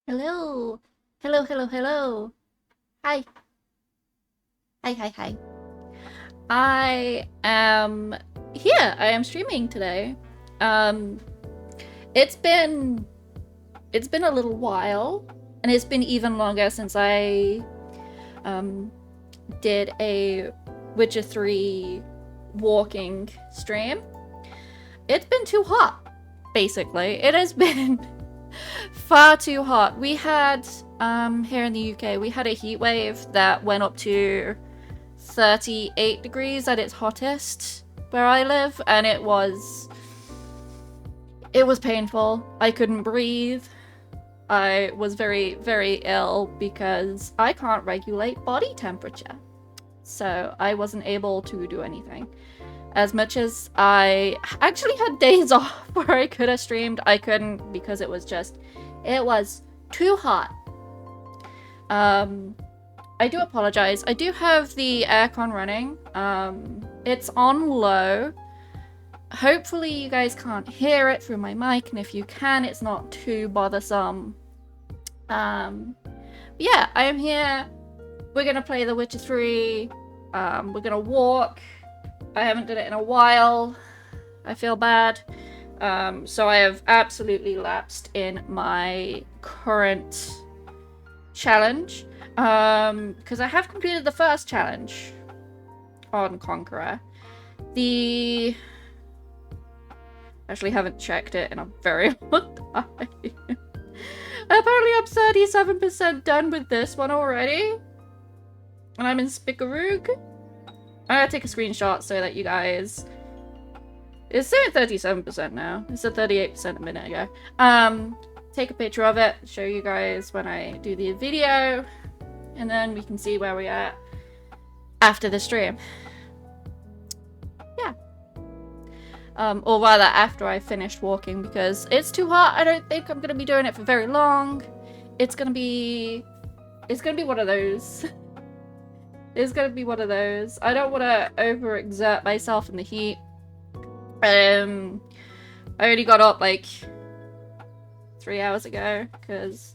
Hello. Hello, hello, hello. Hi. Hi, hi, hi. I am here. I am streaming today. Um it's been it's been a little while, and it's been even longer since I um did a Witcher 3 walking stream. It's been too hot, basically. It has been far too hot. We had here in the UK, we had a heat wave that went up to 38 degrees at its hottest where I live, and it was painful. I couldn't breathe. I was very, very ill because I can't regulate body temperature. So I wasn't able to do anything. As much as I actually had days off where I could have streamed, I couldn't because it was too hot. I do apologize. I do have the aircon running. It's on low. Hopefully you guys can't hear it through my mic, and if you can, it's not too bothersome. Yeah, I am here. We're gonna play The Witcher 3. We're gonna walk. I haven't done it in a while. I feel bad. So I have absolutely lapsed in my current challenge. Because I have completed the first challenge on Conqueror. I actually haven't checked it in a very long time. Apparently I'm 37% done with this one already. And I'm in Spickaroog. I gotta take a screenshot so that you guys... It's saying 37% now. It said 38% a minute ago. Take a picture of it, show you guys when I do the video, and then we can see where we are after the stream. Yeah. Or rather, after I finished walking, because it's too hot. I don't think I'm gonna be doing it for very long. It's gonna be one of those. It's gonna be one of those. I don't want to overexert myself in the heat. I already got up like 3 hours ago because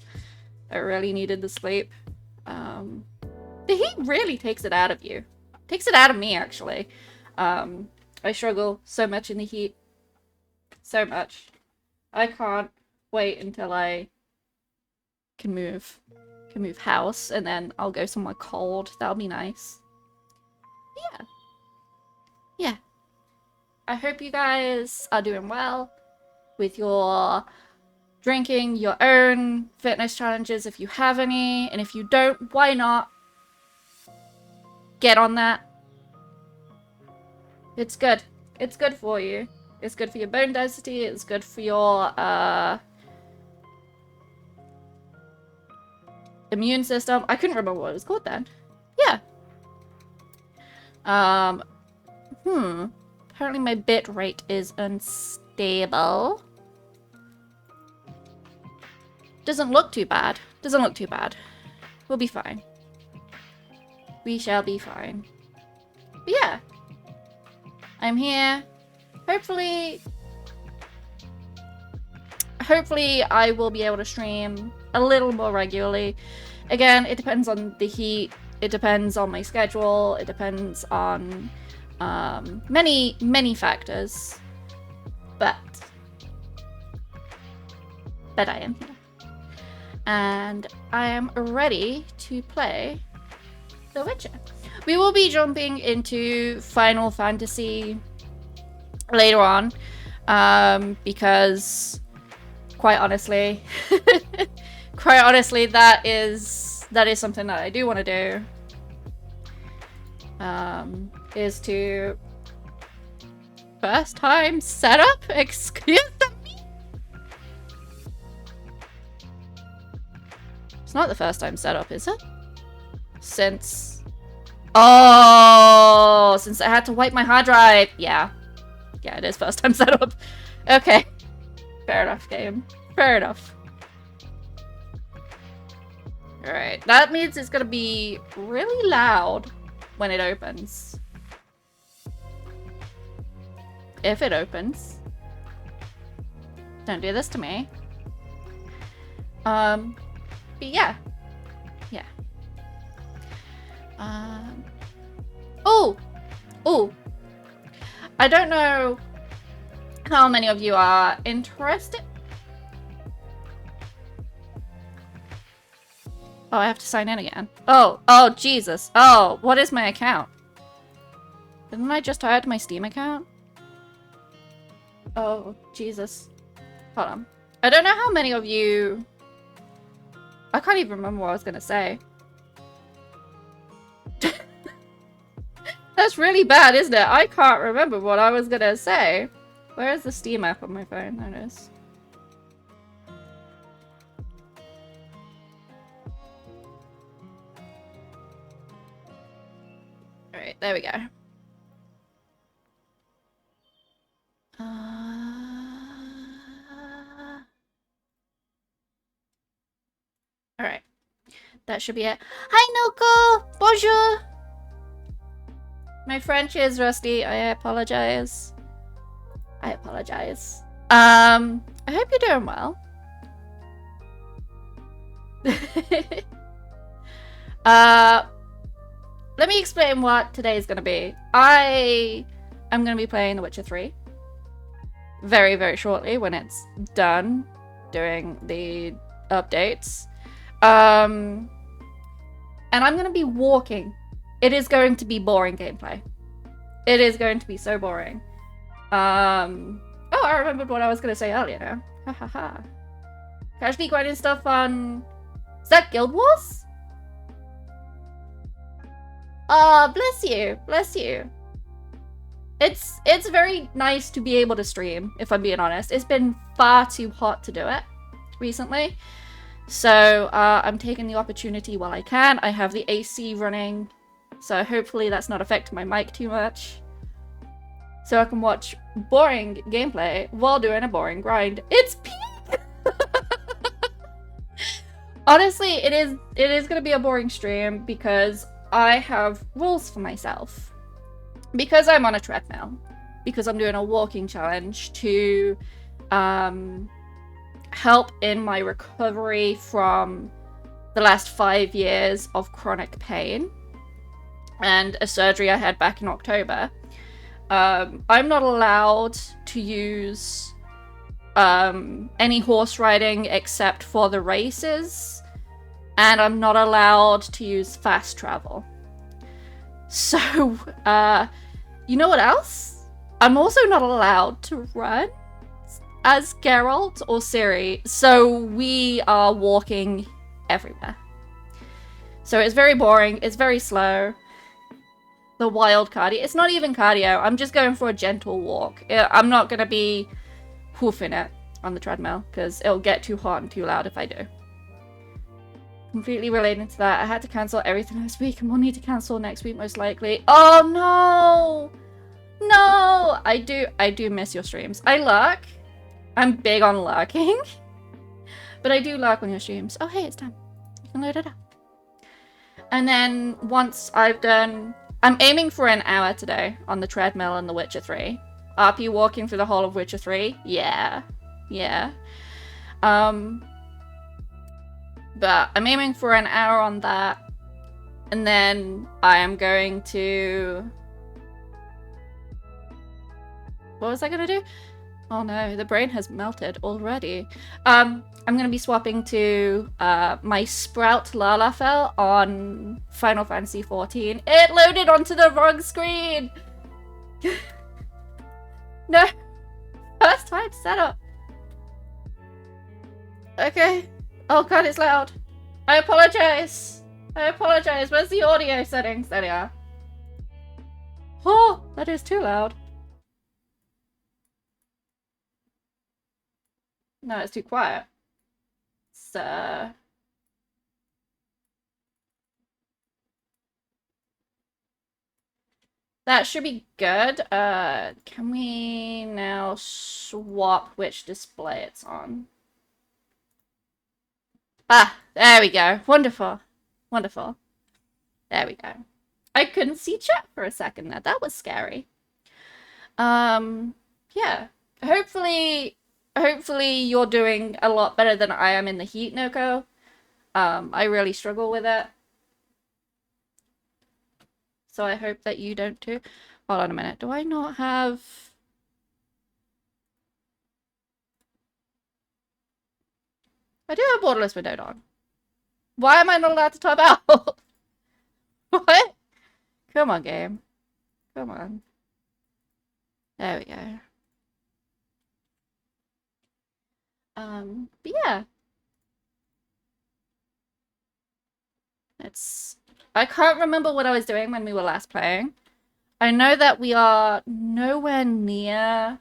I really needed the sleep. The heat really takes it out of you. Takes it out of me, actually. I struggle so much in the heat. So much. I can't wait until I can move house, and then I'll go somewhere cold. That'll be nice. Yeah. Yeah. I hope you guys are doing well with your drinking, your own fitness challenges if you have any, and if you don't, why not? Get on that. It's good. It's good for you. It's good for your bone density, it's good for your immune system. I couldn't remember what it was called then. Yeah. Apparently my bit rate is unstable. Doesn't look too bad. Doesn't look too bad. We'll be fine. We shall be fine. But yeah. I'm here. Hopefully I will be able to stream a little more regularly. Again, it depends on the heat. It depends on my schedule. It depends on many, many factors. But I am here. And I am ready to play The Witcher. We will be jumping into Final Fantasy later on, because quite honestly, that is something that I do want to do. Is to first time setup. Excuse me. It's not the first time setup, is it? Since I had to wipe my hard drive. Yeah, it is first time setup. Okay, fair enough, game. Fair enough. Alright, that means it's gonna be really loud when it opens. If it opens. Don't do this to me. But yeah. Yeah. Oh! Oh! I don't know how many of you are interested. Oh, I have to sign in again. Oh, oh, Jesus. Oh, what is my account? Didn't I just add my Steam account? Oh, Jesus. Hold on. I don't know how many of you... I can't even remember what I was gonna say. That's really bad, isn't it? I can't remember what I was gonna say. Where is the Steam app on my phone? There it is. Alright, there we go. Alright. That should be it. Hi, Noko! Bonjour! My French is rusty. I apologize. I apologize. I hope you're doing well. Let me explain what today is going to be. I am going to be playing The Witcher 3 very, very shortly when it's done doing the updates. And I'm going to be walking. It is going to be boring gameplay. It is going to be so boring. Oh, I remembered what I was going to say earlier now. Ha ha ha. Casually grinding stuff on... Is that Guild Wars? Oh, bless you. Bless you. It's very nice to be able to stream, if I'm being honest. It's been far too hot to do it recently. So, I'm taking the opportunity while I can. I have the AC running, so hopefully that's not affecting my mic too much. So I can watch boring gameplay while doing a boring grind. It's peak! Honestly, it is gonna be a boring stream because I have rules for myself. Because I'm on a treadmill. Because I'm doing a walking challenge to help in my recovery from the last 5 years of chronic pain and a surgery I had back in October. I'm not allowed to use any horse riding except for the races, and I'm not allowed to use fast travel. So, you know what else? I'm also not allowed to run as Geralt or Ciri, so we are walking everywhere. So it's very boring, it's very slow. The wild cardio. It's not even cardio, I'm just going for a gentle walk. I'm not going to be hoofing it on the treadmill, because it'll get too hot and too loud if I do. Completely related to that, I had to cancel everything this week, and we'll need to cancel next week most likely. Oh no! No! I do miss your streams. I lurk. I'm big on lurking. But I do lurk on your streams. Oh hey, it's done. You can load it up. And then once I've done... I'm aiming for an hour today on the treadmill in The Witcher 3. RP walking through the whole of Witcher 3? Yeah. Yeah. But I'm aiming for an hour on that. And then I am going to... What was I going to do? Oh no, the brain has melted already. I'm going to be swapping to my Sprout Lalafell on Final Fantasy XIV. It loaded onto the wrong screen! No! First time setup. Okay. Oh god, it's loud. I apologize. I apologize. Where's the audio settings? There they are. Oh, that is too loud. No, it's too quiet. So... That should be good. Can we now swap which display it's on? Ah, there we go. Wonderful. Wonderful. There we go. I couldn't see chat for a second there. That was scary. Yeah. Hopefully you're doing a lot better than I am in the heat, Noko. I really struggle with it. So I hope that you don't too. Hold on a minute. Do I not have... I do have borderless windowed on. Why am I not allowed to top out? What? Come on, game. Come on. There we go. But yeah. I can't remember what I was doing when we were last playing. I know that we are nowhere near...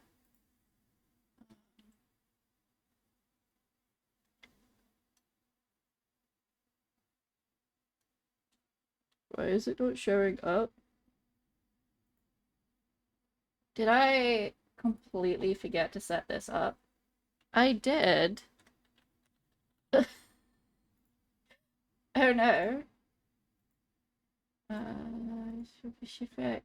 Why is it not showing up? Did I completely forget to set this up? I did. Oh no. Specific.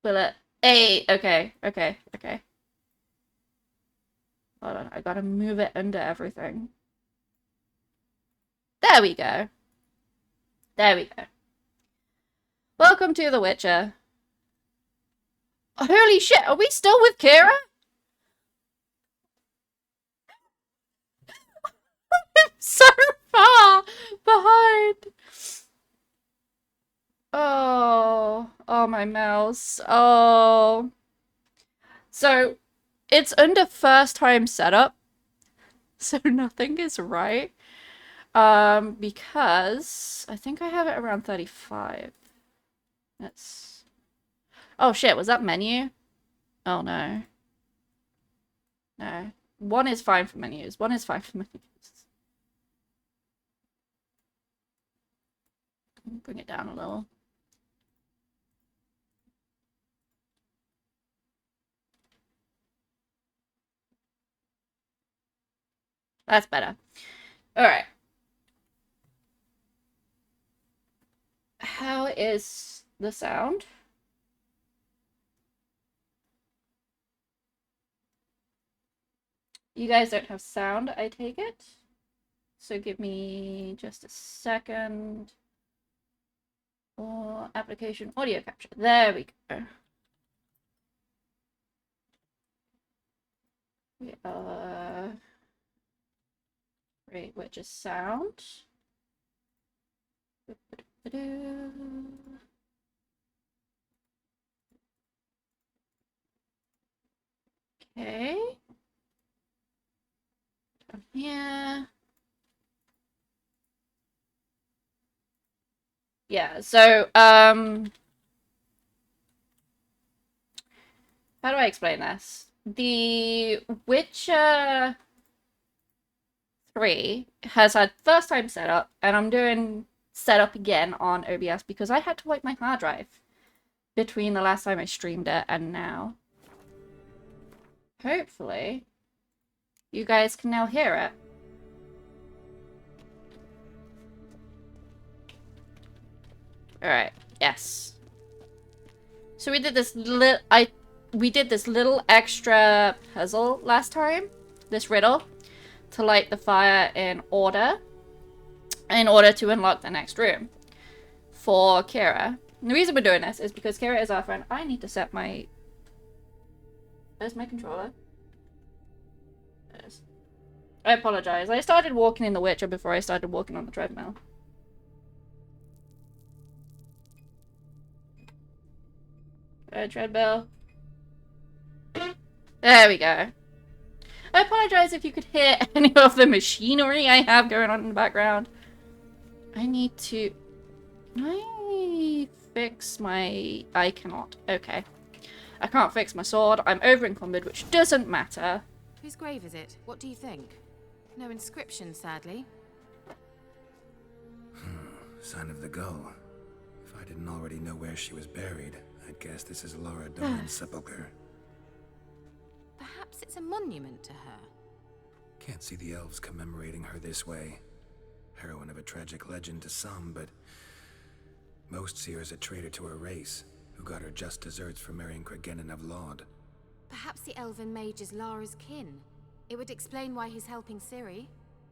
Will it? Hey, okay. Hold on, I gotta move it under everything. There we go. There we go. Welcome to The Witcher. Holy shit, are we still with Kira? So far behind. Oh, my mouse. Oh. So, it's under first time setup. So nothing is right. Because I think I have it around 35. That's... Oh shit, was that menu? Oh no. No. One is fine for menus. One is fine for menus. Bring it down a little. That's better. Alright. How is the sound? You guys don't have sound, I take it? So give me just a second. Or application audio capture. There we go. We are... Great, which is sound. Okay. Down here. Yeah, so, how do I explain this? The Witcher 3 has had first time setup, and I'm doing setup again on OBS because I had to wipe my hard drive between the last time I streamed it and now. Hopefully, you guys can now hear it. Alright, yes. So we did this little extra puzzle last time, this riddle, to light the fire in order to unlock the next room for Kira. And the reason we're doing this is because Kira is our friend. I need to set my... Where's my controller? There it is. I apologize. I started walking in The Witcher before I started walking on the treadmill. Treadmill. There we go. I apologize if you could hear any of the machinery I have going on in the background. I need to... Can I fix my... I cannot. Okay. I can't fix my sword. I'm over encumbered, which doesn't matter. Whose grave is it? What do you think? No inscription, sadly. Sign of the gull. If I didn't already know where she was buried, I'd guess this is Laura Dorn's sepulcher. Perhaps it's a monument to her. Can't see the elves commemorating her this way. Heroine of a tragic legend to some, but most see her as a traitor to her race, who got her just deserts for marrying Cregennan of Laud. Perhaps the elven mage is Lara's kin. It would explain why he's helping Ciri.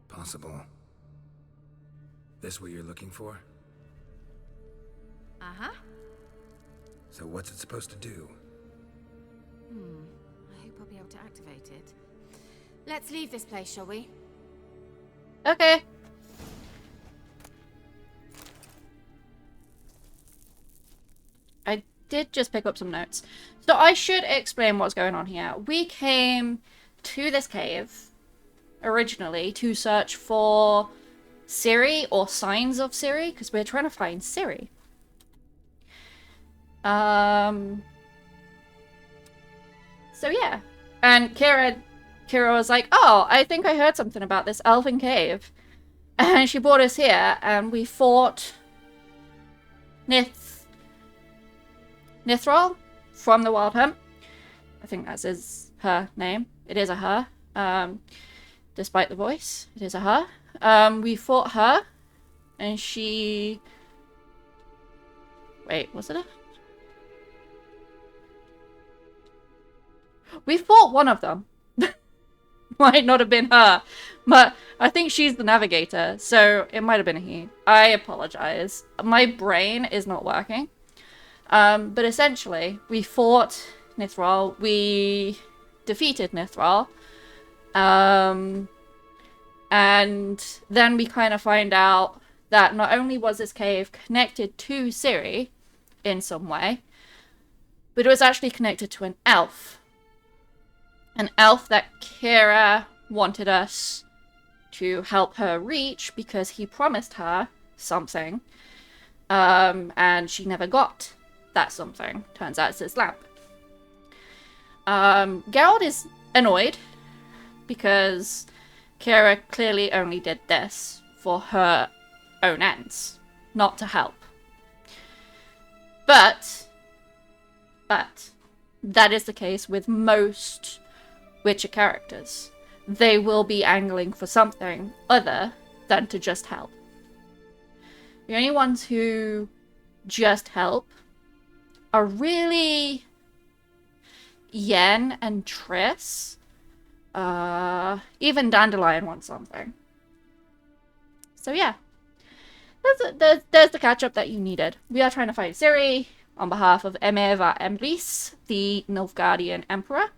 Possible. This what you're looking for? Uh-huh. So what's it supposed to do? I hope I'll be able to activate it. Let's leave this place, shall we? Okay. I did just pick up some notes. So I should explain what's going on here. We came to this cave originally to search for Ciri or signs of Ciri, because we're trying to find Ciri. So yeah. And Kira was like, oh, I think I heard something about this elven cave. And she brought us here, and we fought Nithral from the Wild Hunt. I think that is her name. It is a her. Despite the voice, it is a her. We fought her, and she... Wait, was it a... We fought one of them. Might not have been her, but I think she's the navigator, so it might have been a he. I apologize. My brain is not working. But essentially, we fought Nithral. We defeated Nithral. And then we kind of find out that not only was this cave connected to Ciri in some way, but it was actually connected to an elf. An elf that Kira wanted us to help her reach because he promised her something. And she never got that something. Turns out it's this lamp. Geralt is annoyed because Kira clearly only did this for her own ends, not to help. But that is the case with most Witcher characters. They will be angling for something other than to just help. The only ones who just help are really Yen and Triss. Even Dandelion wants something. So yeah. There's the catch-up that you needed. We are trying to find Ciri on behalf of Emir va Emblis, the Nilfgaardian Emperor,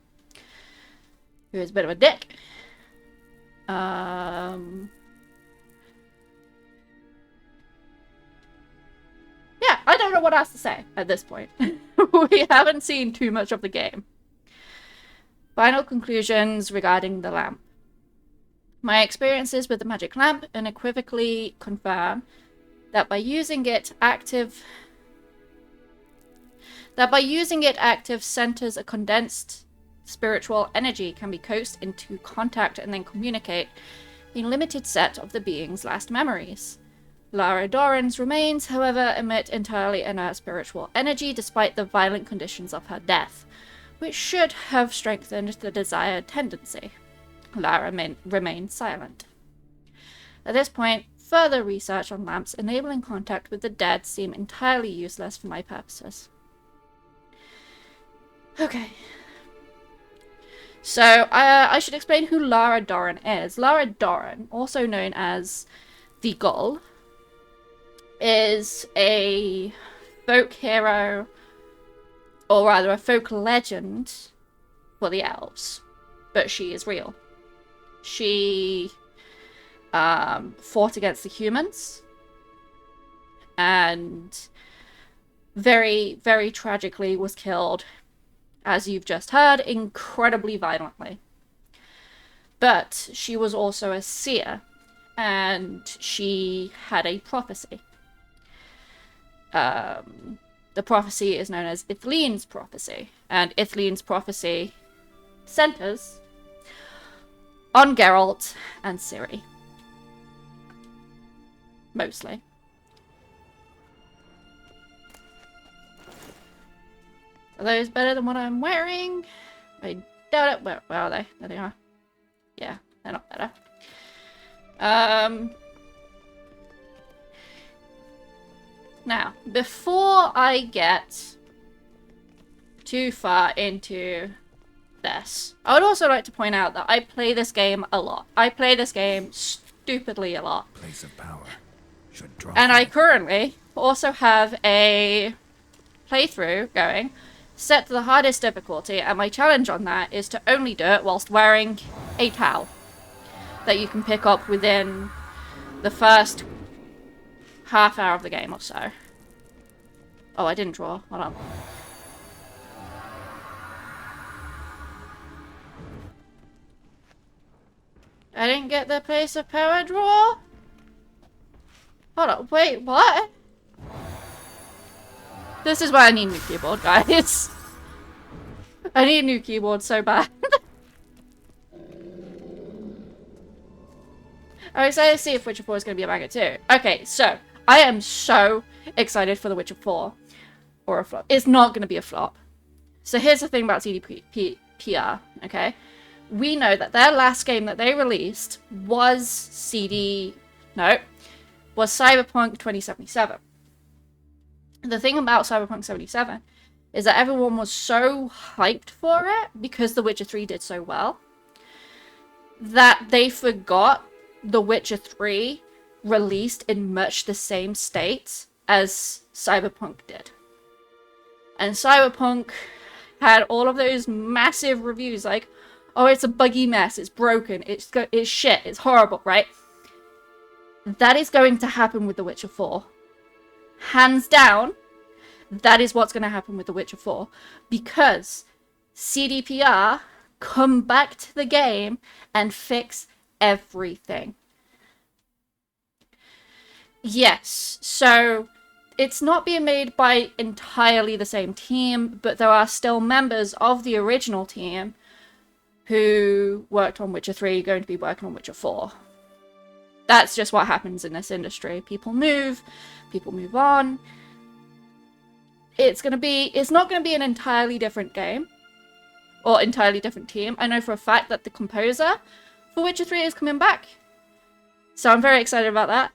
who is a bit of a dick. Yeah, I don't know what else to say at this point. We haven't seen too much of the game. Final conclusions regarding the lamp. My experiences with the magic lamp unequivocally confirm that by using it, active centers a condensed spiritual energy can be coaxed into contact and then communicate a limited set of the being's last memories. Lara Doran's remains, however, emit entirely inert spiritual energy despite the violent conditions of her death, which should have strengthened the desired tendency. Lara remained silent. At this point, further research on lamps enabling contact with the dead seem entirely useless for my purposes. Okay. So, I should explain who Lara Doran is. Lara Doran, also known as the Gull, is a folk hero, or rather a folk legend for the elves. But she is real. She fought against the humans, and very, very tragically was killed, as you've just heard, incredibly violently. But she was also a seer, and she had a prophecy. The prophecy is known as Ithleen's prophecy, and Ithleen's prophecy centers on Geralt and Ciri. Mostly. Are those better than what I'm wearing? I doubt it. Where are they? There they are. Yeah, they're not better. Now, before I get too far into this. I would also like to point out that I play this game a lot. I play this game stupidly a lot. Place of power should drop. And I currently also have a playthrough going set to the hardest difficulty, and my challenge on that is to only do it whilst wearing a towel that you can pick up within the first half hour of the game or so. Oh, I didn't draw. Hold on. I didn't get the place of power draw? Hold on, wait, what? This is why I need a new keyboard, guys. I need a new keyboard so bad. I'm excited to see if Witcher 4 is going to be a banger too. Okay, so I am so excited for The Witcher 4 or a flop. It's not going to be a flop. So here's the thing about CDPR, okay? We know that their last game that they released was Cyberpunk 2077. The thing about Cyberpunk 77 is that everyone was so hyped for it because The Witcher 3 did so well that they forgot The Witcher 3 released in much the same state as Cyberpunk did. And Cyberpunk had all of those massive reviews like, oh, it's a buggy mess, it's broken, it's shit, it's horrible, right? That is going to happen with The Witcher 4. Hands down, that is what's going to happen with The Witcher 4. Because CDPR come back to the game and fix everything. Yes, so it's not being made by entirely the same team, but there are still members of the original team who worked on Witcher 3 going to be working on Witcher 4. That's just what happens in this industry. People move on. It's not going to be an entirely different game or entirely different team. I know for a fact that the composer for Witcher 3 is coming back. So I'm very excited about that.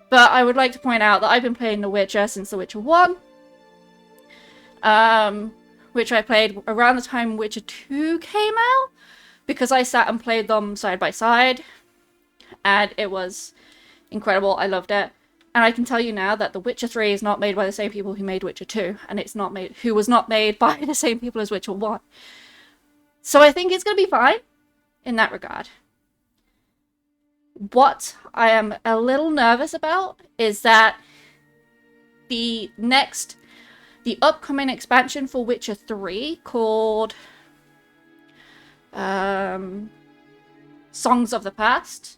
But I would like to point out that I've been playing The Witcher since The Witcher 1. Which I played around the time Witcher 2 came out, because I sat and played them side by side, and it was incredible. I loved it. And I can tell you now that The Witcher 3 is not made by the same people who made Witcher 2, and who was not made by the same people as Witcher 1. So I think it's going to be fine in that regard. What I am a little nervous about is that the upcoming expansion for Witcher 3 called Songs of the Past,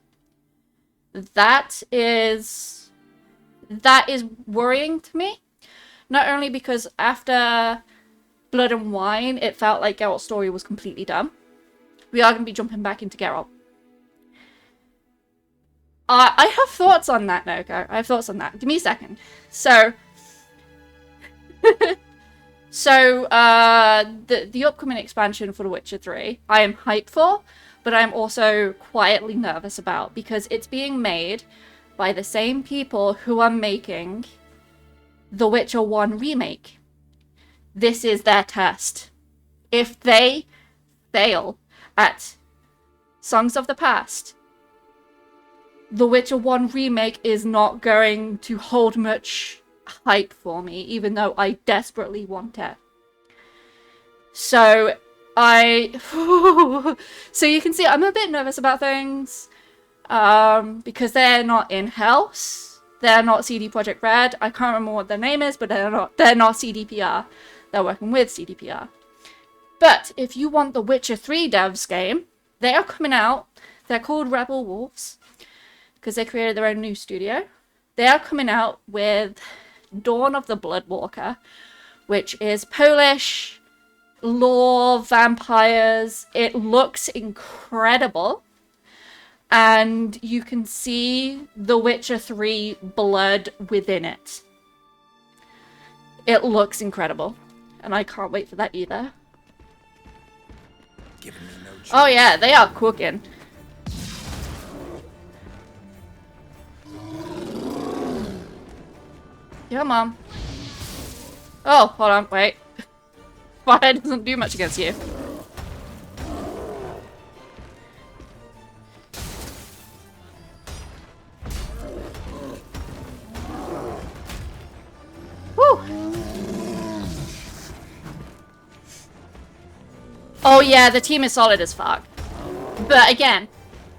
that is worrying to me. Not only because after Blood and Wine, it felt like Geralt's story was completely done. We are going to be jumping back into Geralt. I have thoughts on that, Noko. I have thoughts on that. Give me a second. So the upcoming expansion for The Witcher 3, I am hyped for, but I'm also quietly nervous about, because it's being made by the same people who are making The Witcher 1 remake. This is their test. If they fail at Songs of the Past, The Witcher 1 remake is not going to hold much hype for me, even though I desperately want it. So so you can see I'm a bit nervous about things, because they're not in-house. They're not CD Projekt Red. I can't remember what their name is, but they're not CDPR. They're working with CDPR. But if you want the Witcher 3 devs game, they are coming out. They're called Rebel Wolves, because they created their own new studio. They are coming out with Dawn of the Bloodwalker, which is Polish lore vampires. It looks incredible. And you can see The Witcher 3 blood within it. It looks incredible. And I can't wait for that either. Oh yeah, they are cooking. Yeah, Mom. Oh, hold on, wait. Fire doesn't do much against you. Woo! Oh yeah, the team is solid as fuck. But again,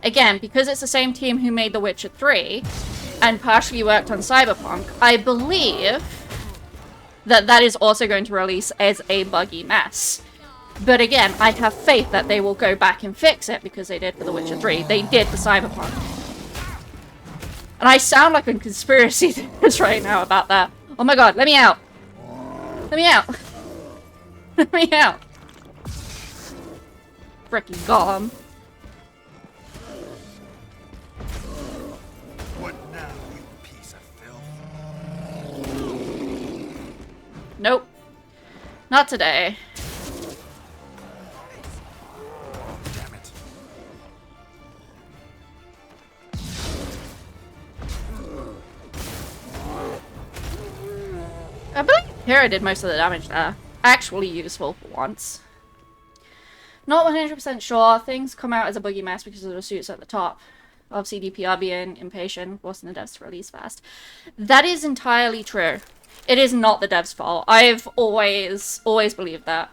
because it's the same team who made The Witcher 3 and partially worked on Cyberpunk, I believe that that is also going to release as a buggy mess. But again, I have faith that they will go back and fix it because they did for The Witcher 3. They did for Cyberpunk. And I sound like a conspiracy theorist right now about that. Oh my god, let me out. Let me out. Let me out. Frickin' golem. What now, you piece of filth? Nope. Not today. Damn it. I believe Hera did most of the damage there. Actually useful for once. Not 100% sure. Things come out as a buggy mess because of the suits at the top of CDPR being impatient, forcing the devs to release fast. That is entirely true. It is not the devs' fault. I've always believed that.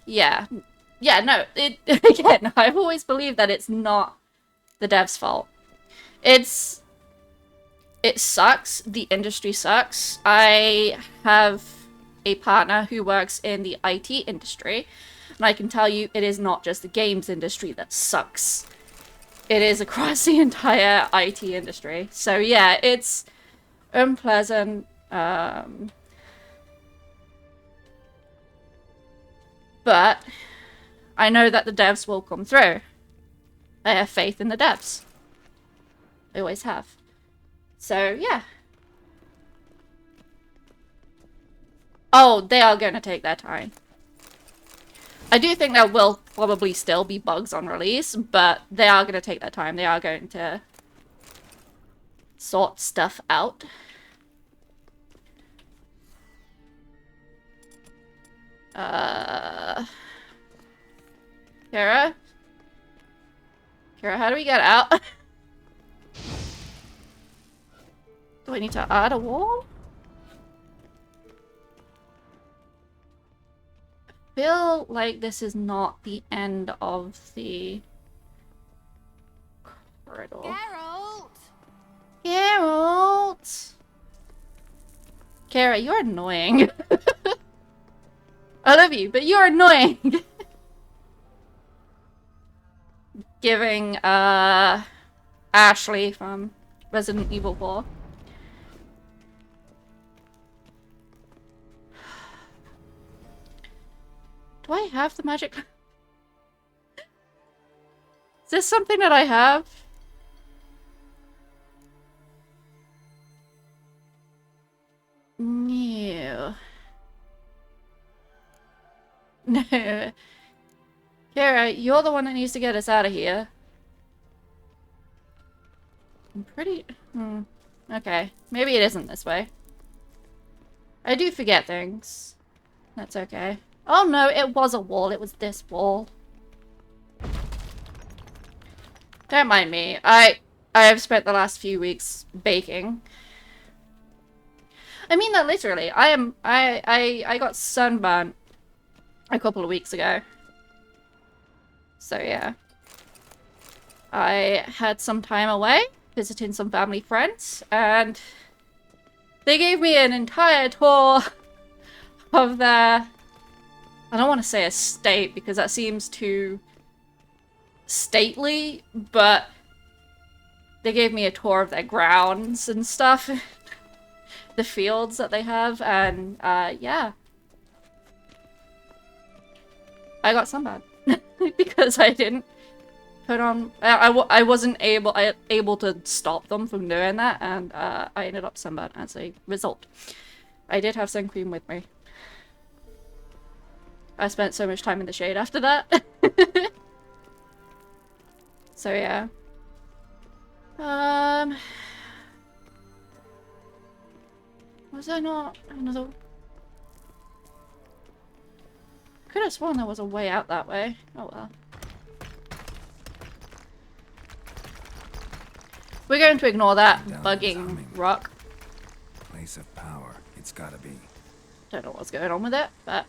Yeah. Yeah, no. Again, I've always believed that it's not the devs' fault. It sucks. The industry sucks. I have a partner who works in the IT industry, and I can tell you it is not just the games industry that sucks. It is across the entire IT industry. So yeah, it's unpleasant. But I know that the devs will come through. I have faith in the devs. I always have. So yeah. Oh, they are going to take their time. I do think there will probably still be bugs on release, but they are going to take their time. They are going to sort stuff out. Kara? Kara, how do we get out? Do I need to add a wall? I feel like this is not the end of the corridor. Geralt! Geralt! Kara, you're annoying. I love you, but you're annoying. Giving Ashley from Resident Evil 4. Do I have the magic? Is this something that I have? No. No. Kara, you're the one that needs to get us out of here. I'm pretty... Okay. Maybe it isn't this way. I do forget things. That's okay. Oh no, it was a wall. It was this wall. Don't mind me. I have spent the last few weeks baking. I mean that literally. I got sunburned a couple of weeks ago. So yeah. I had some time away, visiting some family friends, and they gave me an entire tour of their... I don't want to say estate because that seems too stately, but they gave me a tour of their grounds and stuff. The fields that they have, and yeah. I got sunburned because I didn't put on... I wasn't able to stop them from doing that, and I ended up sunburned as a result. I did have sun cream with me. I spent so much time in the shade after that. So yeah. Was there not another... could have sworn there was a way out that way. Oh well. We're going to ignore that bugging rock. Place of power. It's gotta be. Don't know what's going on with it, but...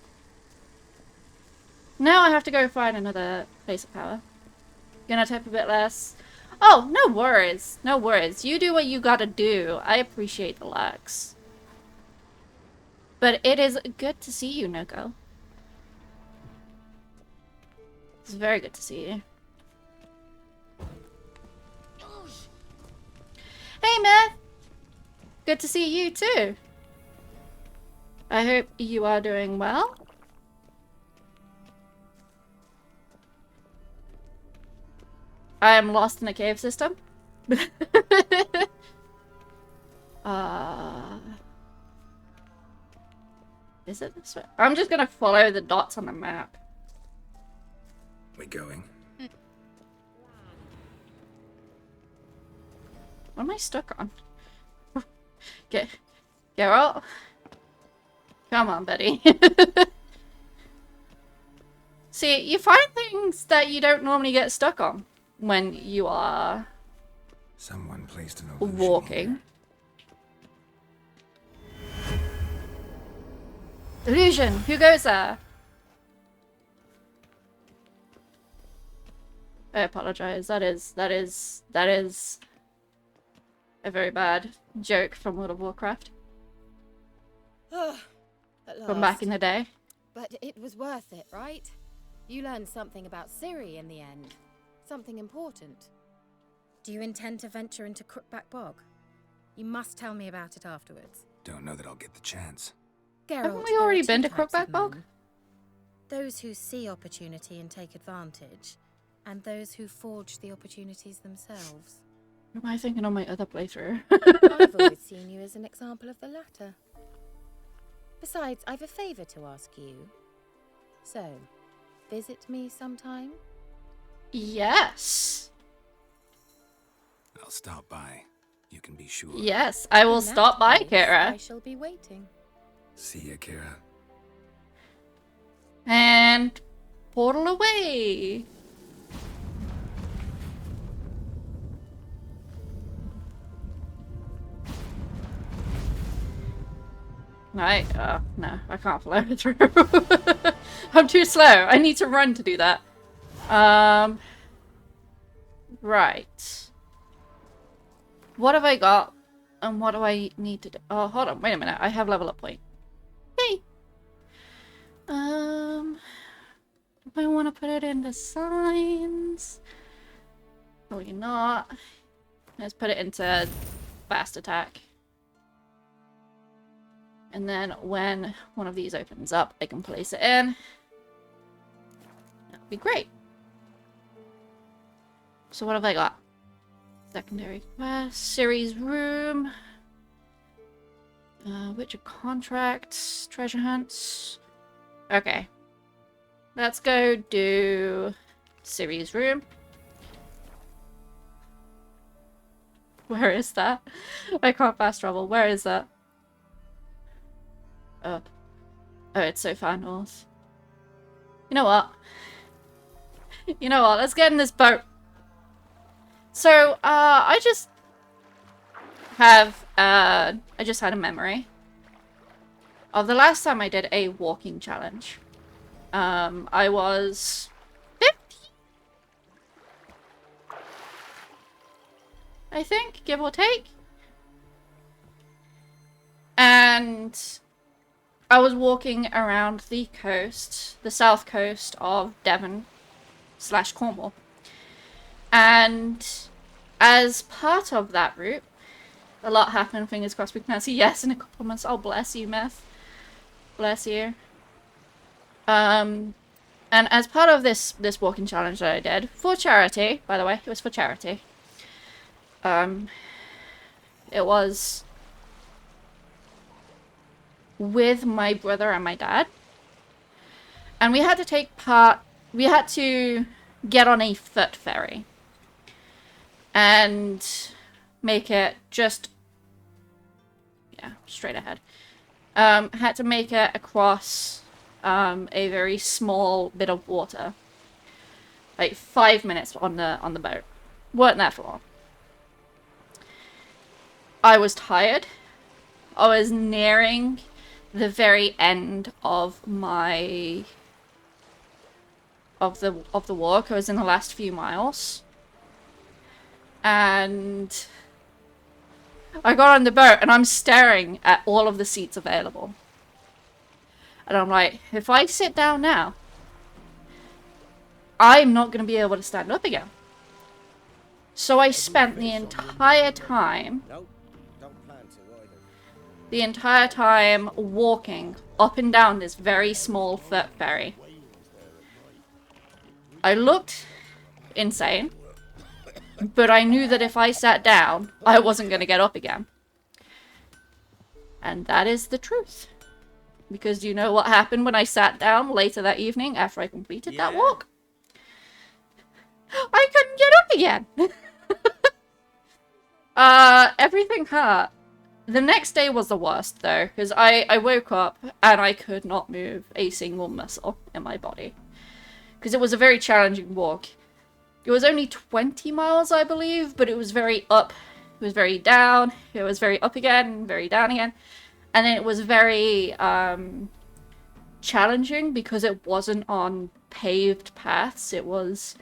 Now I have to go find another place of power. Gonna type a bit less. Oh, no worries. No worries. You do what you gotta do. I appreciate the lags. But it is good to see you, Noko. It's very good to see you. Hey, man! Good to see you, too. I hope you are doing well. I am lost in a cave system. Is it this way? I'm just gonna follow the dots on the map. We going? What am I stuck on? Geralt? Come on, Betty. See, you find things that you don't normally get stuck on when you are Someone placed an illusion walking. here. Illusion! Who goes there? I apologize. That is a very bad joke from World of Warcraft. From back in the day. But it was worth it, right? You learned something about Ciri in the end. Something important. Do you intend to venture into Crookback Bog? You must tell me about it afterwards. Don't know that I'll get the chance. Geralt, Haven't we already been to Crookback Bog? Those who see opportunity and take advantage, and those who forge the opportunities themselves. What am I thinking on my other playthrough? I've always seen you as an example of the latter. Besides, I've a favor to ask you. So, visit me sometime? Yes. I'll stop by. You can be sure. Yes, I will In that stop by, case, Kira. I shall be waiting. See ya, Kira. And portal away. Right, no, I can't follow it through. I'm too slow. I need to run to do that. Right. What have I got? And what do I need to do? Oh, hold on, wait a minute. I have level up point. Yay! Do I want to put it into signs? Probably not. Let's put it into fast attack. And then when one of these opens up, I can place it in. That would be great. So what have I got? Secondary quest, series room. Witcher contracts, treasure hunts. Okay. Let's go do series room. Where is that? I can't fast travel. Where is that? Oh. Oh, it's so far north. You know what? You know what? Let's get in this boat. So, I just had a memory of the last time I did a walking challenge. I was 50? I think, give or take. And I was walking around the coast, the south coast of Devon / Cornwall. And as part of that route, a lot happened. Fingers crossed we can now see yes in a couple of months. Oh, bless you, Meth. Bless you. And as part of this walking challenge that I did, for charity, by the way, it was for charity. It was with my brother and my dad. And we had to get on a foot ferry. And make it just, yeah, straight ahead. Had to make it across a very small bit of water. Like 5 minutes on the boat. Weren't there for long. I was tired. I was nearing the very end of my of the walk. I was in the last few miles. And I got on the boat and I'm staring at all of the seats available. And I'm like, if I sit down now, I'm not going to be able to stand up again. So I spent the entire time walking up and down this very small foot ferry. I looked insane, but I knew that if I sat down, I wasn't going to get up again. And that is the truth. Because do you know what happened when I sat down later that evening after I completed that walk? I couldn't get up again. Everything hurt. The next day was the worst though, because I woke up and I could not move a single muscle in my body. Because it was a very challenging walk. It was only 20 miles, I believe, but it was very up, it was very down, it was very up again, very down again. And then it was very challenging because it wasn't on paved paths, it was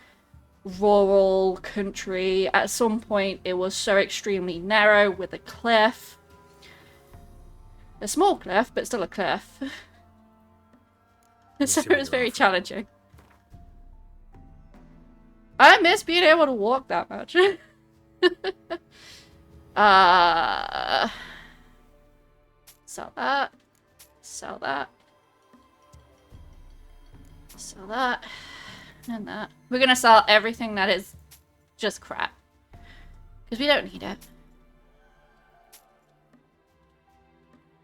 rural country. At some point it was so extremely narrow with a cliff. A small cliff, but still a cliff. So it was very challenging. I miss being able to walk that much. Sell that. Sell that. Sell that. And that. We're gonna sell everything that is just crap. Because we don't need it.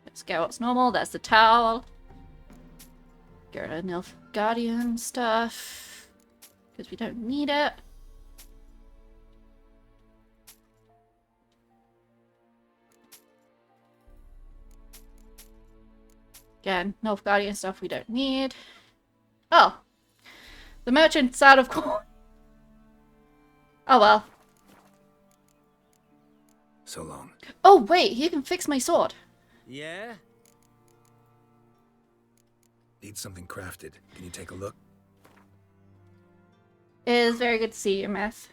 Let's go what's normal. That's the towel. Get rid of Nilfgaardian stuff. Because we don't need it. Again, Nilfgaardian stuff we don't need. Oh. The merchant's out of coin. Oh well. So long. Oh wait, he can fix my sword. Yeah? Need something crafted. Can you take a look? It is very good to see you, Myth.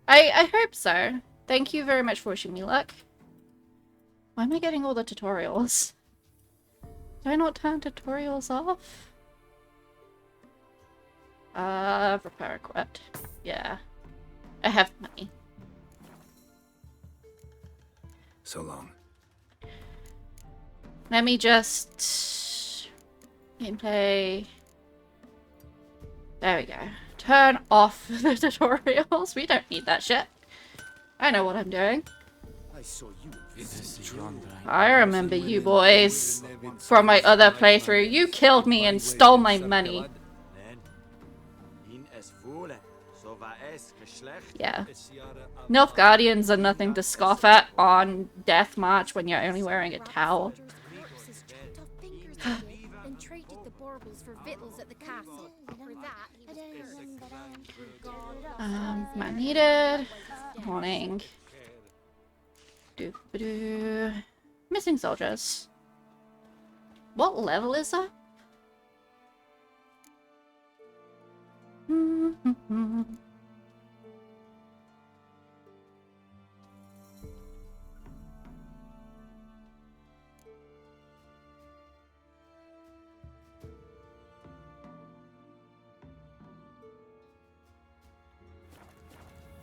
I hope so. Thank you very much for wishing me luck. Why am I getting all the tutorials? Did I not turn tutorials off? Repair equipped. Yeah. I have money. So long. Let me just... gameplay... There we go. Turn off the tutorials. We don't need that shit. I know what I'm doing. I saw you. I remember you boys from my other playthrough. You killed me and stole my money. Yeah. Nilfgaardians are nothing to scoff at on Death March when you're only wearing a towel. Then traded the baubles for victuals at the castle. For that, Not needed. Morning. Doo-ba-doo. Missing soldiers. What level is that?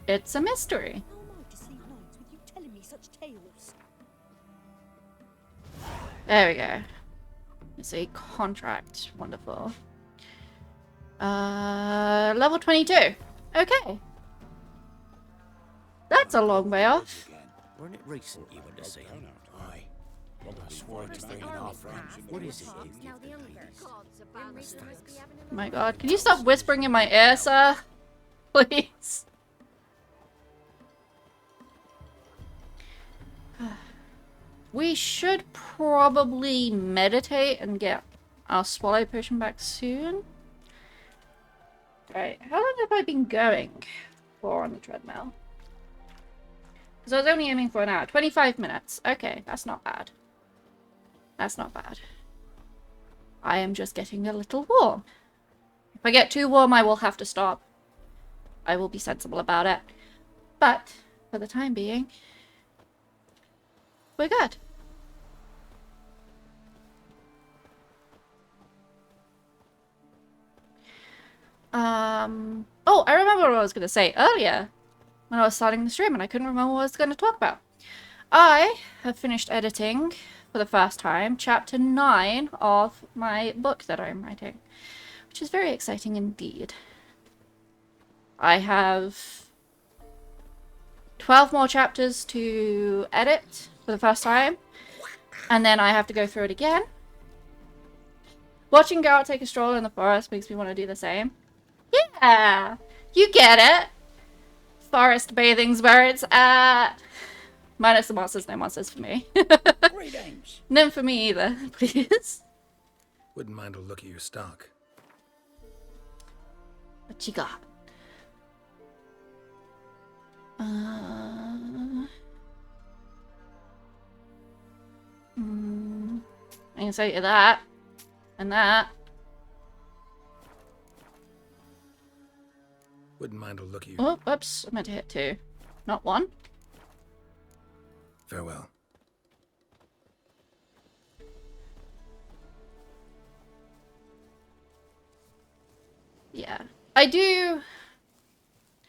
It's a mystery. How am I to sleep nights with you telling me such tales? There we go. It's a contract. Wonderful. Level 22. Okay. That's a long way off. Weren't it recent you went to see him? Aye. I swore to bring our friends. What is it you now give the the younger. ladies? My god, can you stop whispering in my ear, sir? Please. We should probably meditate and get I'll swallow potion back soon. Right, how long have I been going for on the treadmill? Because I was only aiming for an hour. 25 minutes. Okay, that's not bad. That's not bad. I am just getting a little warm. If I get too warm, I will have to stop. I will be sensible about it. But, for the time being, we're good. Oh, I remember what I was going to say earlier when I was starting the stream and I couldn't remember what I was going to talk about. I have finished editing for the first time chapter 9 of my book that I'm writing, which is very exciting indeed. I have 12 more chapters to edit for the first time, and then I have to go through it again. Watching Garrett take a stroll in the forest makes me want to do the same. Yeah, you get it. Forest bathing's where it's at. Minus the monsters, no monsters for me. Great aims. None for me either, please. Wouldn't mind a look at your stock. What you got? I can say you that. And that. Wouldn't mind a look at your... Oh, oops. I meant to hit 2. Not 1. Farewell. Yeah. I do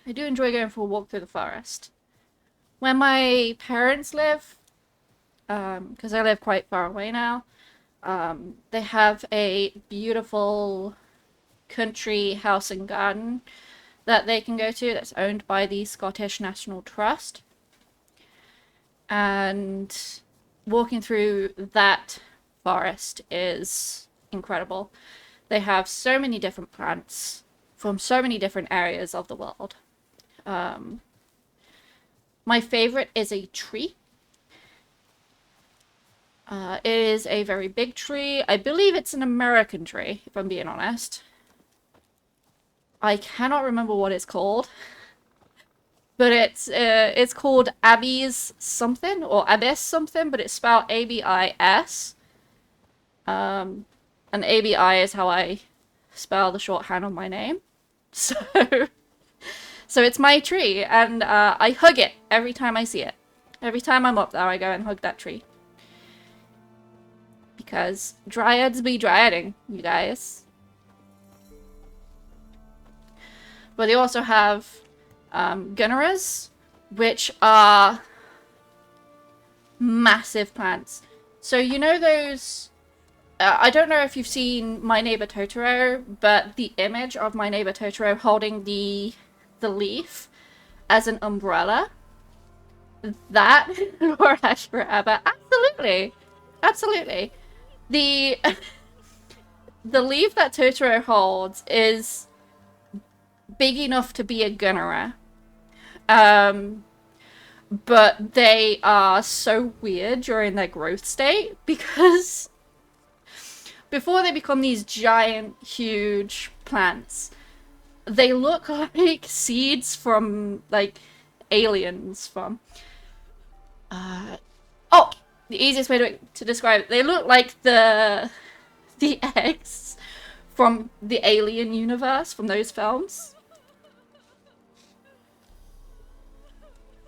enjoy going for a walk through the forest. Where my parents live, because I live quite far away now, they have a beautiful country house and garden that they can go to that's owned by the Scottish National Trust. And walking through that forest is incredible. They have so many different plants from so many different areas of the world. My favorite is a tree. It is a very big tree. I believe it's an American tree, if I'm being honest. I cannot remember what it's called. But it's called Abby's something, or Abyss something, but it's spelled A-B-I-S. And A-B-I is how I spell the shorthand of my name. So it's my tree, and I hug it every time I see it. Every time I'm up there, I go and hug that tree. Because dryads be dryading, you guys. But they also have gunneras, which are massive plants. So you know those... I don't know if you've seen My Neighbor Totoro, but the image of My Neighbor Totoro holding the leaf as an umbrella, that or Ashura Abba, absolutely, absolutely. The leaf that Totoro holds is big enough to be a gunnera. But they are so weird during their growth state because before they become these giant, huge plants, they look like seeds from, like, aliens from... Oh! The easiest way to describe it. They look like the eggs from the Alien universe, from those films.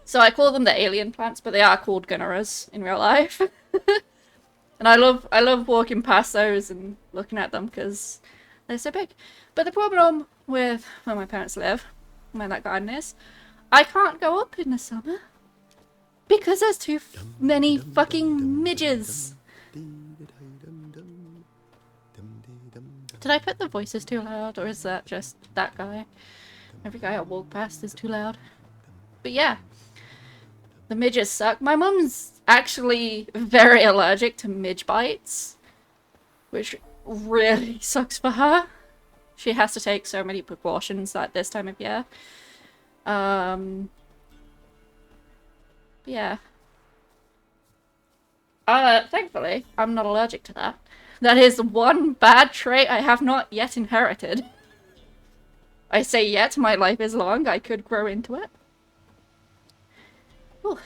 So I call them the alien plants, but they are called gunneras in real life. And I love walking past those and looking at them because they're so big. But the problem with where my parents live, where that garden is, I can't go up in the summer because there's too many fucking midges. Did I put the voices too loud, or is that just that guy? Every guy I walk past is too loud. But yeah. The midges suck. My mum's actually very allergic to midge bites, which really sucks for her. She has to take so many precautions at this time of year. Yeah. Thankfully, I'm not allergic to that. That is one bad trait I have not yet inherited. I say yet, my life is long, I could grow into it. Ooh.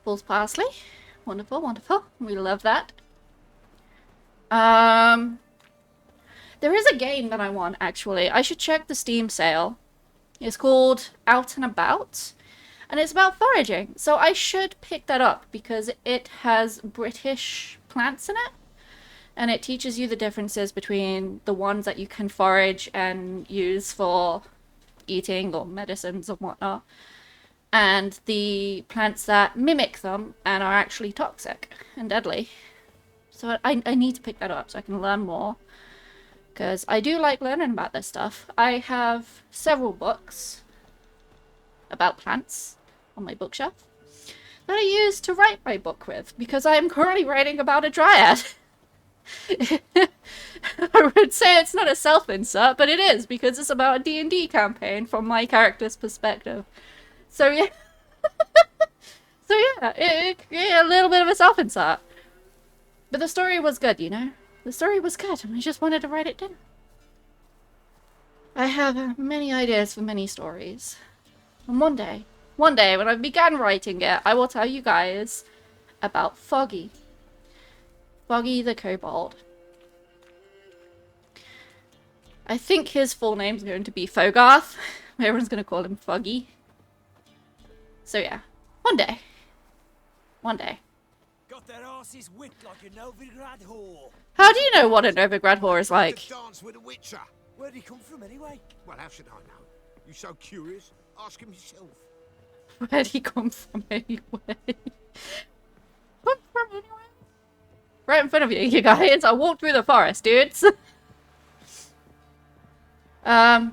Fool's parsley. Wonderful, wonderful. We love that. There is a game that I want, actually. I should check the Steam sale. It's called Out and About. And it's about foraging. So I should pick that up because it has British plants in it. And it teaches you the differences between the ones that you can forage and use for eating or medicines and whatnot, and the plants that mimic them and are actually toxic and deadly. So I need to pick that up so I can learn more, because I do like learning about this stuff. I have several books about plants on my bookshelf that I use to write my book with, because I am currently writing about a dryad. I would say it's not a self-insert, but it is, because it's about a D&D campaign from my character's perspective. So yeah. So yeah, a little bit of a self-insert. But the story was good, you know? The story was good, and I just wanted to write it down. I have many ideas for many stories. And one day, when I began writing it, I will tell you guys about Foggy. Foggy the Kobold. I think his full name's going to be Fogarth. Everyone's going to call him Foggy. So yeah, one day. One day. Got their asses whipped like a Novigrad whore. How do you know what a Novigrad whore is like? Dance with a witcher. Where'd he come from anyway? Well, how should I know? You so curious? Ask him yourself. Where'd he come from anyway? Come from anywhere? Right in front of you, you guys. I walked through the forest, dudes. Yeah.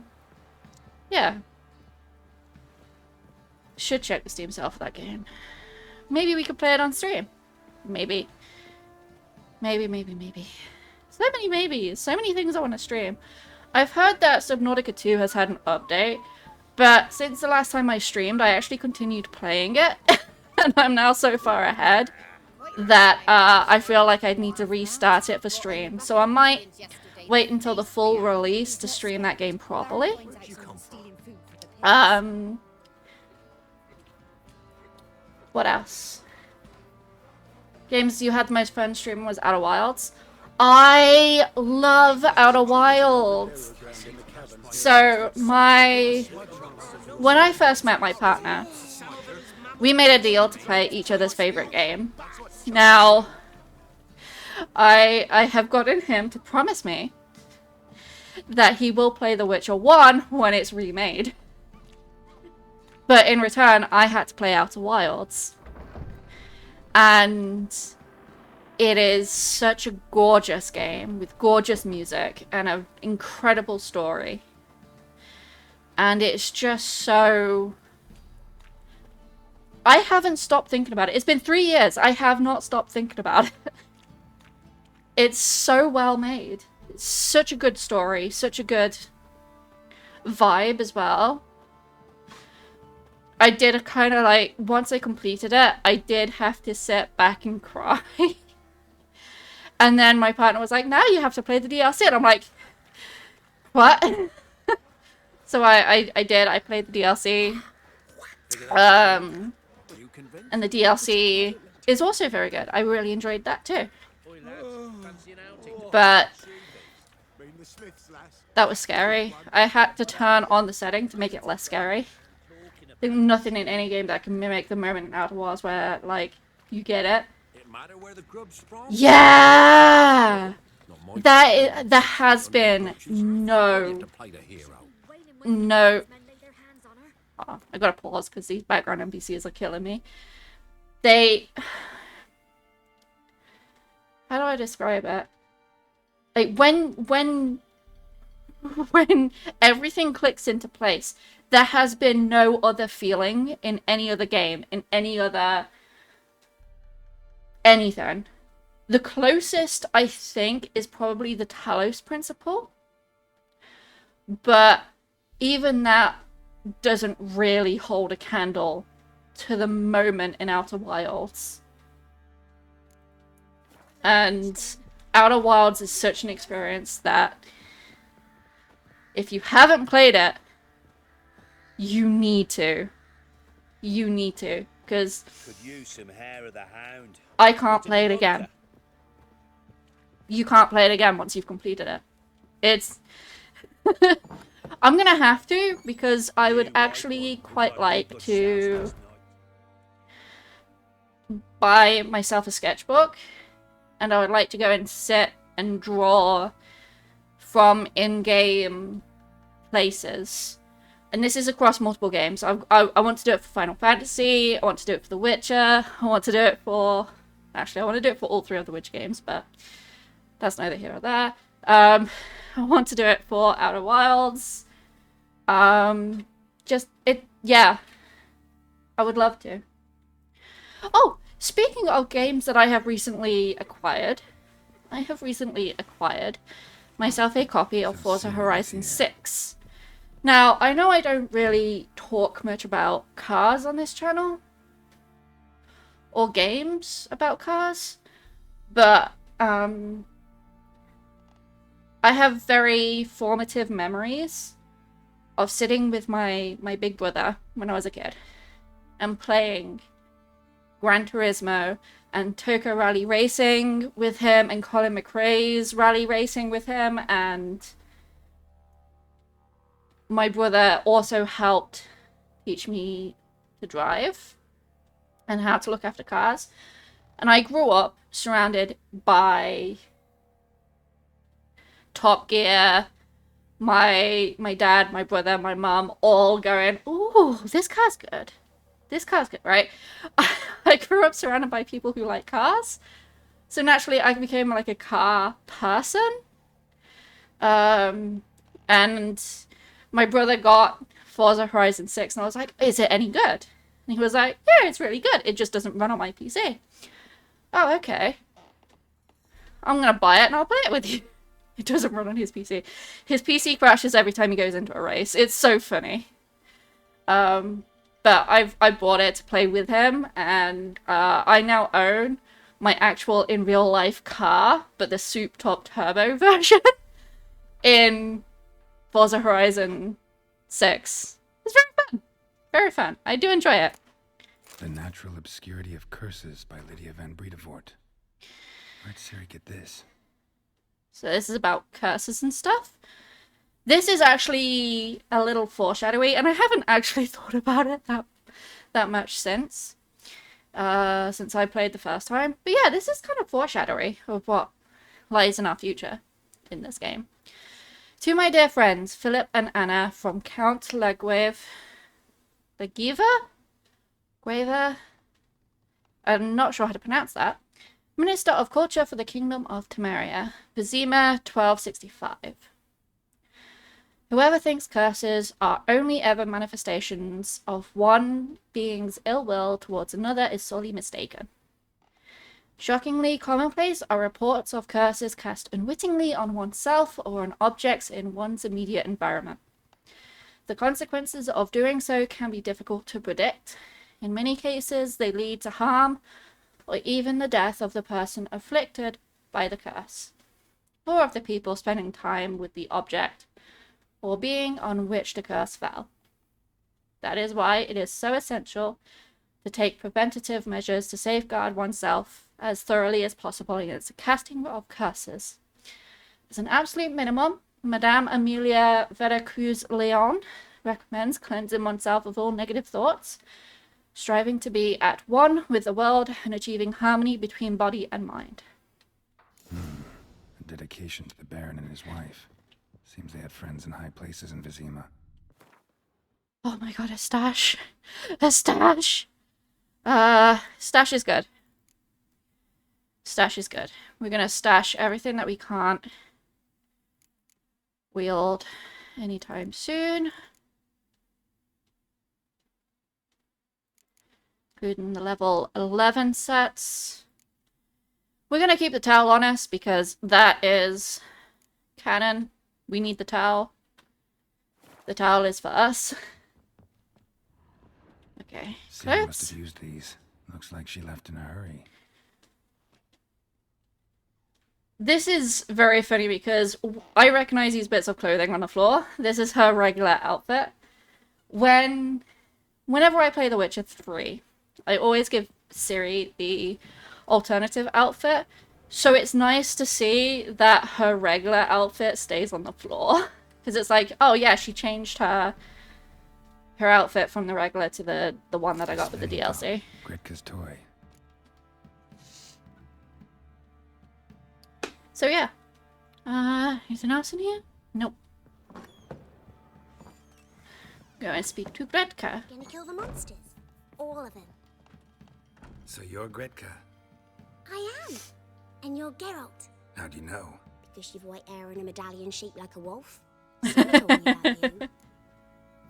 Should check the Steam sale for that game. Maybe we could play it on stream. Maybe. Maybe. So many maybes. So many things I want to stream. I've heard that Subnautica 2 has had an update, but since the last time I streamed, I actually continued playing it. And I'm now so far ahead that I feel like I need to restart it for stream. So I might wait until the full release to stream that game properly. What else? Games you had the most fun streaming was Outer Wilds. I love Outer Wilds. So when I first met my partner, we made a deal to play each other's favorite game. Now, I have gotten him to promise me that he will play The Witcher 1 when it's remade. But in return, I had to play Outer Wilds. And it is such a gorgeous game with gorgeous music and an incredible story. And it's just so... I haven't stopped thinking about it. It's been 3 years. I have not stopped thinking about it. It's so well made. It's such a good story. Such a good vibe as well. I did a kind of like, once I completed it, I did have to sit back and cry. And then my partner was like, now you have to play the DLC. And I'm like, what? So I did. I played the DLC. And the DLC is also very good. I really enjoyed that too. But that was scary. I had to turn on the setting to make it less scary. There's nothing in any game that can mimic the moment in Outer Wilds where, like, you get it. Yeah! There has been no... Oh, I gotta pause because these background NPCs are killing me. How do I describe it? Like, when everything clicks into place, there has been no other feeling in any other game, in any other... anything. The closest, I think, is probably the Talos Principle. But even that doesn't really hold a candle to the moment in Outer Wilds. And Outer Wilds is such an experience that if you haven't played it, you need to. You need to, because Could use some hair of the hound. I can't Put in play it the again. vodka. You can't play it again once you've completed it. It's... I'm gonna have to, because I would You actually white one, quite you got like good to sounds last night. buy myself a sketchbook, and I would like to go and sit and draw from in-game places. And this is across multiple games. I want to do it for Final Fantasy, I want to do it for The Witcher, I want to do it for... Actually, I want to do it for all 3 of the Witcher games, but that's neither here or there. I want to do it for Outer Wilds. Yeah. I would love to. Oh, speaking of games that I have recently acquired, I have recently acquired myself a copy of Forza Horizon 6. Now, I know I don't really talk much about cars on this channel, or games about cars, but I have very formative memories of sitting with my big brother when I was a kid and playing Gran Turismo and Toka Rally Racing with him and Colin McRae's Rally Racing with him, and my brother also helped teach me to drive and how to look after cars. And I grew up surrounded by Top Gear, my dad, my brother, my mum, all going, ooh, this car's good. This car's good, right? I grew up surrounded by people who like cars. So naturally I became like a car person. And my brother got Forza Horizon 6 and I was like, is it any good? And he was like, yeah, it's really good. It just doesn't run on my PC. Oh, okay. I'm gonna buy it and I'll play it with you. It doesn't run on his PC. His PC crashes every time he goes into a race. It's so funny. But I bought it to play with him, and I now own my actual in real life car, but the soup top turbo version in Forza Horizon 6. It's very fun. Very fun. I do enjoy it. The Natural Obscurity of Curses by Lydia van Bredevoort. Where'd Siri get this? So this is about curses and stuff. This is actually a little foreshadowy, and I haven't actually thought about it that much since I played the first time. But yeah, this is kind of foreshadowy of what lies in our future in this game. To my dear friends, Philip and Anna from Count Lagueva? I'm not sure how to pronounce that. Minister of Culture for the Kingdom of Temeria, Vizima 1265. Whoever thinks curses are only ever manifestations of one being's ill will towards another is sorely mistaken. Shockingly commonplace are reports of curses cast unwittingly on oneself or on objects in one's immediate environment. The consequences of doing so can be difficult to predict. In many cases, they lead to harm or even the death of the person afflicted by the curse, or of the people spending time with the object or being on which the curse fell. That is why it is so essential to take preventative measures to safeguard oneself as thoroughly as possible against the casting of curses. As an absolute minimum, Madame Amelia Veracruz Leon recommends cleansing oneself of all negative thoughts, striving to be at one with the world and achieving harmony between body and mind. A dedication to the Baron and his wife. Seems they had friends in high places in Vizima. Oh my god, a stash. A stash! Stash is good. Stash is good. We're gonna stash everything that we can't wield anytime soon. Including the level 11 sets. We're gonna keep the towel on us because that is canon. We need the towel. The towel is for us. Okay. Siri must have used these. Looks like she left in a hurry. This is very funny because I recognize these bits of clothing on the floor. This is her regular outfit. Whenever I play The Witcher 3, I always give Ciri the alternative outfit. So it's nice to see that her regular outfit stays on the floor. Because it's like, oh yeah, she changed her outfit from the regular to the one that I got with the DLC. Gretka's toy. So yeah. Anything else in here? Nope. Go and speak to Gretka. Gonna kill the monsters. All of them. So you're Gretka. I am. And you're Geralt. How do you know? Because you've white hair and a medallion shaped like a wolf. Someone told me about you.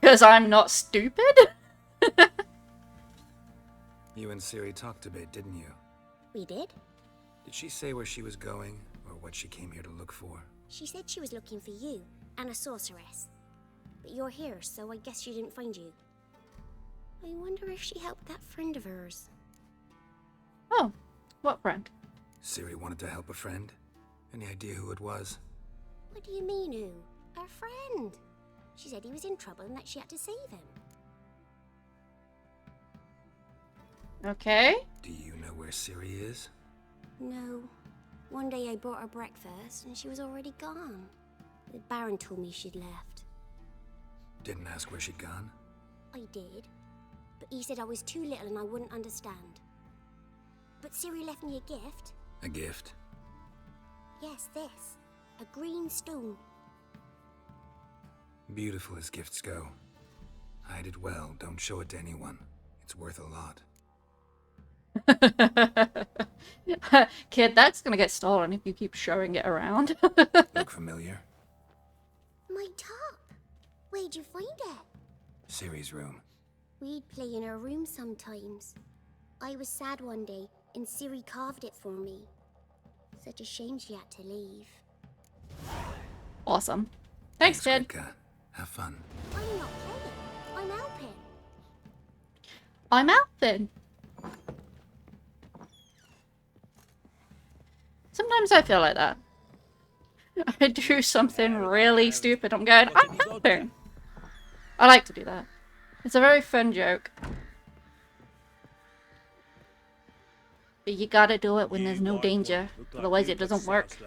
Because I'm not stupid? You and Ciri talked a bit, didn't you? We did. Did she say where she was going, or what she came here to look for? She said she was looking for you and a sorceress. But you're here, so I guess she didn't find you. I wonder if she helped that friend of hers. Oh, what friend? Ciri wanted to help a friend? Any idea who it was? What do you mean, who? Our friend. She said he was in trouble and that she had to save him. Okay. Do you know where Ciri is? No. One day I brought her breakfast and she was already gone. The Baron told me she'd left. Didn't ask where she'd gone? I did. But he said I was too little and I wouldn't understand. But Ciri left me a gift. A gift? Yes, this. A green stone. Beautiful as gifts go. Hide it well, don't show it to anyone. It's worth a lot. Kid, that's gonna get stolen if you keep showing it around. Look familiar? My top. Where'd you find it? Ciri's room. We'd play in her room sometimes. I was sad one day, and Ciri carved it for me. Such a shame she had to leave. Awesome. Thanks, kid. Gretka. Have fun. I'm not playing. I'm helping. I'm out then. Sometimes I feel like that. I do something really stupid. I'm going, I'm helping. I like to do that. It's a very fun joke. But you gotta do it when there's no danger. Otherwise it doesn't work.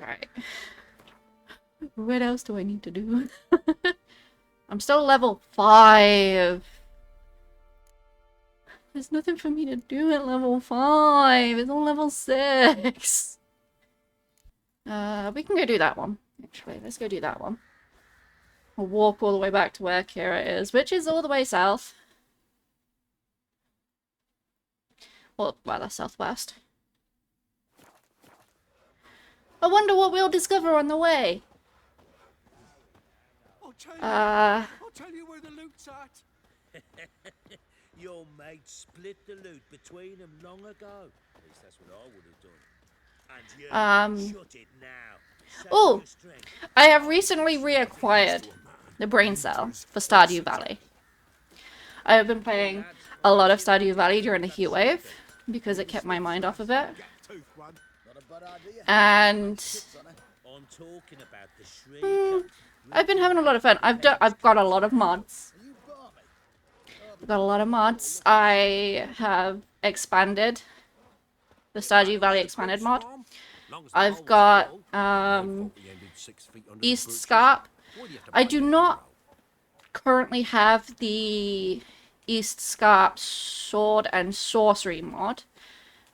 Right. What else do I need to do? I'm still level 5. There's nothing for me to do at level 5. It's on level 6. We can go do that one. Actually, let's go do that one. We'll walk all the way back to where Kira is, which is all the way south. Well, rather southwest. I wonder what we'll discover on the way. I'll tell you where the loot's at. Your mate split the loot between them long ago. At least that's what I would have done. And you shut it now. Oh, I have recently reacquired the brain cell for Stardew Valley. I have been playing a lot of Stardew Valley during the heat wave because it kept my mind off of it. And I've been having a lot of fun. I've got a lot of mods. I have expanded the Stardew Valley expanded mod. I've got East Scarp. I do not currently have the East Scarp Sword and Sorcery mod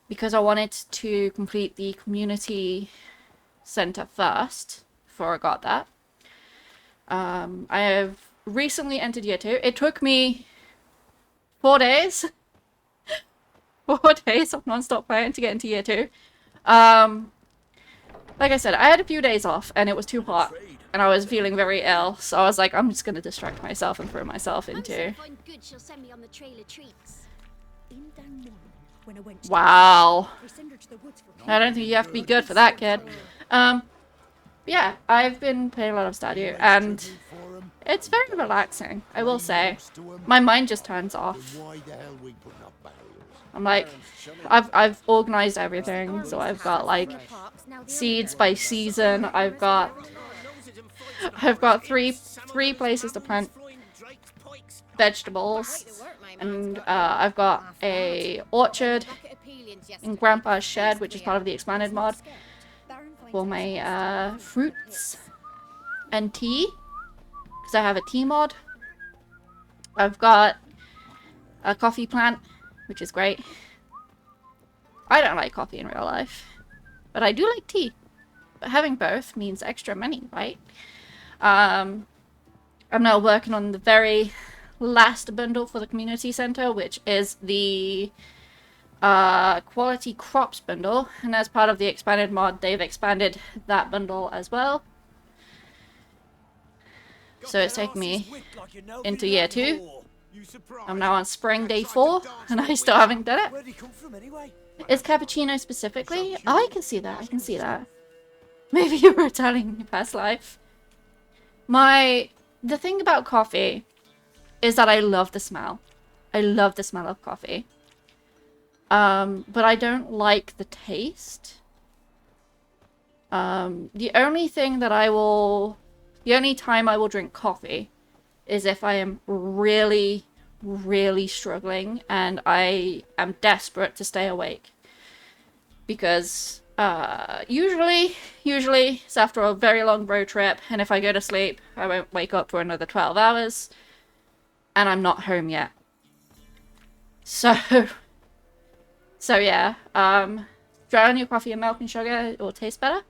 because I wanted to complete the community center first before I got that. I have recently entered year 2. It took me 4 days. 4 days of non-stop playing to get into year 2. Like I said, I had a few days off and it was too hot and I was feeling very ill, so I was like, I'm just gonna distract myself and throw myself into... Good, she'll send me on the trail of treats. Wow. I don't think you have to be good for that, kid. Yeah, I've been playing a lot of Stardew, and it's very relaxing, I will say. My mind just turns off. I'm like, I've organized everything, so I've got like seeds by season. I've got three places to plant vegetables, and I've got a orchard in Grandpa's shed, which is part of the expanded mod, for my fruits and tea, because I have a tea mod. I've got a coffee plant, which is great. I don't like coffee in real life, but I do like tea. But having both means extra money, right? I'm now working on the very last bundle for the community center, which is the quality crops bundle, and as part of the expanded mod, they've expanded that bundle as well. So it's taken me into year 2. I'm now on spring day 4, and I still haven't done it. Is cappuccino specifically? Oh, I can see that. I can see that. Maybe you were Italian in your past life. The thing about coffee is that I love the smell. I love the smell of coffee. But I don't like the taste. The only time I will drink coffee is if I am really, really struggling and I am desperate to stay awake. Because usually it's after a very long road trip, and if I go to sleep, I won't wake up for another 12 hours, and I'm not home yet. So yeah, dry on your coffee and milk and sugar, it will taste better.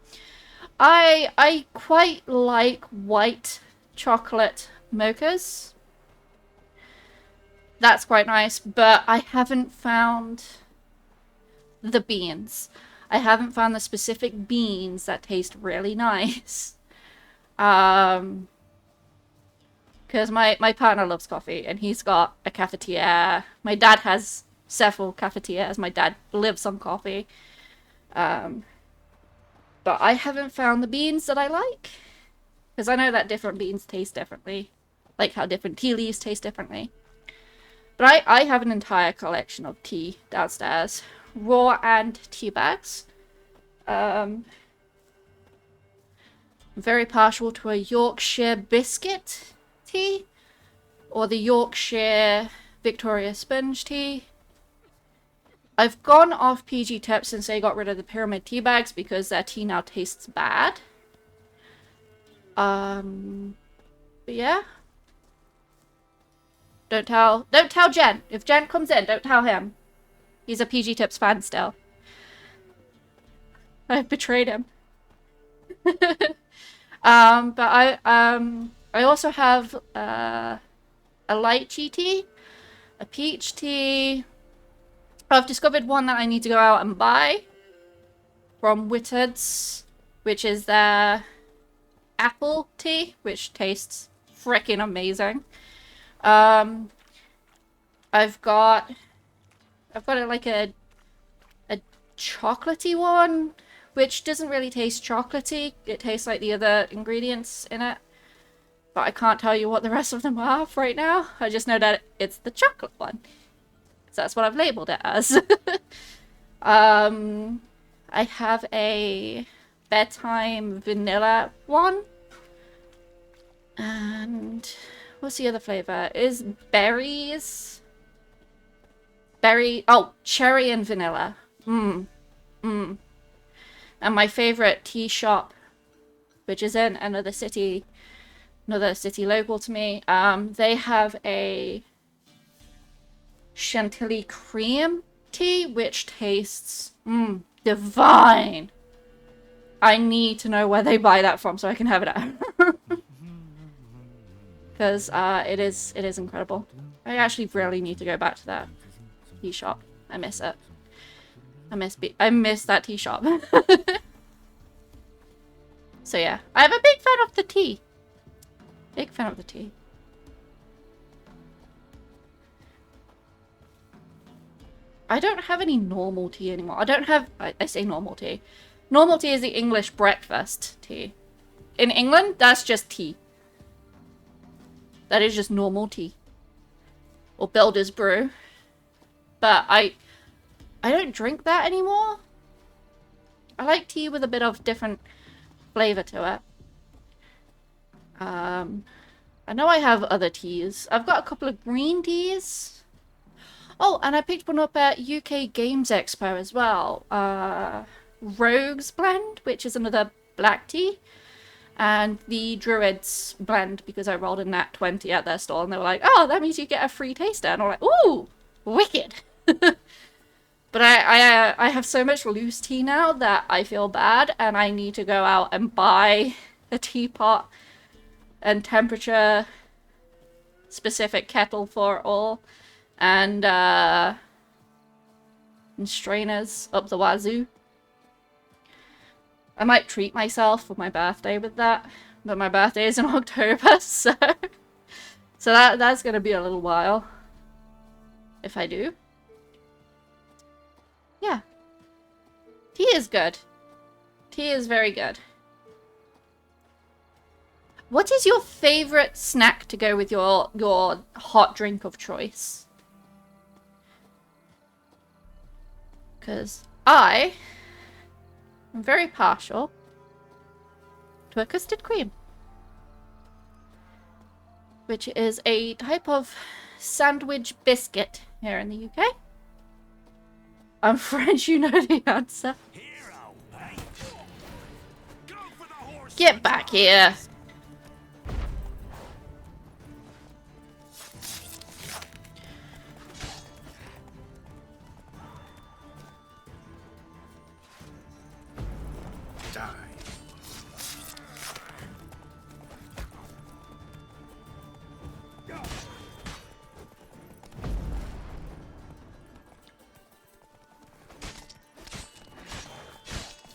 I quite like white chocolate mochas. That's quite nice, but I haven't found the beans. I haven't found the specific beans that taste really nice. Because my partner loves coffee, and he's got a cafetiere. My dad has several cafetières. My dad lives on coffee. But I haven't found the beans that I like. Because I know that different beans taste differently. Like how different tea leaves taste differently. But I have an entire collection of tea downstairs. Raw and tea bags. I'm very partial to a Yorkshire biscuit tea. Or the Yorkshire Victoria sponge tea. I've gone off PG Tips since they got rid of the pyramid tea bags because their tea now tastes bad. But yeah. Don't tell Jen. If Jen comes in, don't tell him. He's a PG Tips fan still. I've betrayed him. But I also have a lychee tea, a peach tea. I've discovered one that I need to go out and buy from Whittard's, which is their apple tea, which tastes freaking amazing. I've got like a chocolatey one, which doesn't really taste chocolatey. It tastes like the other ingredients in it. But I can't tell you what the rest of them are right now. I just know that it's the chocolate one. So that's what I've labeled it as. I have a bedtime vanilla one. And what's the other flavor? Is berries? Oh, cherry and vanilla. And my favorite tea shop, which is in another city local to me, they have a Chantilly cream tea, which tastes divine. I need to know where they buy that from so I can have it at home. Because it is incredible. I actually really need to go back to that tea shop. I miss it. I miss that tea shop. So yeah, I'm a big fan of the tea. Big fan of the tea. I don't have any normal tea anymore. I don't have... I say normal tea. Normal tea is the English breakfast tea. in England, that's just tea. That is just normal tea. Or builder's brew. But I don't drink that anymore. I like tea with a bit of different flavor to it. I know I have other teas. I've got a couple of green teas. Oh, and I picked one up at UK Games Expo as well. Rogue's Blend, which is another black tea. And the Druid's Blend, because I rolled a nat 20 at their stall, and they were like, oh, that means you get a free taster. And I'm like, ooh, wicked. But I have so much loose tea now that I feel bad, and I need to go out and buy a teapot and temperature specific kettle for it all, and strainers up the wazoo. I might treat myself for my birthday with that, but my birthday is in October, so that's gonna be a little while if I do. Yeah. Tea is good. Tea is very good. What is your favorite snack to go with your hot drink of choice? Because I am very partial to a custard cream, which is a type of sandwich biscuit here in the UK. I'm French, you know the answer. Get back here.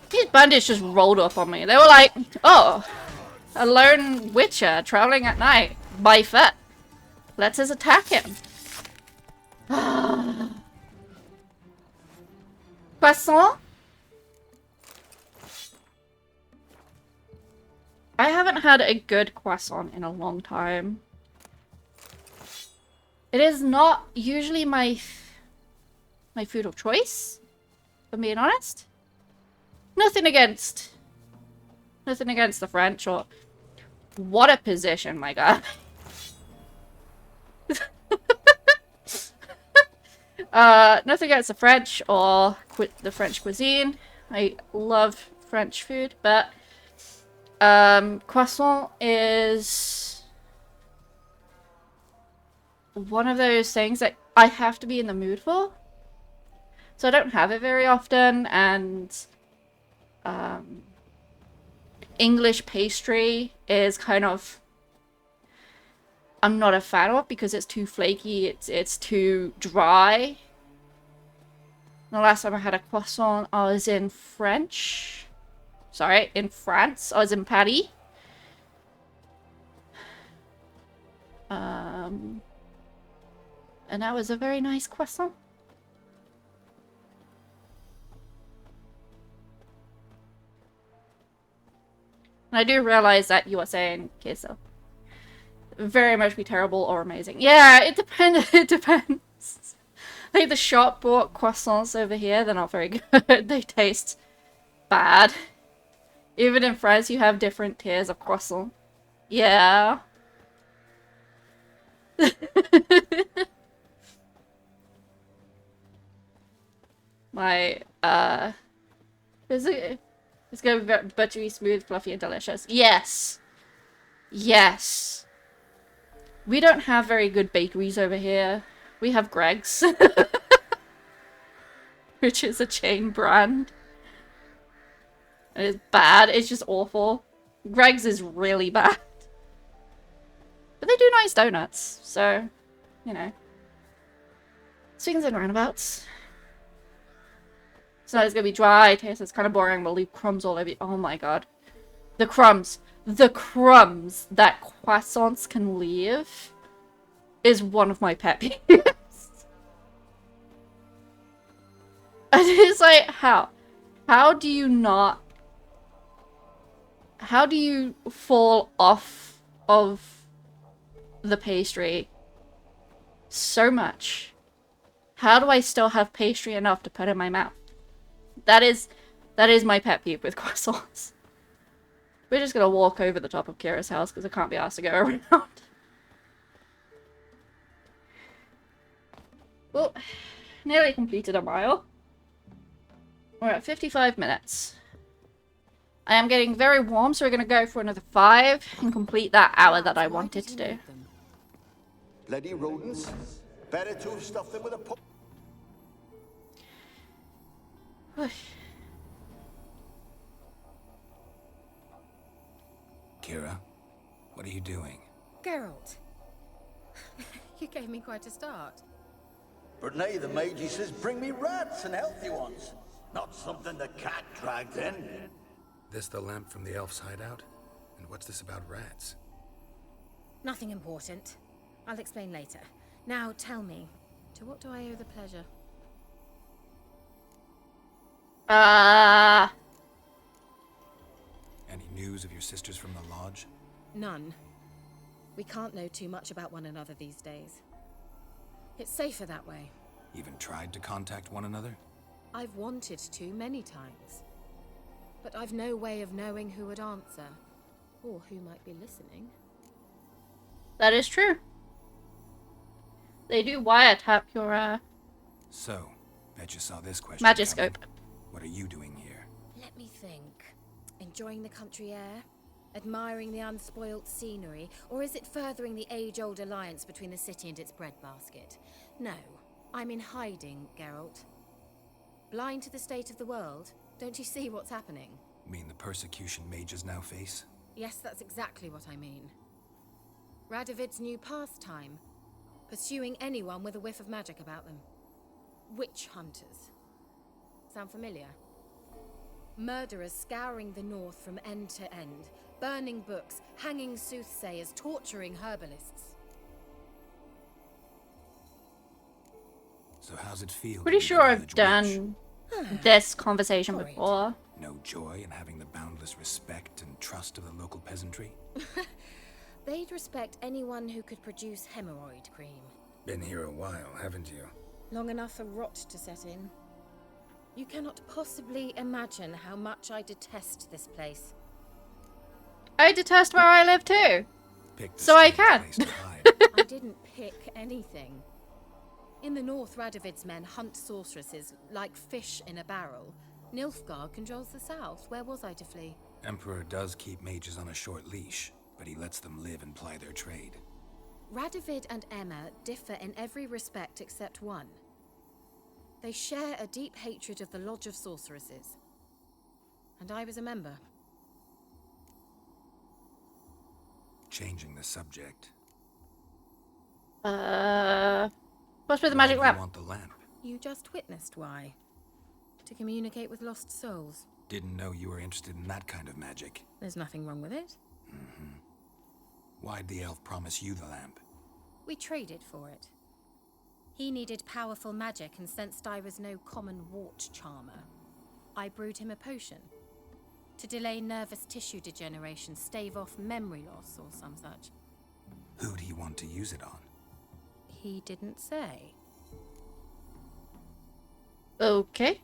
These bandits just rolled up on me. They were like, oh, a lone witcher traveling at night by foot. Let us attack him. Croissant? I haven't had a good croissant in a long time. It is not usually my food of choice, if I'm being honest. Nothing against the French, or what a position, my god. Nothing against the French or the French cuisine. I love French food, but croissant is one of those things that I have to be in the mood for. So I don't have it very often, and English pastry is kind of, I'm not a fan of because it's too flaky, it's too dry. The last time I had a croissant, I was in France. I was in Paris. And that was a very nice croissant. And I do realize that you are saying queso. Very much be terrible or amazing. Yeah, it depends. It depends. Like the shop bought croissants over here. They're not very good. They taste bad. Even in France, you have different tiers of croissant. Yeah. My, it's gonna be buttery, smooth, fluffy, and delicious. Yes. Yes. We don't have very good bakeries over here. We have Greg's. Which is a chain brand. And it's bad. It's just awful. Greg's is really bad. But they do nice donuts. So, you know. Swings and roundabouts. So it's gonna be dry, taste it's kind of boring, we'll leave crumbs all over you. Oh my god. The crumbs. The crumbs that croissants can leave is one of my pet peeves. And it's like, how? How do you not How do you fall off of the pastry so much? How do I still have pastry enough to put in my mouth? That is my pet peeve with croissants. We're just gonna walk over the top of Kira's house because I can't be asked to go around. Well, nearly completed a mile. We're at 55 minutes. I am getting very warm, so we're gonna go for another 5 and complete that hour that I wanted to do. Bloody rodents. Better to stuff them with a pop. Kira, what are you doing? Geralt. You gave me quite a start. But nay, the mage he says bring me rats and healthy ones. Not something the cat dragged in. This the lamp from the elf's hideout? And what's this about rats? Nothing important. I'll explain later. Now tell me, to what do I owe the pleasure? Any news of your sisters from the lodge? None. We can't know too much about one another these days. It's safer that way. Even tried to contact one another? I've wanted to many times. But I've no way of knowing who would answer. Or who might be listening. That is true. They do wiretap your, So, bet you saw this question Magiscope. coming. What are you doing here? Let me think. Enjoying the country air? Admiring the unspoilt scenery? Or is it furthering the age-old alliance between the city and its breadbasket? No. I'm in hiding, Geralt. Blind to the state of the world? Don't you see what's happening? Mean the persecution mages now face? Yes, that's exactly what I mean. Radovid's new pastime. Pursuing anyone with a whiff of magic about them. Witch hunters. Sound familiar? Murderers scouring the north from end to end. Burning books, hanging soothsayers, torturing herbalists. So how's it feel? Pretty to be sure the I've village done witch? this conversation Horrid. before. No joy in having the boundless respect and trust of the local peasantry? They'd respect anyone who could produce hemorrhoid cream. Been here a while, haven't you? Long enough for rot to set in. You cannot possibly imagine how much I detest this place. I detest where I live too. Picked a So I strange can. place to hide. I didn't pick anything. In the north, Radovid's men hunt sorceresses like fish in a barrel. Nilfgaard controls the south. Where was I to flee? Emperor does keep mages on a short leash, but he lets them live and ply their trade. Radovid and Emma differ in every respect except one. They share a deep hatred of the Lodge of Sorceresses. And I was a member. Changing the subject. What's with the Why magic do you lamp? want the lamp? You just witnessed why. To communicate with lost souls. Didn't know you were interested in that kind of magic. There's nothing wrong with it. Why'd the elf promise you the lamp? We traded for it. He needed powerful magic and sensed I was no common wart charmer. I brewed him a potion. To delay nervous tissue degeneration, stave off memory loss or some such. Who'd he want to use it on? He didn't say. Okay.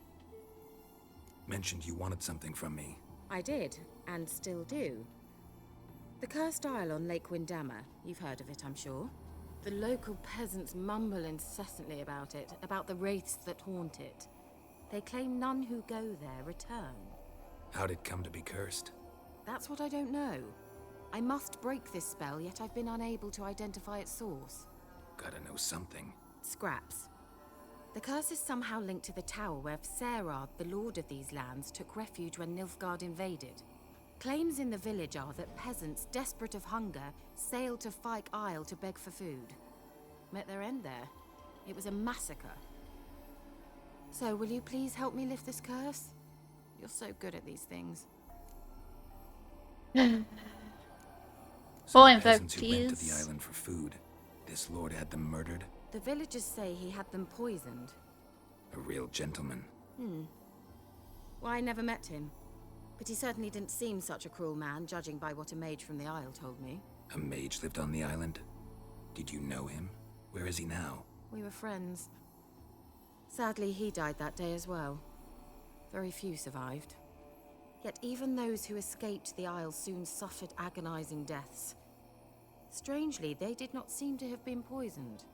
Mentioned you wanted something from me. I did, and still do. The cursed isle on Lake Windammer. You've heard of it, I'm sure. The local peasants mumble incessantly about it, about the wraiths that haunt it. They claim none who go there return. How'd it come to be cursed? That's what I don't know. I must break this spell, yet I've been unable to identify its source. Gotta know something. Scraps. The curse is somehow linked to the tower where Serard, the lord of these lands, took refuge when Nilfgaard invaded. Claims in the village are that peasants, desperate of hunger, sailed to Fyke Isle to beg for food. Met their end there. It was a massacre. So, will you please help me lift this curse? You're so good at these things. So Full the peasants who went to the please. island for food. This lord had them murdered? The villagers say he had them poisoned. A real gentleman. Well, I never met him. But he certainly didn't seem such a cruel man, judging by what a mage from the Isle told me. A mage lived on the island? Did you know him? Where is he now? We were friends. Sadly, he died that day as well. Very few survived. Yet even those who escaped the Isle soon suffered agonizing deaths. Strangely, they did not seem to have been poisoned.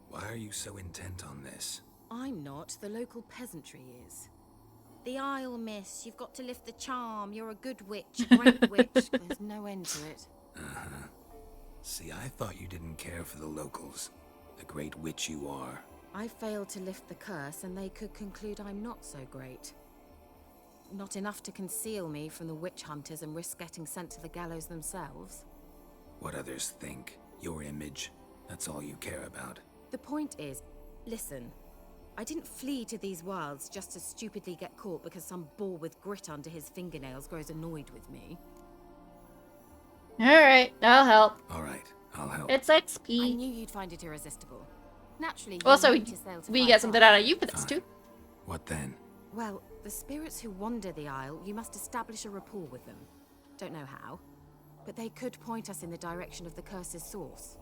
Why are you so intent on this? I'm not. The local peasantry is. The Isle, miss. You've got to lift the charm. You're a good witch, a great witch. There's no end to it. Uh-huh. See, I thought you didn't care for the locals. The great witch you are. I failed to lift the curse, and they could conclude I'm not so great. Not enough to conceal me from the witch hunters and risk getting sent to the gallows themselves. What others think, your image, that's all you care about. The point is, listen, I didn't flee to these wilds just to stupidly get caught because some boar with grit under his fingernails grows annoyed with me. Alright, I'll help. Alright, I'll help. It's I XP. knew you'd find it irresistible. Naturally, you Also, need to sail to we Five get something out of you for this Fine. too. What then? Well, the spirits who wander the Isle, you must establish a rapport with them. Don't know how, but they could point us in the direction of the curse's source.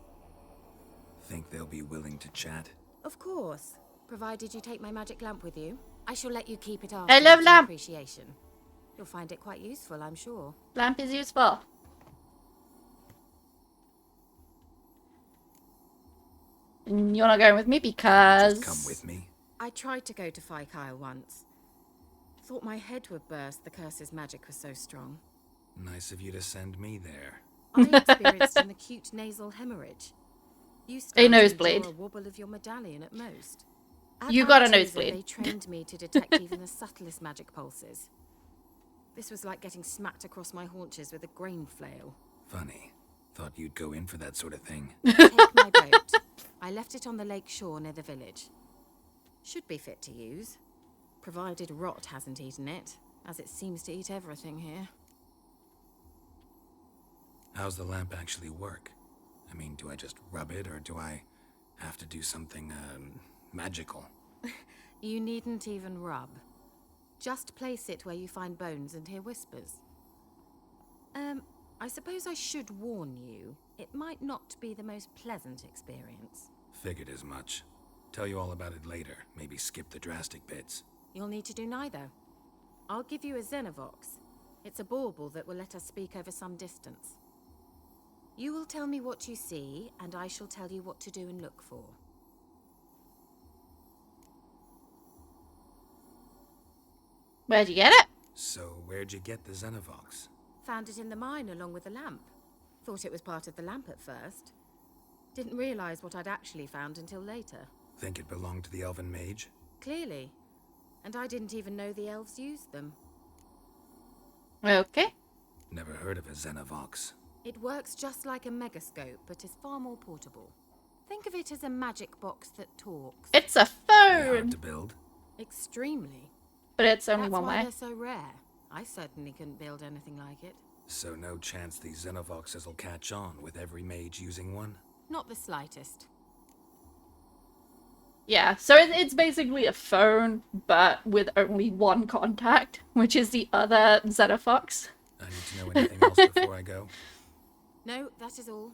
Think they'll be willing to chat? Of course, provided you take my magic lamp with you. I shall let you keep it after. I love lamp. Appreciation. You'll find it quite useful, I'm sure. Lamp is useful. And you're not going with me because... Just come with me. I tried to go to Isle once. Thought my head would burst, the curse's magic was so strong. Nice of you to send me there. I experienced an acute nasal hemorrhage. You stand to nosebleed. endure a wobble of your medallion at most. At You got a Altuve, nosebleed. They trained me to detect even the subtlest magic pulses. This was like getting smacked across my haunches with a grain flail. Funny. Thought you'd go in for that sort of thing. Take my boat. I left it on the lake shore near the village. Should be fit to use, provided rot hasn't eaten it, as it seems to eat everything here. How's the lamp actually work? I mean, do I just rub it, or do I have to do something, magical? You needn't even rub. Just place it where you find bones and hear whispers. I suppose I should warn you, it might not be the most pleasant experience. Figured as much. Tell you all about it later. Maybe skip the drastic bits. You'll need to do neither. I'll give you a Xenovox. It's a bauble that will let us speak over some distance. You will tell me what you see, and I shall tell you what to do and look for. Where'd you get it? So, where'd you get the Xenovox? Found it in the mine along with the lamp. Thought it was part of the lamp at first. Didn't realize what I'd actually found until later. Think it belonged to the elven mage? Clearly. And I didn't even know the elves used them. Okay. Never heard of a Xenovox. It works just like a megascope, but is far more portable. Think of it as a magic box that talks. It's a Hard phone. to build. Extremely. But it's only That's one why way. they're so rare. I certainly couldn't build anything like it. So no chance these Xenovoxes will catch on with every mage using one? Not the slightest. Yeah, so it's basically a phone, but with only one contact, which is the other Xenofox. I need to know anything else before I go? No, that is all.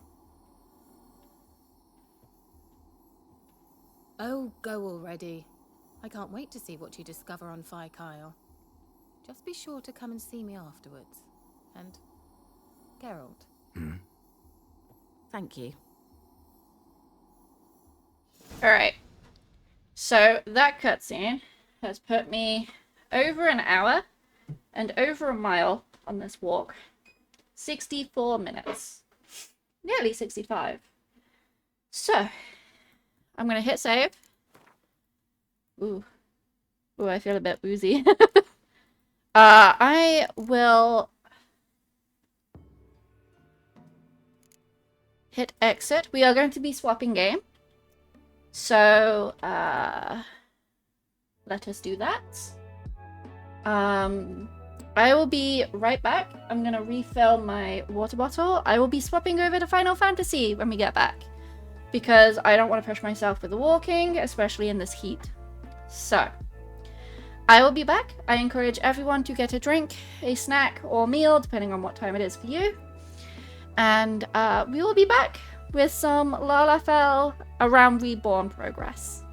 Oh, go already. I can't wait to see what you discover on Kyle. Just be sure to come and see me afterwards. And Geralt. Hmm? Thank you. Alright. So that cutscene has put me over an hour and over a mile on this walk. 64 minutes. Nearly 65. So, I'm gonna hit save. Ooh. Ooh, I feel a bit woozy. I will hit exit. We are going to be swapping game. So, let us do that. I will be right back. I'm gonna refill my water bottle. I will be swapping over to Final Fantasy when we get back, because I don't want to push myself with the walking, especially in this heat. So, I will be back. I encourage everyone to get a drink, a snack, or meal, depending on what time it is for you. And we will be back with some Lalafell around Reborn progress.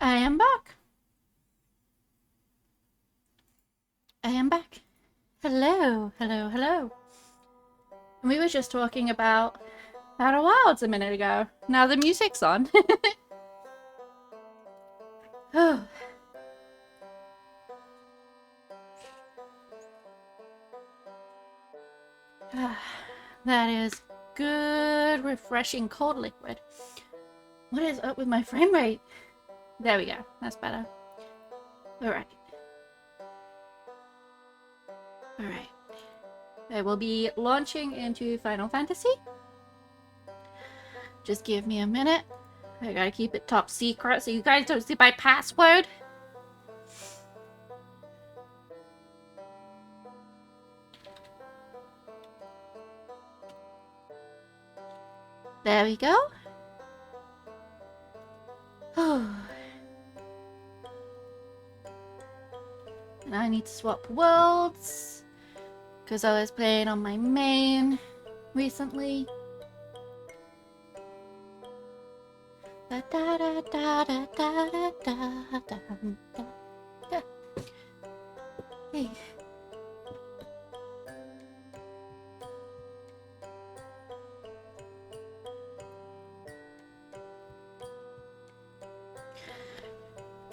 I am back. I am back. Hello, hello, hello. We were just talking about Outer Wilds a minute ago. Now the music's on. Oh. That is good, refreshing cold liquid. What is up with my frame rate? There we go. That's better. Alright. Alright. I will be launching into Final Fantasy. Just give me a minute. I gotta keep it top secret so you guys don't see my password. There we go. And I need to swap worlds because I was playing on my main recently. Da da da da da da da da da. Hey.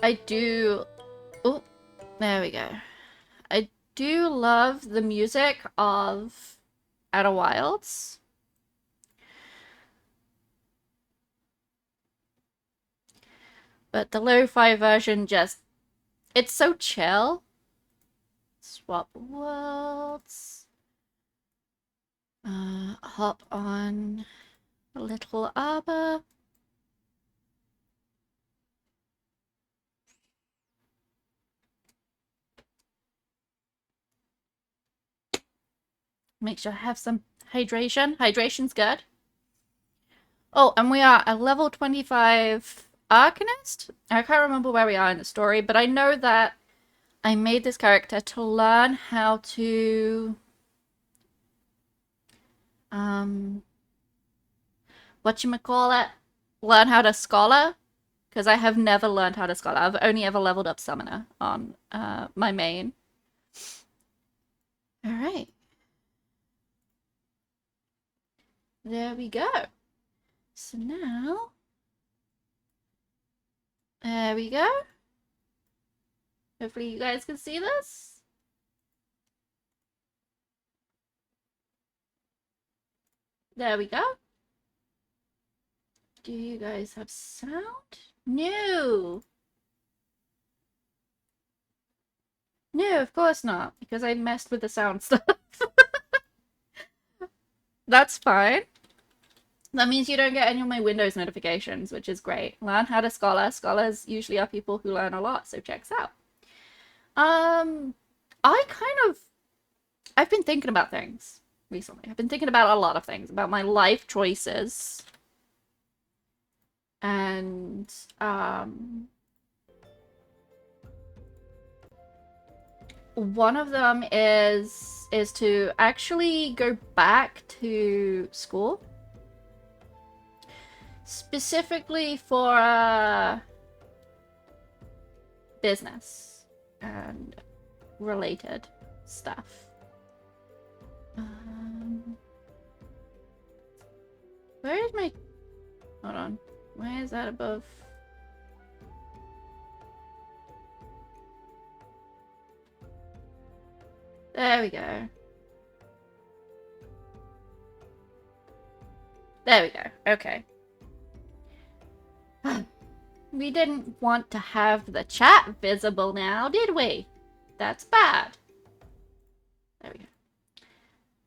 I do. Oh, there we go. I do love the music of Outer Wilds. But the lo-fi version just... it's so chill. Swap worlds. Hop on a little arbor. Make sure I have some hydration. Hydration's good. Oh, and we are a level 25 Arcanist? I can't remember where we are in the story, but I know that I made this character to learn how to... whatchamacallit? Learn how to scholar? Because I have never learned how to scholar. I've only ever leveled up Summoner on my main. Alright. There we go. So now... there we go. Hopefully you guys can see this. There we go. Do you guys have sound? No. No, of course not, because I messed with the sound stuff. That's fine. That means you don't get any of my Windows notifications, which is great. Learn how to scholar. Scholars usually are people who learn a lot, so checks out. I've been thinking about things recently. I've been thinking about a lot of things, about my life choices. And, one of them is to actually go back to school. Specifically for business and related stuff. Where is my... hold on. Why is that above? There we go. There we go. Okay. We didn't want to have the chat visible now, did we? That's bad. There we go.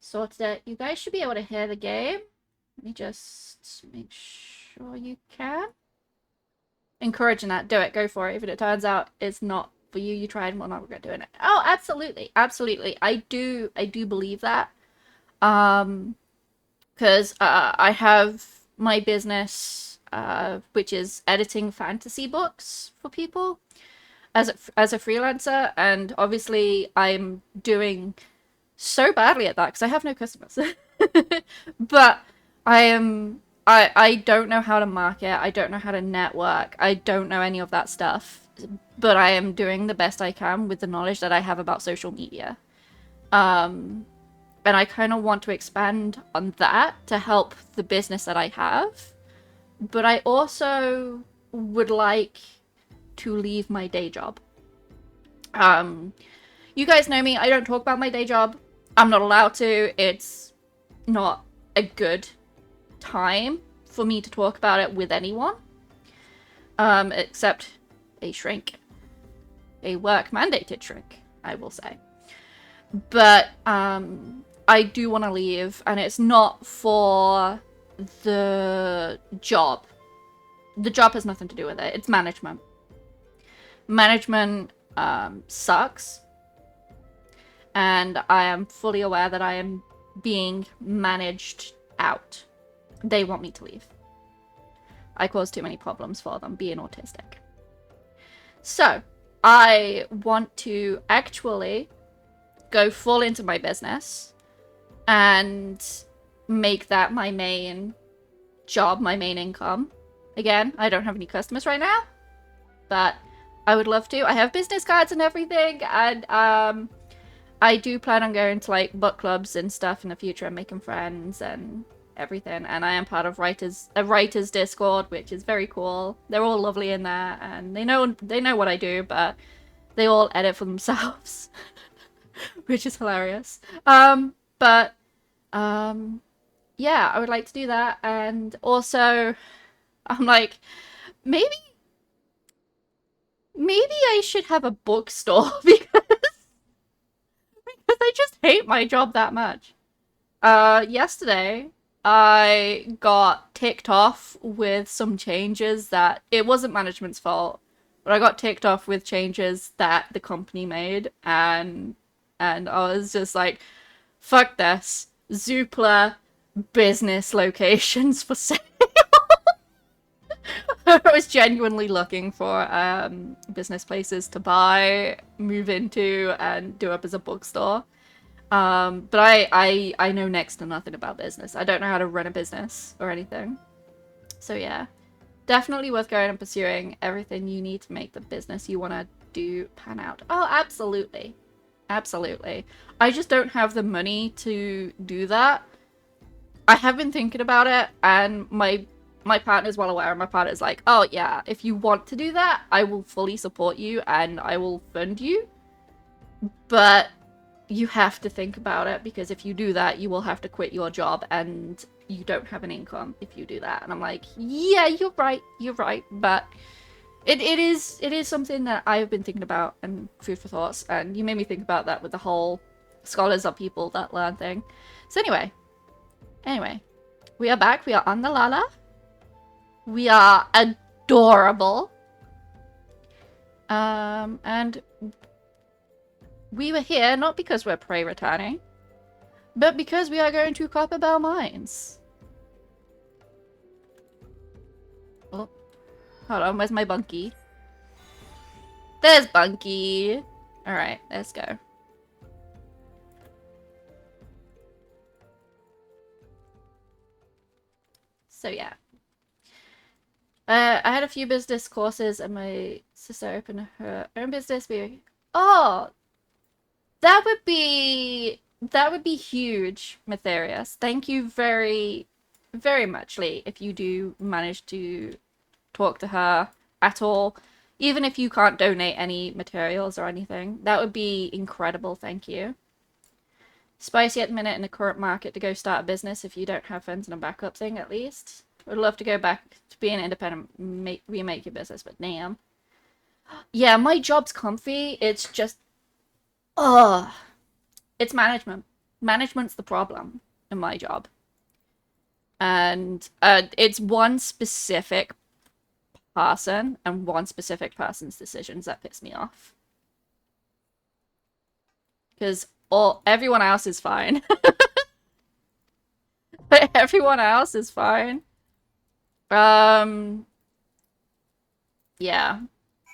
So that you guys should be able to hear the game. Let me just make sure you can. Encouraging that. Do it. Go for it. If it turns out it's not for you, you tried and will not regret doing it. Oh, absolutely. Absolutely. I do believe that. Because I have my business, which is editing fantasy books for people as a freelancer, and obviously I'm doing so badly at that because I have no customers. But I am I don't know how to market. I don't know how to network. I don't know any of that stuff. But I am doing the best I can with the knowledge that I have about social media. And I kind of want to expand on that to help the business that I have. But I also would like to leave my day job. You guys know me. I don't talk about my day job. I'm not allowed to. It's not a good time for me to talk about it with anyone. Except a shrink. A work-mandated shrink, I will say. But, I do want to leave, and it's not for the job. The job has nothing to do with it. It's management. Management, sucks. And I am fully aware that I am being managed out. They want me to leave. I cause too many problems for them, being autistic. So, I want to actually go full into my business and make that my main job, my main income. Again, I don't have any customers right now, but I would love to. I have business cards and everything, and I do plan on going to like book clubs and stuff in the future and making friends and everything. And I am part of a writers Discord, which is very cool. They're all lovely in there, and they know what I do, but they all edit for themselves, which is hilarious. Yeah, I would like to do that. And also, I'm like, maybe I should have a bookstore because I just hate my job that much. Yesterday, I got ticked off with some changes that it wasn't management's fault, but I got ticked off with changes that the company made, and I was just like, fuck this. Zoopla business locations for sale. I was genuinely looking for business places to buy, move into, and do up as a bookstore. But I know next to nothing about business. I don't know how to run a business or anything. So yeah, definitely worth going and pursuing everything you need to make the business you want to do pan out. Oh, absolutely. Absolutely. I just don't have the money to do that. I have been thinking about it, and my partner's well aware, and my partner's like, oh yeah, if you want to do that, I will fully support you and I will fund you. But you have to think about it, because if you do that, you will have to quit your job, and you don't have an income if you do that. And I'm like, yeah, you're right, but it is something that I've been thinking about, and food for thoughts, and you made me think about that with the whole scholars are people that learn thing. So anyway, we are back, we are on the Lala. We are adorable. And we were here not because we're prey returning, but because we are going to Copper Bell Mines. Oh, hold on, where's my Bunky? There's Bunky. Alright, let's go. So yeah. I had a few business courses, and my sister opened her own business. Oh, that would be huge, Matherius. Thank you very, very much, Lee, if you do manage to talk to her at all. Even if you can't donate any materials or anything, that would be incredible. Thank you. Spicy at the minute in the current market to go start a business if you don't have funds and a backup thing, at least. Would love to go back to being independent, remake your business, but damn. Yeah, my job's comfy. It's just, it's management. Management's the problem in my job. And it's one specific person and one specific person's decisions that piss me off. Because everyone else is fine. Everyone else is fine. Yeah.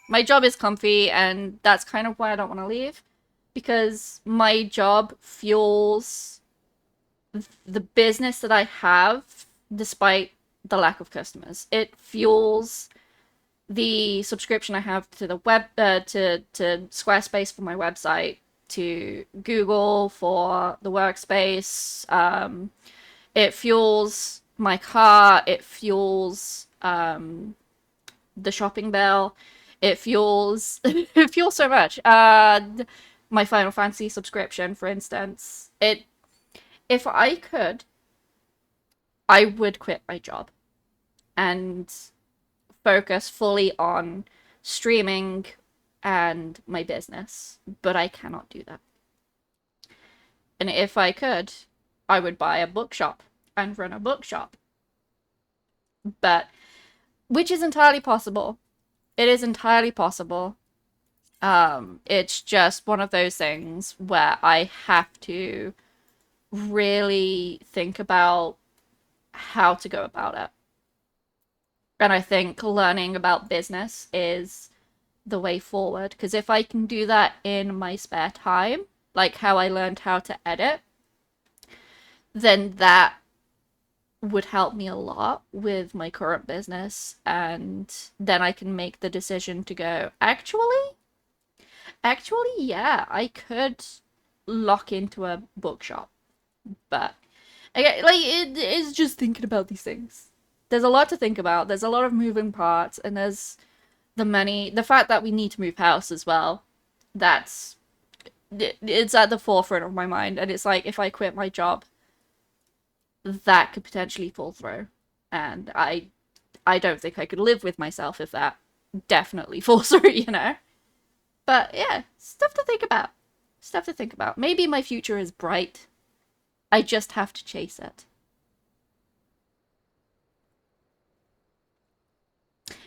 My job is comfy, and that's kind of why I don't want to leave. Because my job fuels the business that I have, despite the lack of customers. It fuels the subscription I have to the web to Squarespace for my website, to Google for the workspace. It fuels my car. It fuels the shopping bell. It fuels it fuels so much. My Final Fantasy subscription, for instance. If I could, I would quit my job and focus fully on streaming and my business, but I cannot do that. And if I could, I would buy a bookshop and run a bookshop. But, which is entirely possible. It is entirely possible. It's just one of those things where I have to really think about how to go about it. And I think learning about business is the way forward, because if I can do that in my spare time, like how I learned how to edit, then that would help me a lot with my current business, and then I can make the decision to go, actually, yeah, I could lock into a bookshop. But again, like, it is just thinking about these things. There's a lot to think about. There's a lot of moving parts, and there's the money, the fact that we need to move house as well. It's at the forefront of my mind, and it's like, if I quit my job, that could potentially fall through, and I don't think I could live with myself if that definitely falls through, you know. But yeah, stuff to think about. Stuff to think about. Maybe my future is bright. I just have to chase it.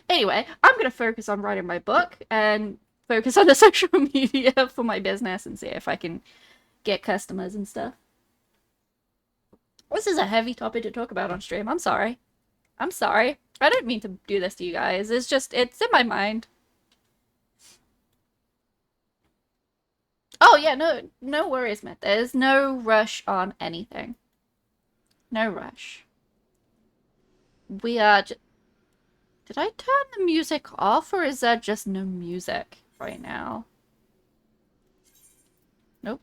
Anyway, I'm going to focus on writing my book and focus on the social media for my business and see if I can get customers and stuff. This is a heavy topic to talk about on stream. I'm sorry. I'm sorry. I don't mean to do this to you guys. It's just, it's in my mind. Oh yeah, no worries, Matt. There's no rush on anything. No rush. We are did I turn the music off, or is there just no music right now? Nope.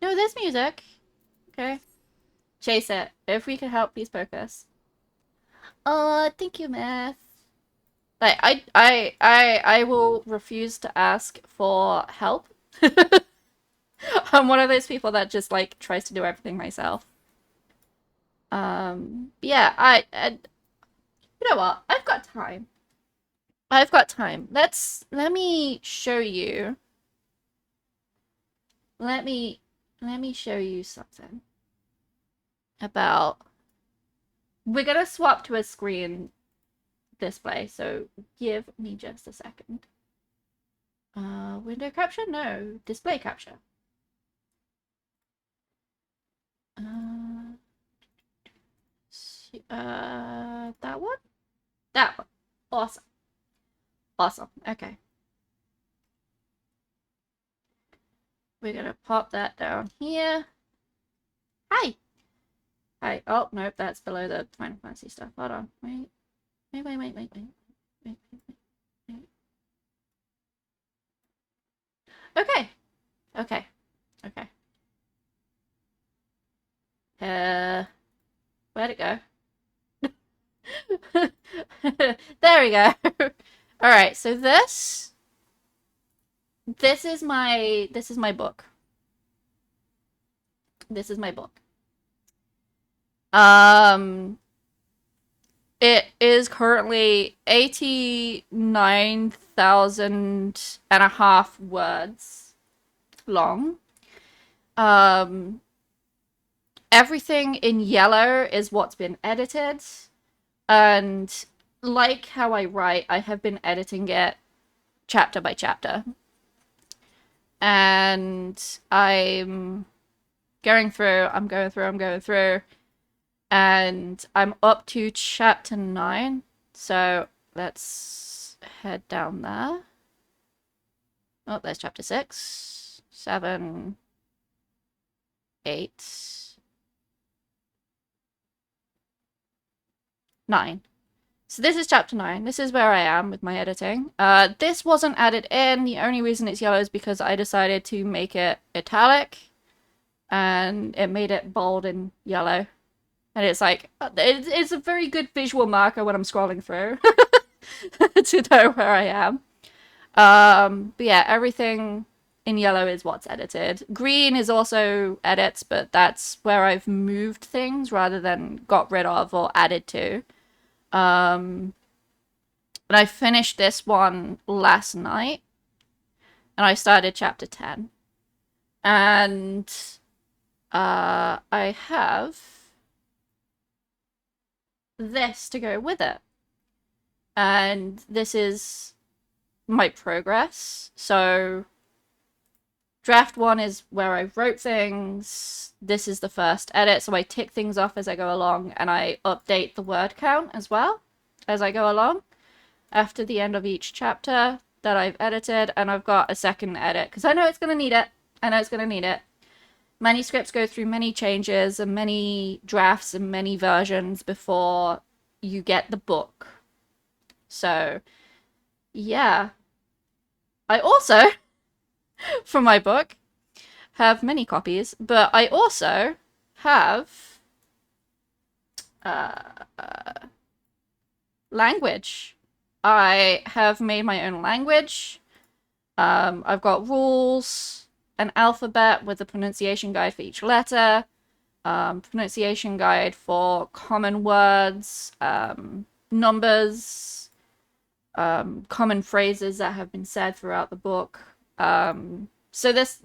No, there's music. Okay. Chase it. If we can help, please focus. Thank you, Myth. Like, I will refuse to ask for help. I'm one of those people that just, like, tries to do everything myself. Yeah, you know what? I've got time. I've got time. Let me show you. Let me show you something about. We're gonna swap to a screen display, so give me just a second. Window capture? No, display capture. That one? That one. Awesome. Awesome. Okay. We're gonna pop that down here. Hi! Hi. Oh, nope, that's below the Final Fantasy stuff. Hold on. Wait. Okay. Okay. Okay. Where'd it go? There we go. Alright, so this is my book. This is my book. It is currently 89,500 words long. Everything in yellow is what's been edited, and like how I write, I have been editing it chapter by chapter. And I'm going through, and I'm up to chapter 9, so let's head down there. Oh, there's chapter 6, 7, 8, 9. So this is chapter 9. This is where I am with my editing. This wasn't added in. The only reason it's yellow is because I decided to make it italic. And it made it bold and yellow. And it's like, it's a very good visual marker when I'm scrolling through. To know where I am. But yeah, everything in yellow is what's edited. Green is also edits, but that's where I've moved things rather than got rid of or added to. And I finished this one last night, and I started chapter 10. And I have this to go with it. And this is my progress. So draft 1 is where I wrote things. This is the first edit, so I tick things off as I go along, and I update the word count as well as I go along after the end of each chapter that I've edited. And I've got a second edit because I know it's going to need it. I know it's going to need it. Manuscripts go through many changes and many drafts and many versions before you get the book. So, yeah. I also, for my book, have many copies, but I also have language. I have made my own language. I've got rules, an alphabet with a pronunciation guide for each letter, pronunciation guide for common words, numbers, common phrases that have been said throughout the book. So this...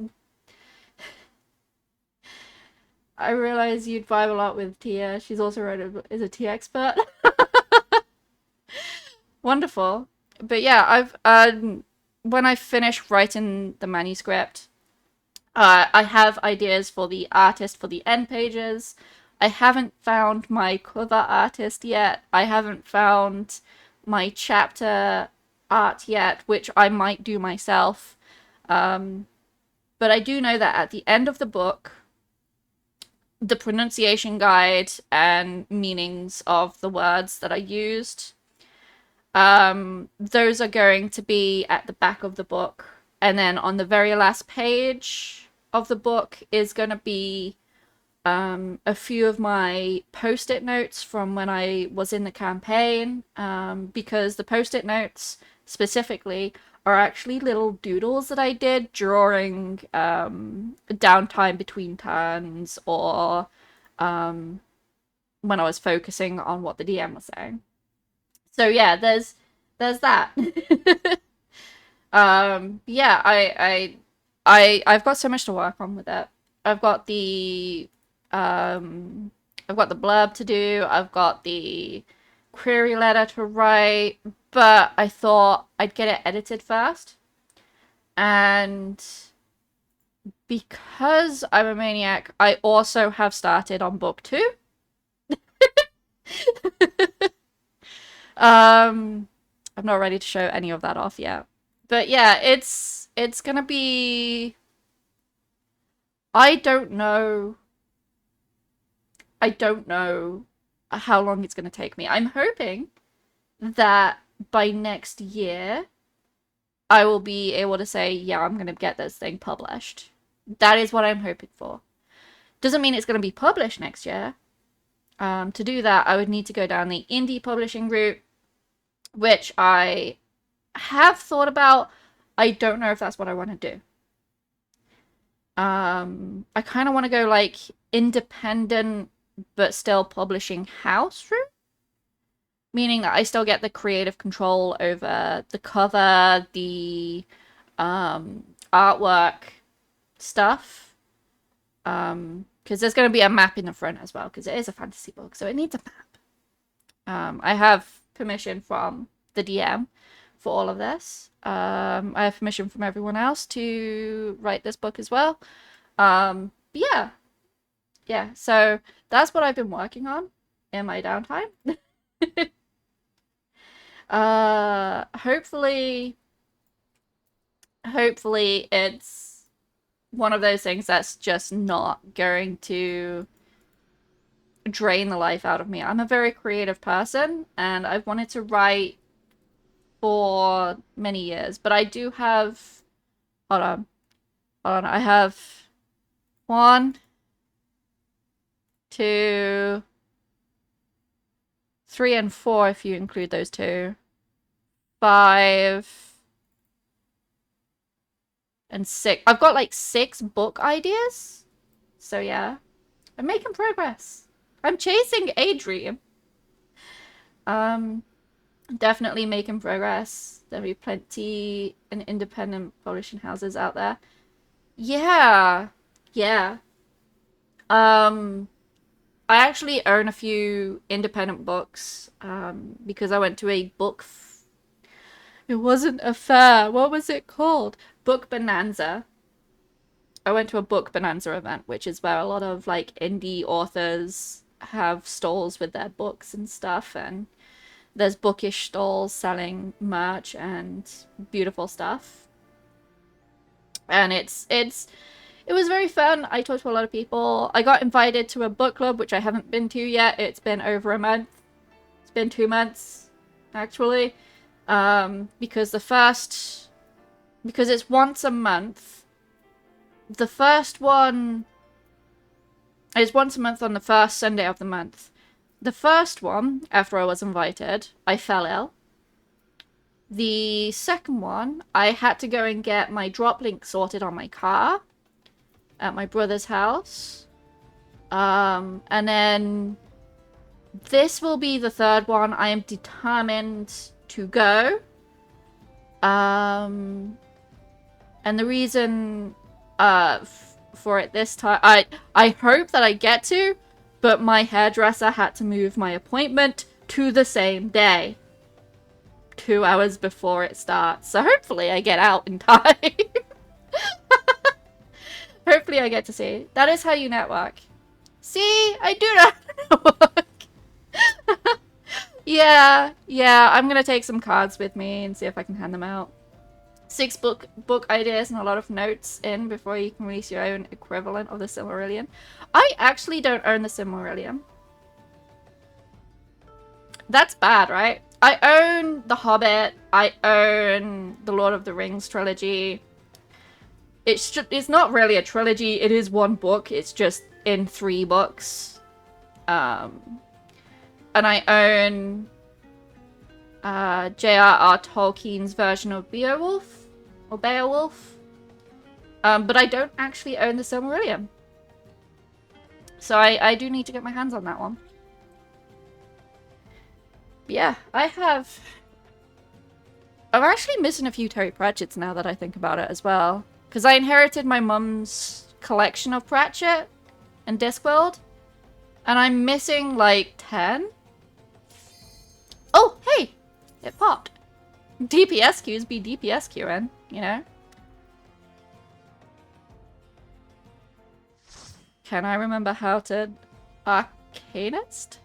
I realize you'd vibe a lot with Tia. She's also is a tea expert. Wonderful. But yeah, I've when I finish writing the manuscript, I have ideas for the artist for the end pages. I haven't found my cover artist yet. I haven't found my chapter art yet, which I might do myself. But I do know that at the end of the book, the pronunciation guide and meanings of the words that I used, those are going to be at the back of the book. And then on the very last page of the book is going to be a few of my post-it notes from when I was in the campaign, because the post-it notes specifically are actually little doodles that I did during downtime between turns, or when I was focusing on what the DM was saying. So yeah, there's that. Yeah, I've got so much to work on with it. I've got the blurb to do. I've got the query letter to write, but I thought I'd get it edited first. And because I'm a maniac, I also have started on book 2. I'm not ready to show any of that off yet. But yeah, it's gonna be... I don't know how long it's gonna take me. I'm hoping that by next year, I will be able to say, yeah, I'm gonna get this thing published. That is what I'm hoping for. Doesn't mean it's gonna be published next year. To do that, I would need to go down the indie publishing route, which I have thought about. I don't know if that's what I want to do. I kind of want to go like independent but still publishing house route, meaning that I still get the creative control over the cover, the artwork stuff, because there's going to be a map in the front as well, because it is a fantasy book, so it needs a map. I have permission from the DM for all of this. I have permission from everyone else to write this book as well. Yeah, so that's what I've been working on in my downtime. Hopefully it's one of those things that's just not going to drain the life out of me. I'm a very creative person, and I've wanted to write for many years, but I do have, hold on, I have 1, 2, 3, and 4 if you include those 2, 5, and 6. I've got like 6 book ideas, so yeah, I'm making progress. I'm chasing a dream. Definitely making progress. There'll be plenty in independent publishing houses out there. Yeah. Yeah. I actually own a few independent books, because I went to a book it wasn't a fair. What was it called? Book Bonanza. I went to a Book Bonanza event, which is where a lot of like indie authors have stalls with their books and stuff, and there's bookish stalls selling merch and beautiful stuff. And it was very fun. I talked to a lot of people. I got invited to a book club, which I haven't been to yet. It's been over a month. It's been 2 months, actually. Because it's once a month. The first one is once a month on the first Sunday of the month. The first one, after I was invited, I fell ill. The second one, I had to go and get my drop link sorted on my car at my brother's house. And then this will be the third one. I am determined to go. And the reason for it this time, I hope that I get to, but my hairdresser had to move my appointment to the same day, 2 hours before it starts. So hopefully I get out in time. Hopefully I get to see. That is how you network. See, I do network. Yeah, I'm gonna take some cards with me and see if I can hand them out. 6 book ideas and a lot of notes in before you can release your own equivalent of the Silmarillion. I actually don't own the Silmarillion. That's bad, right? I own The Hobbit. I own the Lord of the Rings trilogy. It's not really a trilogy. It is one book. It's just in 3 books. And I own J.R.R. Tolkien's version of Beowulf. Or Beowulf. But I don't actually own the Silmarillion. So I do need to get my hands on that one. But yeah, I'm actually missing a few Terry Pratchett's now that I think about it as well. Because I inherited my mum's collection of Pratchett and Discworld. And I'm missing like 10. Oh, hey! It popped. DPSQs be DPSQing, you know? Can I remember how to Arcanist?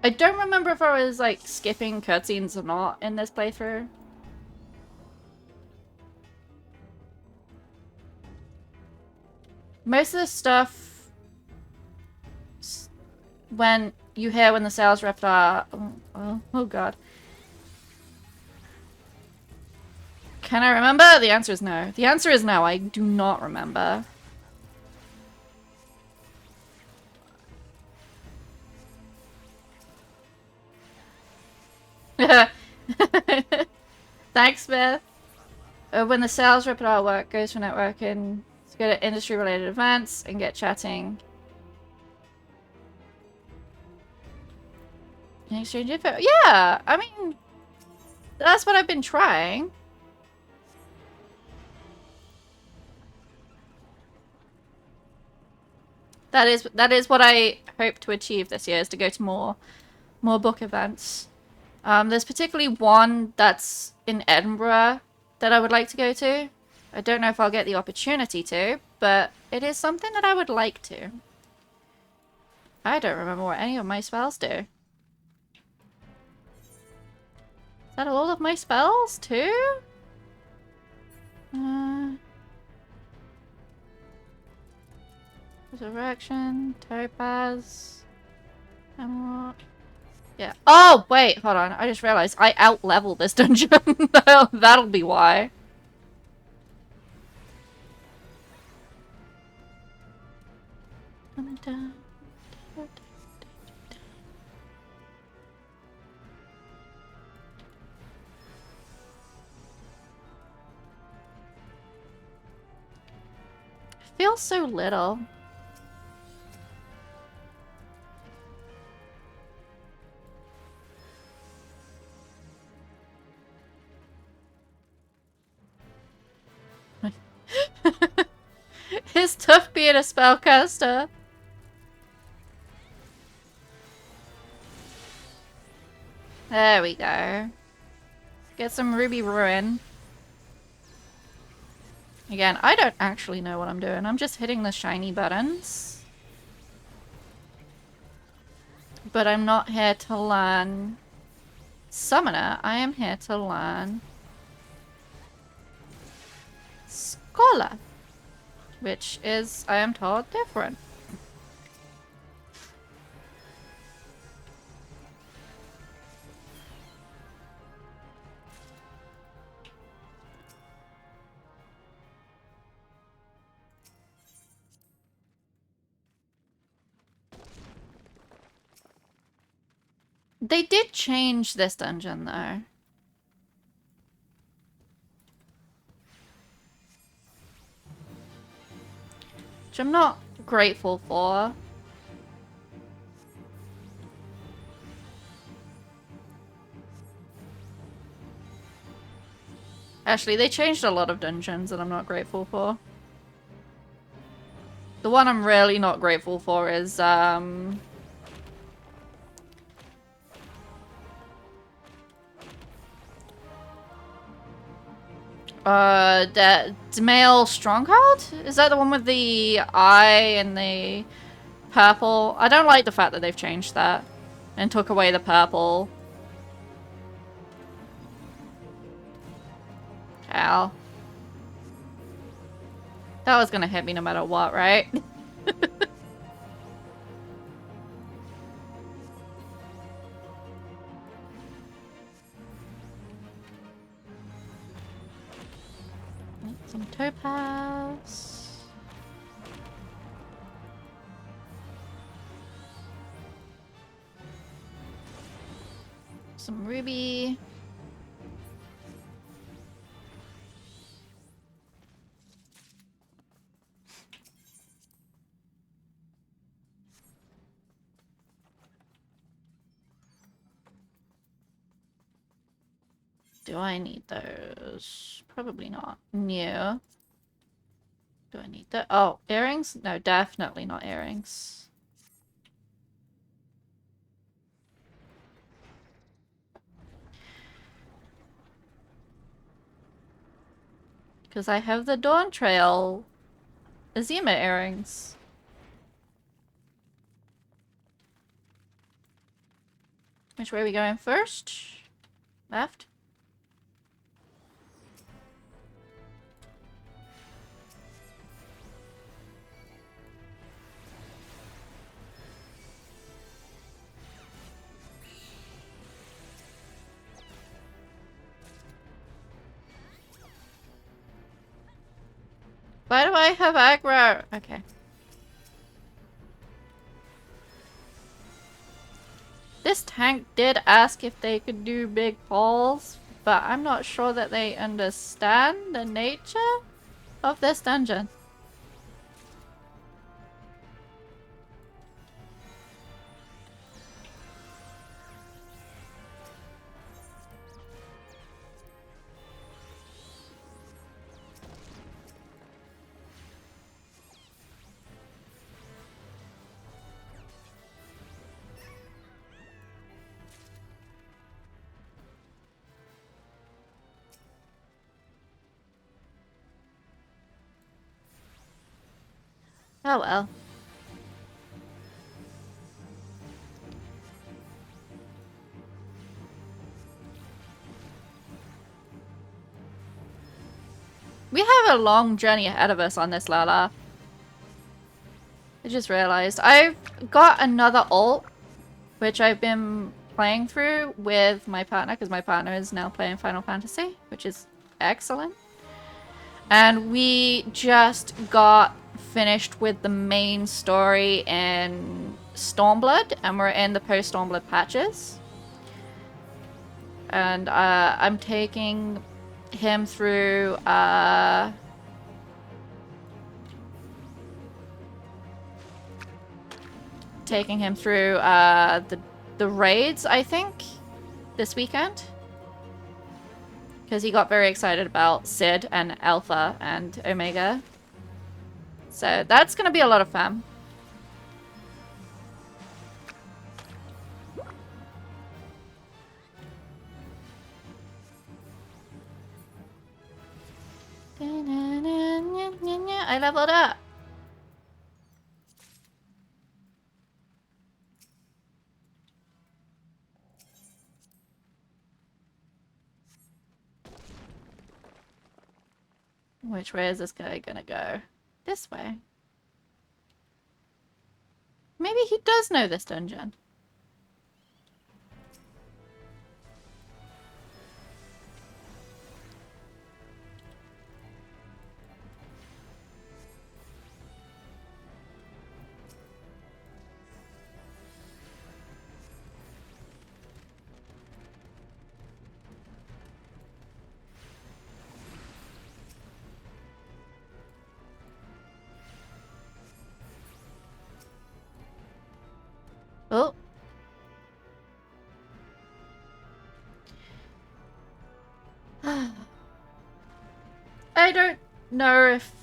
I don't remember if I was, like, skipping cutscenes or not in this playthrough. Most of the stuff when you hear when the sales rep are... Oh god. Can I remember? The answer is no. The answer is no. I do not remember. Thanks, Smith. When the sales repertoire work goes for networking, to go to industry-related events and get chatting. And exchange info. Yeah, I mean, that's what I've been trying. That is what I hope to achieve this year, is to go to more book events. There's particularly one that's in Edinburgh that I would like to go to. I don't know if I'll get the opportunity to, but it is something that I would like to. I don't remember what any of my spells do. Is that all of my spells too? Resurrection, Topaz, Emerald. Yeah. Oh, wait, hold on. I just realized I out-leveled this dungeon. That'll be why. Feels so little. It's tough being a spellcaster. There we go. Get some Ruby Ruin. Again, I don't actually know what I'm doing. I'm just hitting the shiny buttons. But I'm not here to learn Summoner. I am here to learn Scholar. Which is, I am told, different. They did change this dungeon, though. Which I'm not grateful for. Actually, they changed a lot of dungeons that I'm not grateful for. The one I'm really not grateful for is, the male stronghold? Is that the one with the eye and the purple? I don't like the fact that they've changed that and took away the purple. Ow. That was gonna hit me no matter what, right? Some topaz. Some ruby. Do I need those? Probably not. No. Do I need that? Oh, earrings? No, definitely not earrings. Because I have the Dawn Trail Azima earrings. Which way are we going first? Left? Why do I have aggro? Okay. This tank did ask if they could do big hauls, but I'm not sure that they understand the nature of this dungeon. Oh well. We have a long journey ahead of us on this Lala. I just realized. I've got another ult, which I've been playing through with my partner, because my partner is now playing Final Fantasy, which is excellent. And we just got finished with the main story in Stormblood, and we're in the post-Stormblood patches. And I'm taking him through the raids, I think, this weekend. Because he got very excited about Sid and Alpha and Omega. So that's going to be a lot of fun. I leveled up. Which way is this guy gonna go? This way. Maybe he does know this dungeon. Oh. I don't know if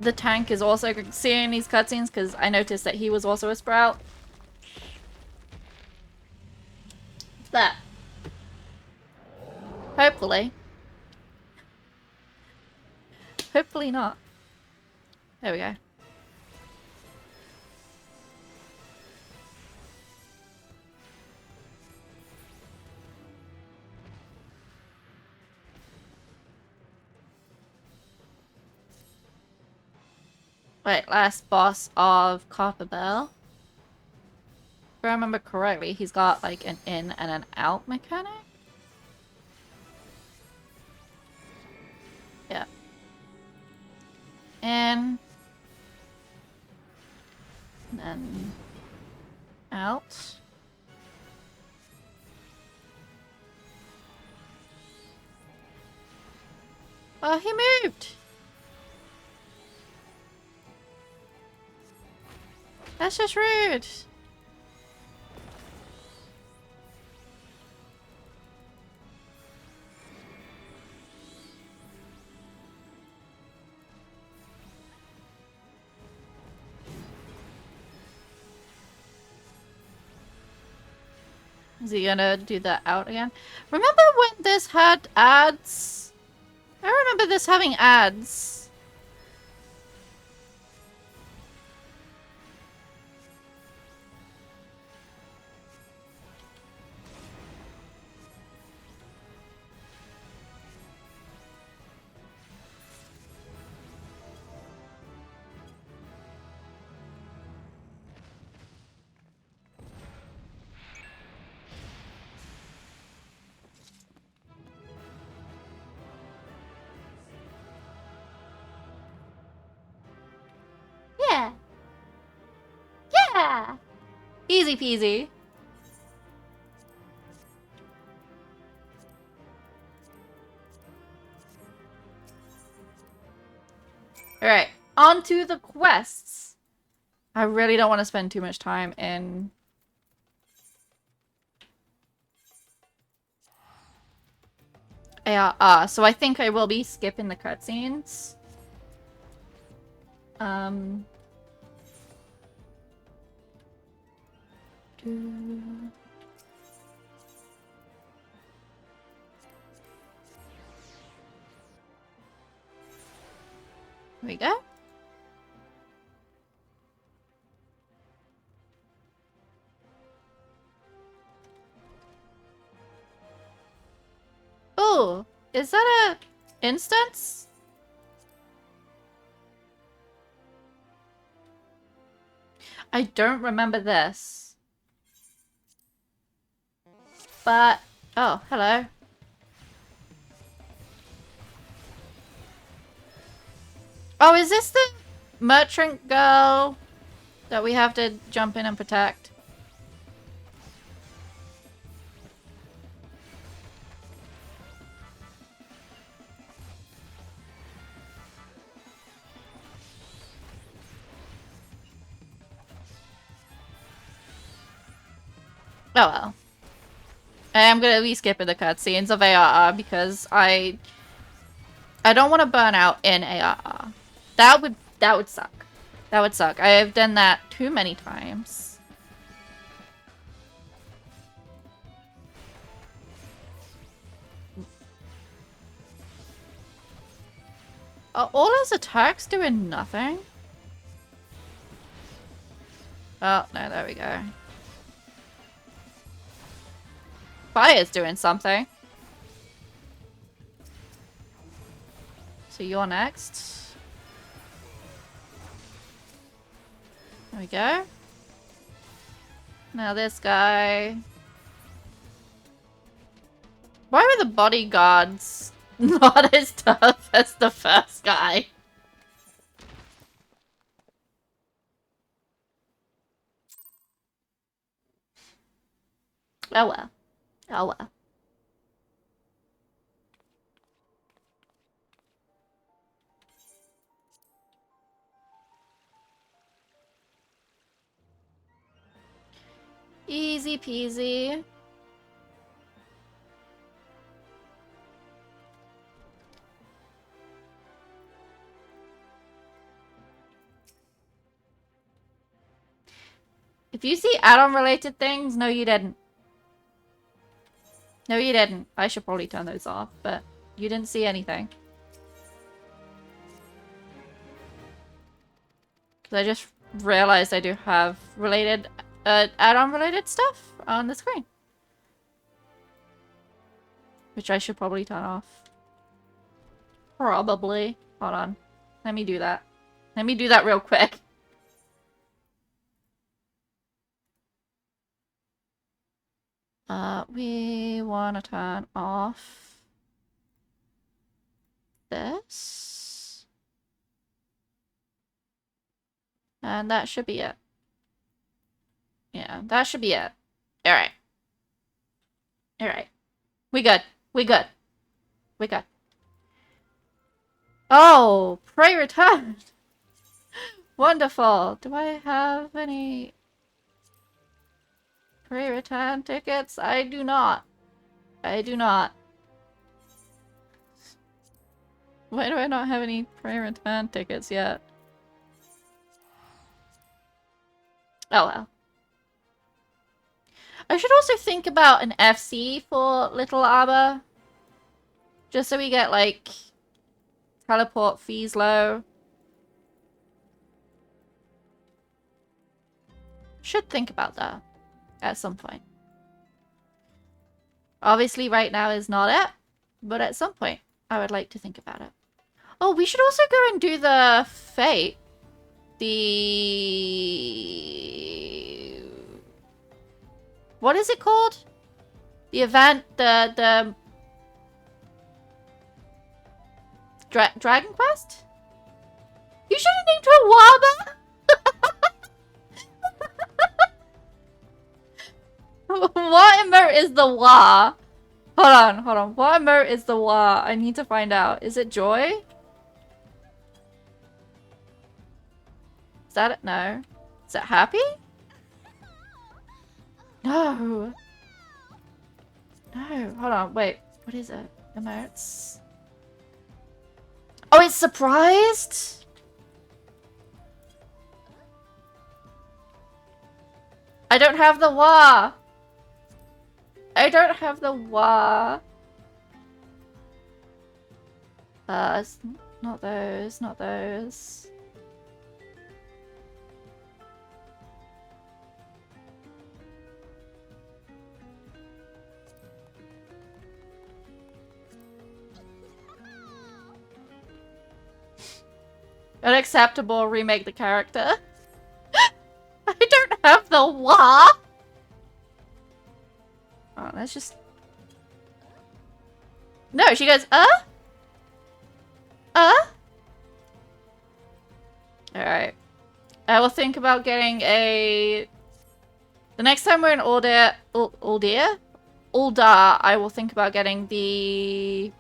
the tank is also seeing these cutscenes, because I noticed that he was also a sprout. But hopefully. Hopefully not. There we go. Wait, last boss of Copper Bell. If I remember correctly, he's got like an in and an out mechanic. Yeah. In. And then out. Oh, he moved! That's just rude. Is he gonna do that out again? Remember when this had ads? I remember this having ads. Yeah. Yeah. Easy peasy. Alright, on to the quests. I really don't want to spend too much time in... ARR, so I think I will be skipping the cutscenes. Here we go. Ooh! Is that a instance? I don't remember this. But... Oh, hello. Oh, is this the merchant girl that we have to jump in and protect? Oh well. I am gonna be skipping the cutscenes of ARR because I don't want to burn out in ARR. That would suck. That would suck. I have done that too many times. Are all his attacks doing nothing? Oh, no, there we go. Fire's doing something. So you're next. There we go. Now this guy. Why were the bodyguards not as tough as the first guy? Oh well. Oh well. Easy peasy. If you see add-on related things, no you didn't. No you didn't. I should probably turn those off, but you didn't see anything. Because I just realized I do have related, add-on related stuff on the screen. Which I should probably turn off. Probably. Hold on. Let me do that. Let me do that real quick. We want to turn off this. And that should be it. Yeah, that should be it. Alright. Alright. We good. We good. We good. Oh! Prey returned! Wonderful! Do I have any... Prey return tickets? I do not. I do not. Why do I not have any prey return tickets yet? Oh well. I should also think about an FC for Little Arbor. Just so we get, like, teleport fees low. Should think about that at some point. Obviously right now is not it, but at some point I would like to think about it. Oh, we should also go and do the fate. The... What is it called? The event, the... Dragon Quest? You should have named her Waba! What emote is the Wa? Hold on, hold on. What emote is the Wa? I need to find out. Is it joy? Is that it? No. Is it happy? No. No. Hold on. Wait. What is it? Emotes. Oh, it's surprised? I don't have the Wa. I don't have the Wa. Not those. Not those. Unacceptable, remake the character. I don't have the what? Oh, let's just... No, she goes, Alright. I will think about getting a... The next time we're in Uldir, I will think about getting the...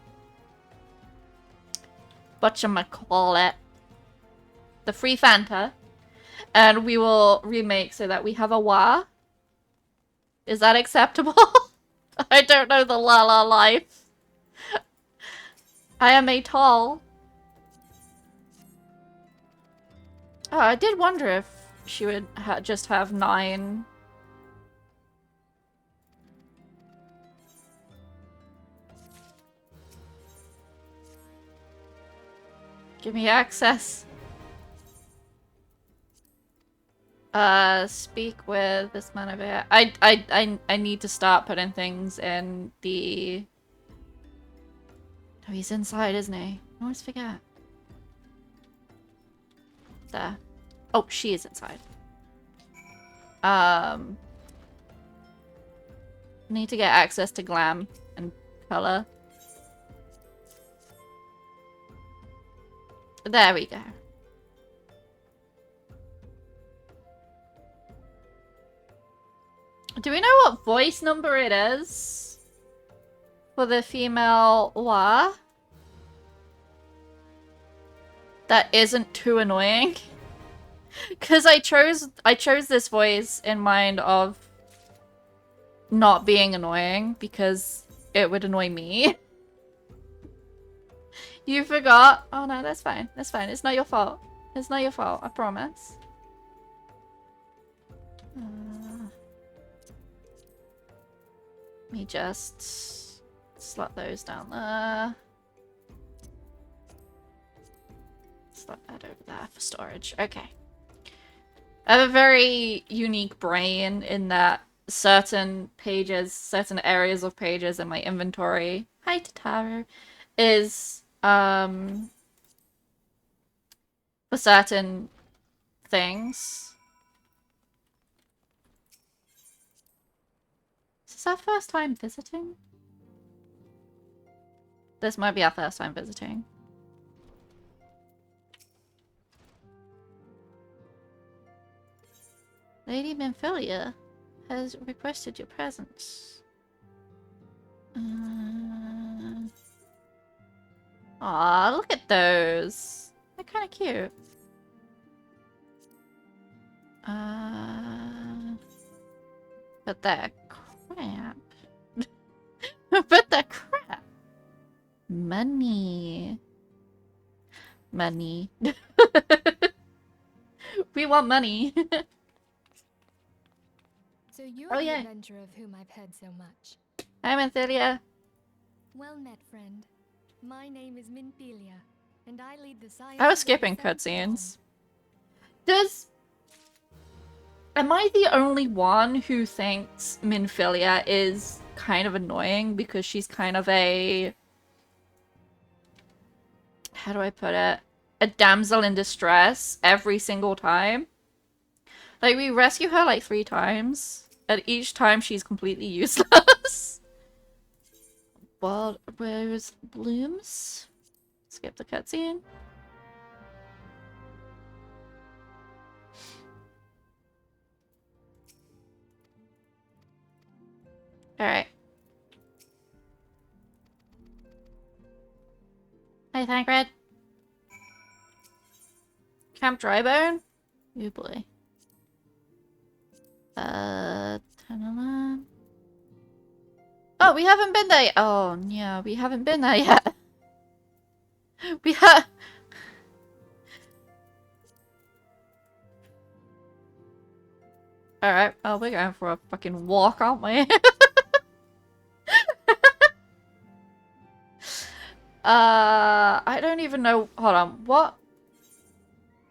Whatchamacallit? The free Fanta. And we will remake so that we have a Wa. Is that acceptable? I don't know the La La life. I am a tall. Oh, I did wonder if she would just have 9. Give me access. Speak with this man over here. I need to start putting things in the... No, he's inside, isn't he? I always forget. There. Oh, she is inside. Need to get access to glam and color. There we go. Do we know what voice number it is? For the female Wa? That isn't too annoying. Cause I chose this voice in mind of not being annoying because it would annoy me. You forgot? Oh no, that's fine. That's fine. It's not your fault. It's not your fault, I promise. Let me just slot those down there. Slot that over there for storage. Okay. I have a very unique brain in that certain pages, certain areas of pages in my inventory, hi Tataru, is for certain things. Is this our first time visiting? This might be our first time visiting. Lady Minfilia has requested your presence. Aw, look at those. They're kind of cute. But they're crap. But they're crap. Money. Money. We want money. So you're the adventurer of whom I've heard so much. Hi, Minfilia. Well met, friend. My name is Minfilia, and I lead the science. I was skipping cutscenes. Am I the only one who thinks Minfilia is kind of annoying because she's kind of a... How do I put it? A damsel in distress every single time? Like, we rescue her like 3 times, and each time she's completely useless. Well, where's Blooms? Skip the cutscene. Alright. Hey, Thancred. Camp Drybone? Oh boy. 10-11. Oh, we haven't been there. Oh, yeah, we haven't been there yet. We have. Alright, oh, we're going for a fucking walk, aren't we? I don't even know. Hold on, what?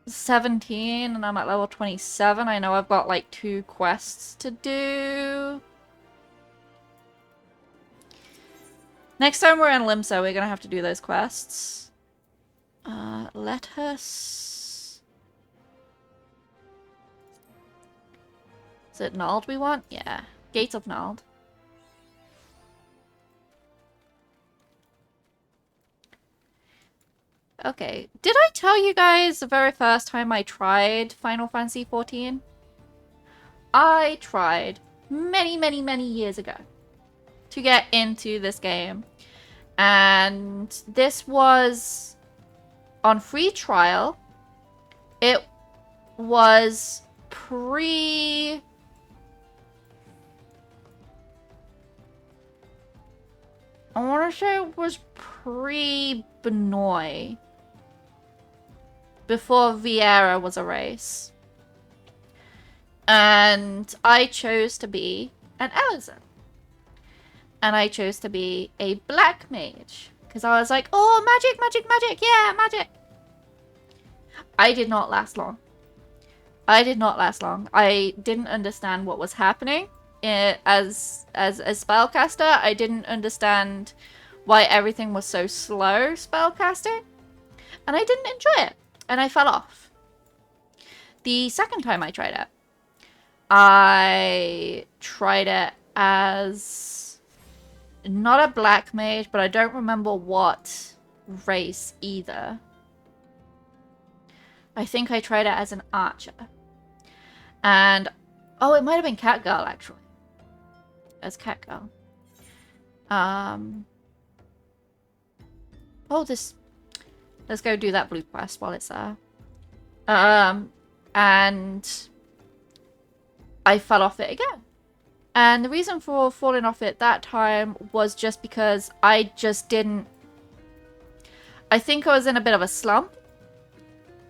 17 and I'm at level 27. I know I've got like 2 quests to do. Next time we're in Limsa, we're gonna have to do those quests. Let her Is it Nald we want? Yeah. Gates of Nald. Okay. Did I tell you guys the very first time I tried Final Fantasy XIV? I tried many, many, many years ago to get into this game. And this was on free trial. It was pre... I want to say it was pre-Benoit. Before Vieira was a race. And I chose to be an Elezen. And I chose to be a black mage. Because I was like, oh, magic, magic, magic, yeah, magic. I did not last long. I did not last long. I didn't understand what was happening. As a spellcaster, I didn't understand why everything was so slow spellcasting. And I didn't enjoy it. And I fell off. The second time I tried it as not a black mage, but I don't remember what race either. I think I tried it as an archer. And, oh, it might have been Catgirl, actually. As Catgirl. Oh, this... Let's go do that blue quest while it's there. And I fell off it again. And the reason for falling off it that time was just because I just didn't... I think I was in a bit of a slump.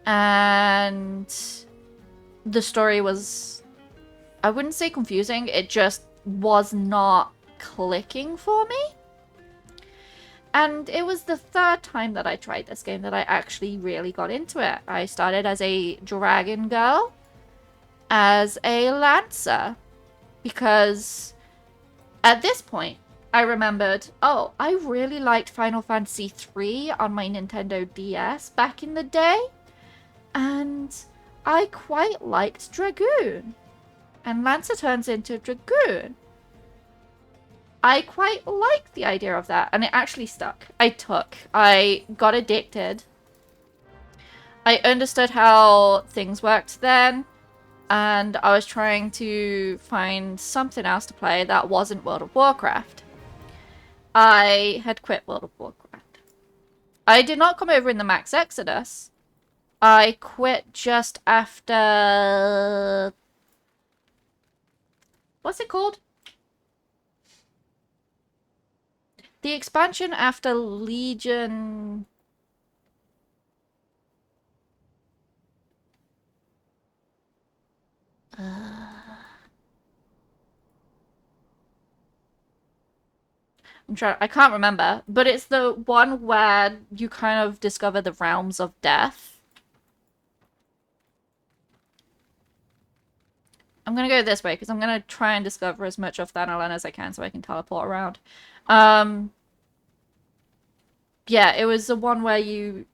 And the story was... I wouldn't say confusing. It just was not clicking for me. And it was the third time that I tried this game that I actually really got into it. I started as a dragon girl. As a lancer. Because at this point, I remembered, oh, I really liked Final Fantasy III on my Nintendo DS back in the day. And I quite liked Dragoon. And Lancer turns into Dragoon. I quite liked the idea of that. And it actually stuck. I got addicted. I understood how things worked then. And I was trying to find something else to play that wasn't World of Warcraft. I had quit World of Warcraft. I did not come over in the Max Exodus. I quit just after... What's it called? The expansion after Legion... I can't remember, but it's the one where you kind of discover the realms of death. I'm gonna go this way because I'm gonna try and discover as much of Thanalan as I can so I can teleport around. Yeah, it was the one where you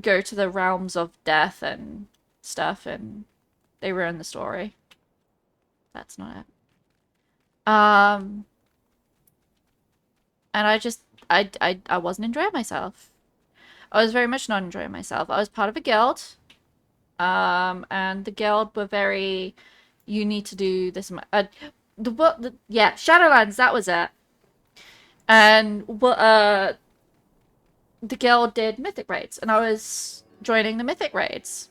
go to the realms of death and stuff and they ruin the story. That's not it. And I wasn't enjoying myself. I was very much not enjoying myself. I was part of a guild. And the guild were very... You need to do this... yeah, Shadowlands, that was it. And the guild did mythic raids. And I was joining the mythic raids.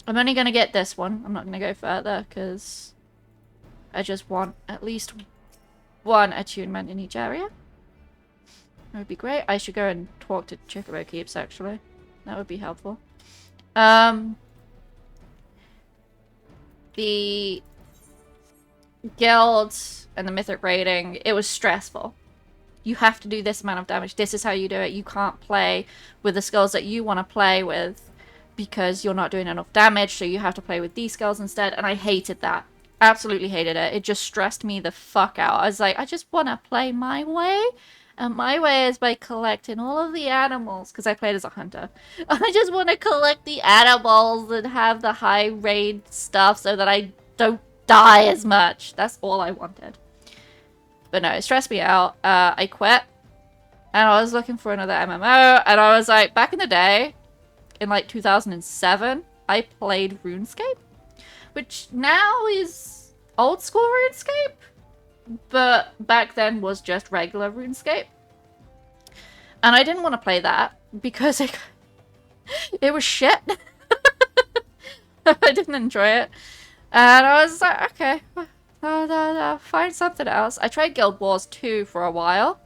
I'm only going to get this one. I'm not going to go further because I just want at least one attunement in each area. That would be great. I should go and talk to Chocobo Keeps, actually. That would be helpful. The guild and the mythic raiding, it was stressful. You have to do this amount of damage. This is how you do it. You can't play with the skills that you want to play with because you're not doing enough damage, so you have to play with these skills instead, and I hated that. Absolutely hated it. It just stressed me the fuck out. I was like, I just want to play my way, And my way is by collecting all of the animals, because I played as a hunter. I just want to collect the animals and have the high raid stuff so that I don't die as much. That's all I wanted. But no, it stressed me out. I quit. And I was looking for another MMO. And I was like, back in the day, in like 2007, I played RuneScape. Which now is old school RuneScape. But back then was just regular RuneScape. And I didn't want to play that because it was shit. I didn't enjoy it. And I was like, okay, find something else. I tried Guild Wars 2 for a while.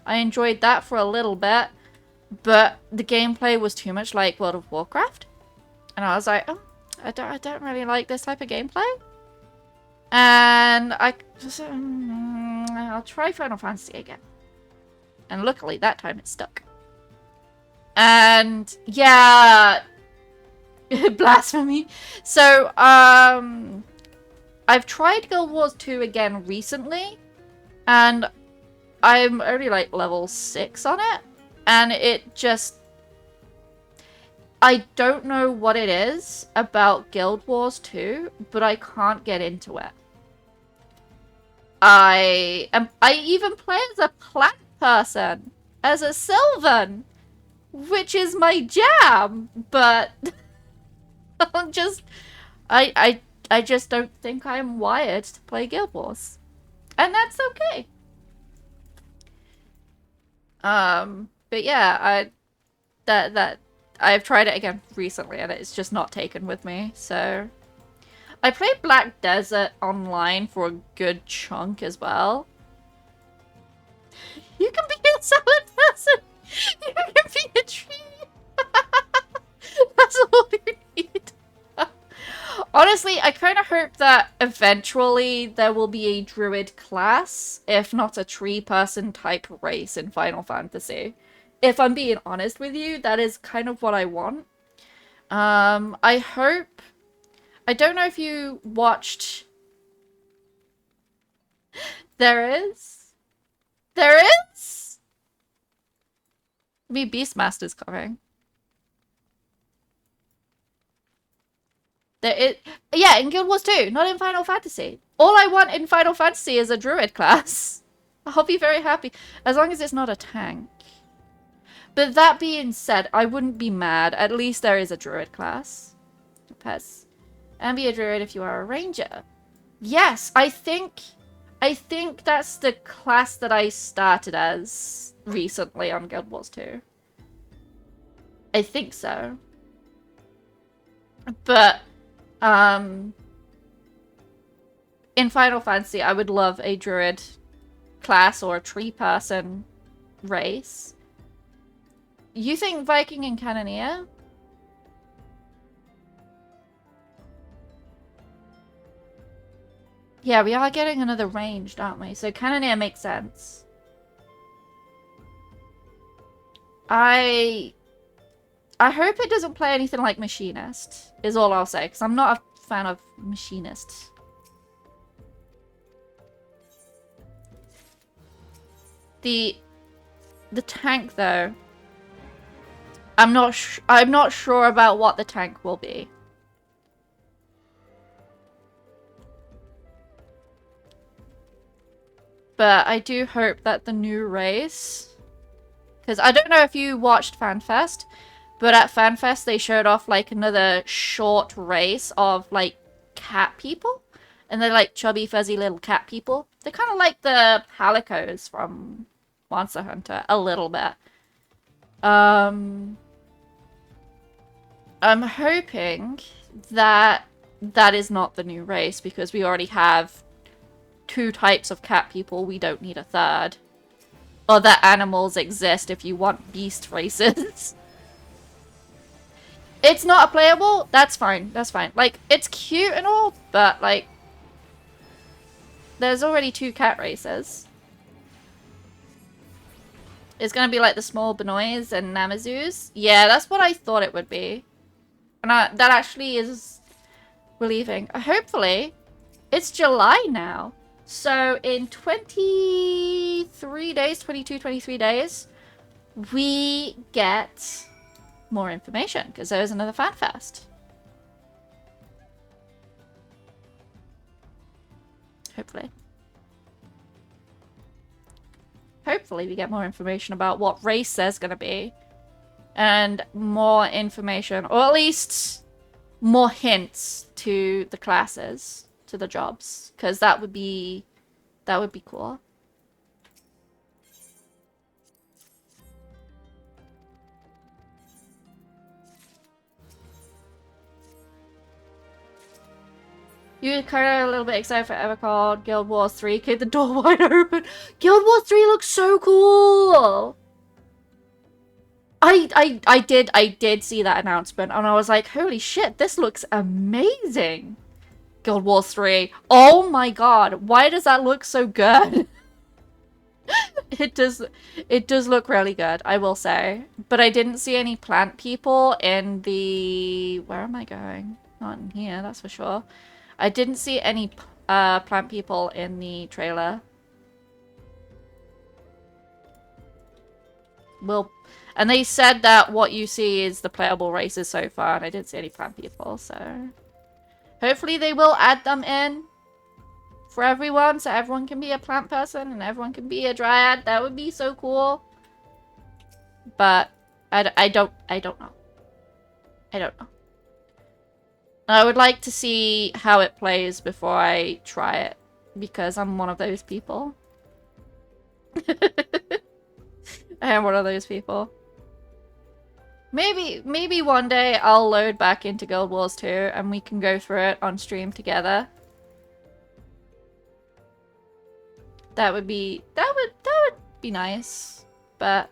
I enjoyed that for a little bit. But the gameplay was too much like World of Warcraft. And I was like, oh, I don't really like this type of gameplay. And I'll try Final Fantasy again. And luckily, that time it stuck. And, yeah... blasphemy. So, I've tried Guild Wars 2 again recently. And I'm only, like, level 6 on it. And it just... I don't know what it is about Guild Wars 2, but I can't get into it. I even play as a plant person, as a Sylvan, which is my jam, but I just don't think I'm wired to play Guild Wars, and that's okay. But yeah, I've tried it again recently, and it's just not taken with me, so. I played Black Desert online for a good chunk as well. You can be a solid person! You can be a tree! That's all you need. Honestly, I kind of hope that eventually there will be a druid class, if not a tree person type race in Final Fantasy. If I'm being honest with you, that is kind of what I want. I hope... I don't know if you watched... There is? There is? Me, Beastmaster's coming. There is... Yeah, in Guild Wars 2, not in Final Fantasy. All I want in Final Fantasy is a druid class. I'll be very happy. As long as it's not a tank. But that being said, I wouldn't be mad. At least there is a druid class. Pez. And be a druid if you are a ranger. Yes, I think that's the class that I started as recently on Guild Wars 2. I think so. But, in Final Fantasy, I would love a druid class or a tree person race. You think Viking and Cannoneer? Yeah, we are getting another ranged, aren't we? So Cannoneer makes sense. I hope it doesn't play anything like Machinist, is all I'll say, because I'm not a fan of Machinist. The tank, though, I'm not sure about what the tank will be. But I do hope that the new race... Because I don't know if you watched FanFest, but at FanFest they showed off like another short race of like cat people. And they're like chubby, fuzzy little cat people. They're kind of like the Palicos from Monster Hunter, a little bit. I'm hoping that that is not the new race, because we already have 2 types of cat people. We don't need a third. Or that animals exist if you want beast races. It's not playable? That's fine. That's fine. Like, it's cute and all, but like... There's already 2 cat races. It's gonna be like the small Benoys and Namazus. Yeah, that's what I thought it would be. And that actually is relieving. Hopefully, it's July now. So in 20 23 days, 22, 23 days, we get more information because there's another fan fest. Hopefully. Hopefully we get more information about what race there's going to be. And more information, or at least more hints to the classes, to the jobs. Because that would be cool. You were kind of a little bit excited for Evercard, Guild Wars 3, keep the door wide open. Guild Wars 3 looks so cool! I did see that announcement and I was like, holy shit, this looks amazing. Guild Wars 3. Oh my god, why does that look so good? It does look really good, I will say. But I didn't see any plant people in the... Where am I going? Not in here, that's for sure. I didn't see any plant people in the trailer. And they said that what you see is the playable races so far, and I didn't see any plant people, so... Hopefully they will add them in for everyone, so everyone can be a plant person and everyone can be a dryad. That would be so cool. But I don't know. I don't know. I would like to see how it plays before I try it, because I'm one of those people. I am one of those people. Maybe one day I'll load back into Guild Wars 2 and we can go through it on stream together. That would be nice, but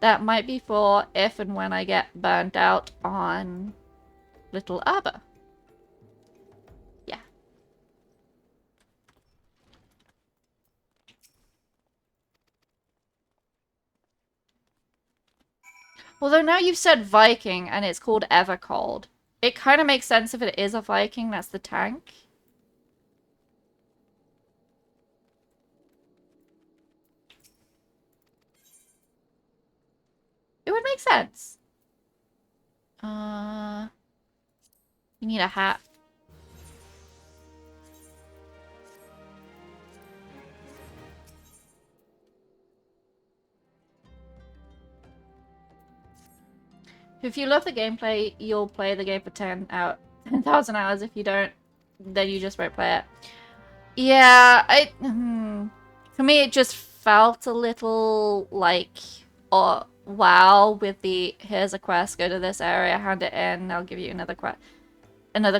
that might be for if and when I get burnt out on Little Arbor. Yeah. Although now you've said Viking and it's called Evercold. It kind of makes sense if it is a Viking, that's the tank. It would make sense. You need a hat. If you love the gameplay, you'll play the game for 10,000 hours. If you don't, then you just won't play it. Yeah, for me, it just felt a little like, oh, wow, with the, here's a quest, go to this area, hand it in, I'll give you another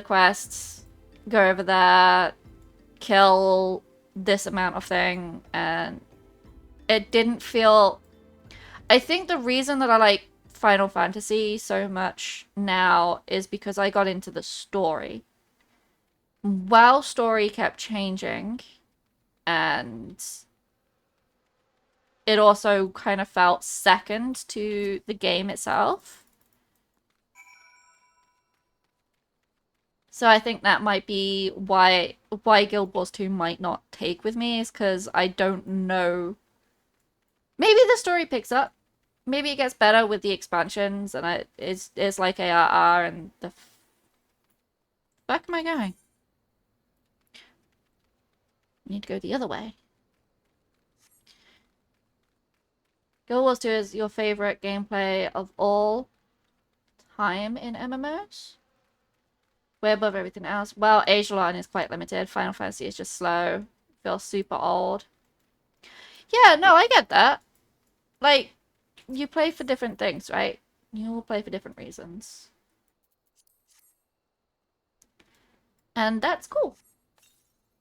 quest, go over there, kill this amount of thing, and it didn't feel... I think the reason that I like Final Fantasy so much now is because I got into the story. WoW story kept changing, and it also kind of felt second to the game itself. So I think that might be why Guild Wars 2 might not take with me, is because I don't know. Maybe the story picks up. Maybe it gets better with the expansions, and it's like ARR and the fuck am I going? I need to go the other way. Guild Wars 2 is your favorite gameplay of all time in MMOs? Way above everything else. Well, Agelon is quite limited. Final Fantasy is just slow. Feels super old. Yeah, no, I get that. Like, you play for different things, right? You will play for different reasons. And that's cool.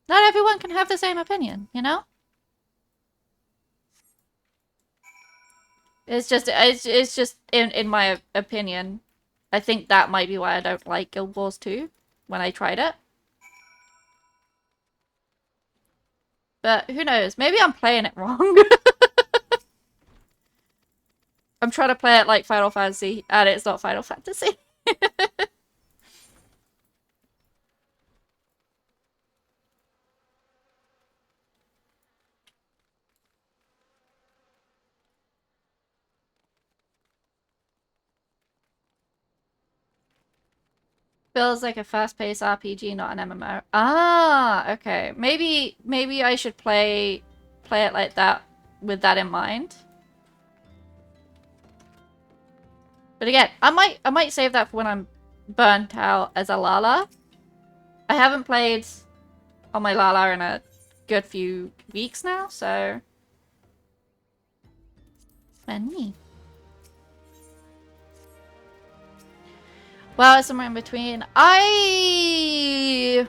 Not everyone can have the same opinion, you know? It's just in my opinion. I think that might be why I don't like Guild Wars 2 when I tried it. But who knows? Maybe I'm playing it wrong. I'm trying to play it like Final Fantasy, and it's not Final Fantasy. Feels like a fast-paced RPG, not an MMO. Ah, okay. Maybe I should play it like that with that in mind. But again, I might save that for when I'm burnt out as a Lala. I haven't played on my Lala in a good few weeks now, so funny. Well, it's somewhere in between. I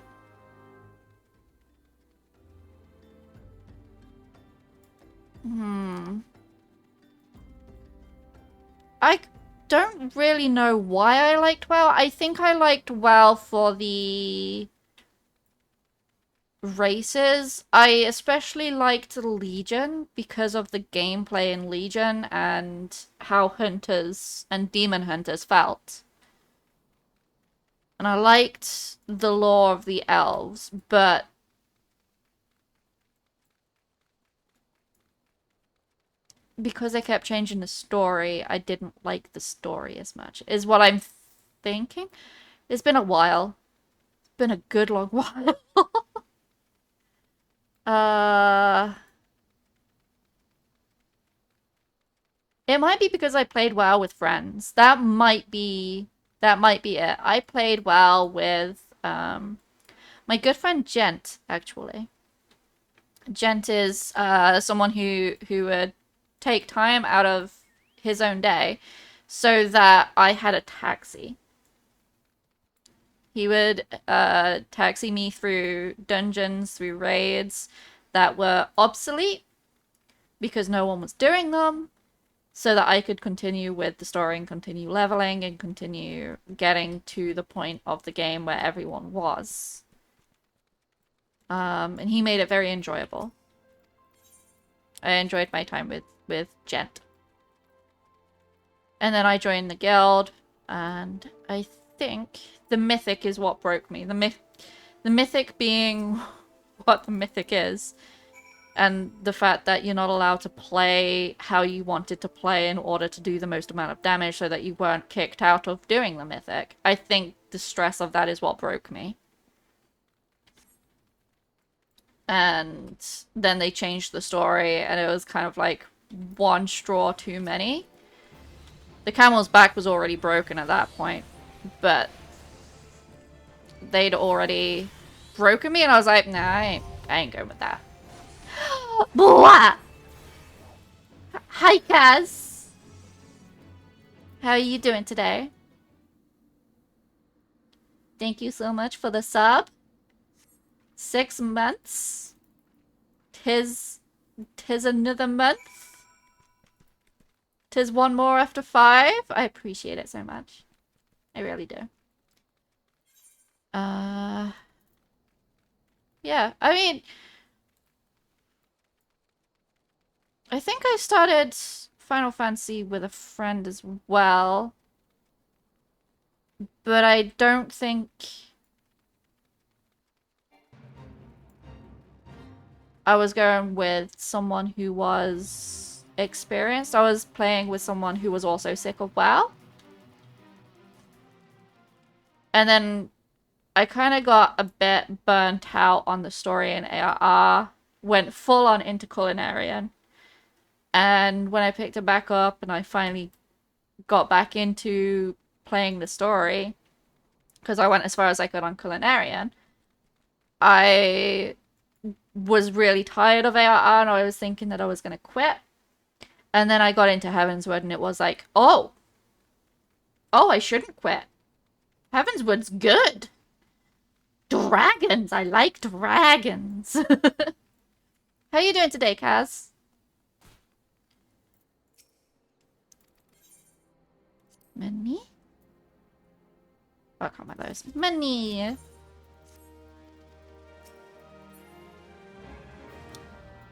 don't really know why I liked WoW. I think I liked WoW for the races. I especially liked Legion because of the gameplay in Legion and how hunters and demon hunters felt. And I liked the lore of the elves, but because they kept changing the story, I didn't like the story as much, is what I'm thinking. It's been a while. It's been a good long while. It might be because I played WoW with friends. That might be it. I played WoW with my good friend Gent, actually. Gent is someone who would take time out of his own day so that I had a taxi. He would taxi me through dungeons, through raids that were obsolete because no one was doing them, so that I could continue with the story and continue leveling and continue getting to the point of the game where everyone was. And he made it very enjoyable. I enjoyed my time with Gent. And then I joined the guild, and I think the mythic is what broke me. The mythic being what the mythic is. And the fact that you're not allowed to play how you wanted to play in order to do the most amount of damage so that you weren't kicked out of doing the mythic. I think the stress of that is what broke me. And then they changed the story, and it was kind of like one straw too many. The camel's back was already broken at that point, but they'd already broken me, and I was like, nah, I ain't going with that. Blah! Hi, Kaz. How are you doing today? Thank you so much for the sub. 6 months. Tis another month. Tis one more after 5. I appreciate it so much. I really do. Yeah, I mean, I think I started Final Fantasy with a friend as well. But I don't think I was going with someone who was experienced. I was playing with someone who was also sick of WoW. And then I kind of got a bit burnt out on the story in ARR. Went full on into Culinarian. And when I picked it back up and I finally got back into playing the story, because I went as far as I could on Culinarian, I was really tired of ARR and I was thinking that I was going to quit. And then I got into Heavensward and it was like, oh, I shouldn't quit. Heavensward's good. Dragons. I like dragons. How you doing today, Kaz? Money? Oh, I can't buy those. Money!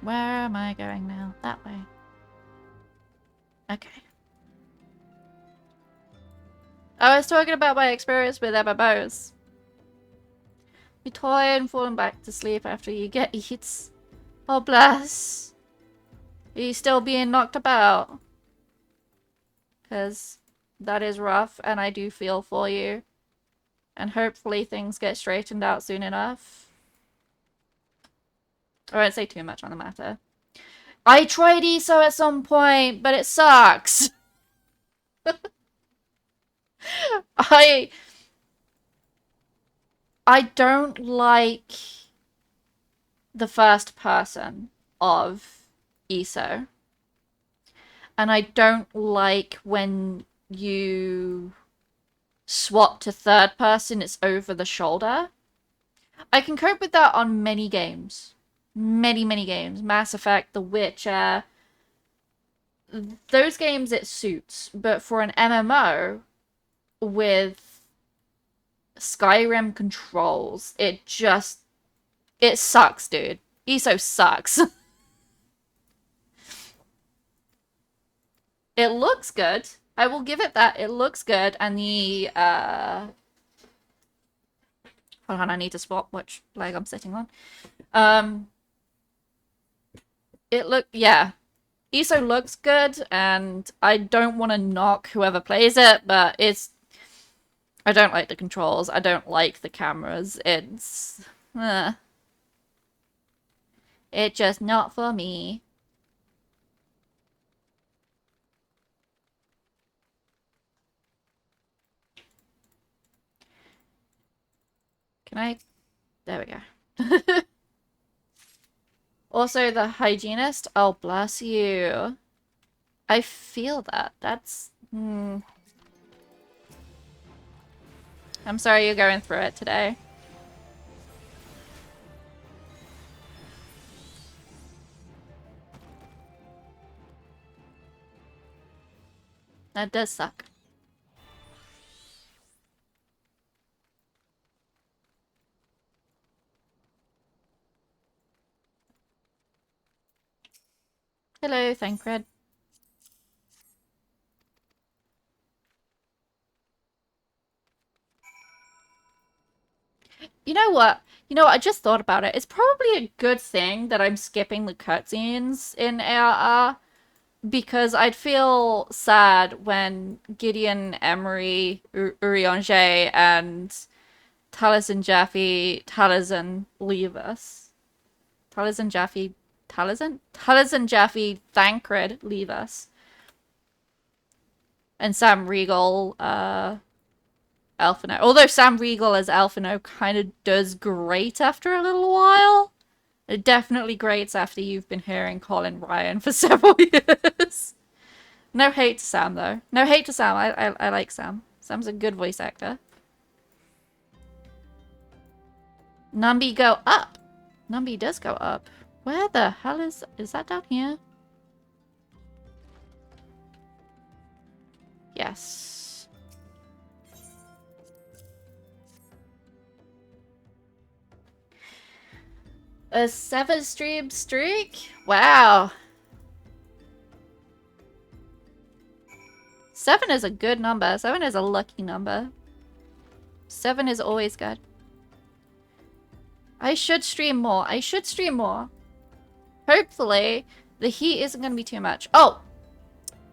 Where am I going now? That way. Okay. I was talking about my experience with MMOs. You tired and falling back to sleep after you get eats. Oh, bless. Are you still being knocked about? Because that is rough, and I do feel for you. And hopefully things get straightened out soon enough. I won't say too much on the matter. I tried ESO at some point, but it sucks. I don't like the first person of ESO. And I don't like when you swap to third person, it's over the shoulder. I can cope with that on many games. Many games. Mass Effect, The Witcher. Those games it suits. But for an MMO with Skyrim controls, it sucks, dude. ESO sucks. It looks good. I will give it that. It looks good. And the, hold on, I need to swap which leg I'm sitting on. Yeah. ESO looks good, and I don't want to knock whoever plays it, but I don't like the controls. I don't like the cameras. It's just not for me. Can I? There we go. Also, the hygienist. Oh, bless you. I feel that. That's... I'm sorry you're going through it today. That does suck. Hello, Thancred. You know what? I just thought about it. It's probably a good thing that I'm skipping the cutscenes in ARR, because I'd feel sad when Gideon, Emery, Urianger, and Taliesin leave us. Taliesin Jaffe Thancred leave us. And Sam Riegel, Alphino. Although Sam Riegel as Alphino kind of does grate after a little while. It definitely grates after you've been hearing Colin Ryan for several years. No hate to Sam, though. No hate to Sam. I like Sam. Sam's a good voice actor. Numby go up. Numby does go up. Where the hell is that down here? Yes. A 7-stream streak? Wow. 7 is a good number. 7 is a lucky number. 7 is always good. I should stream more. I should stream more. Hopefully, the heat isn't going to be too much. Oh!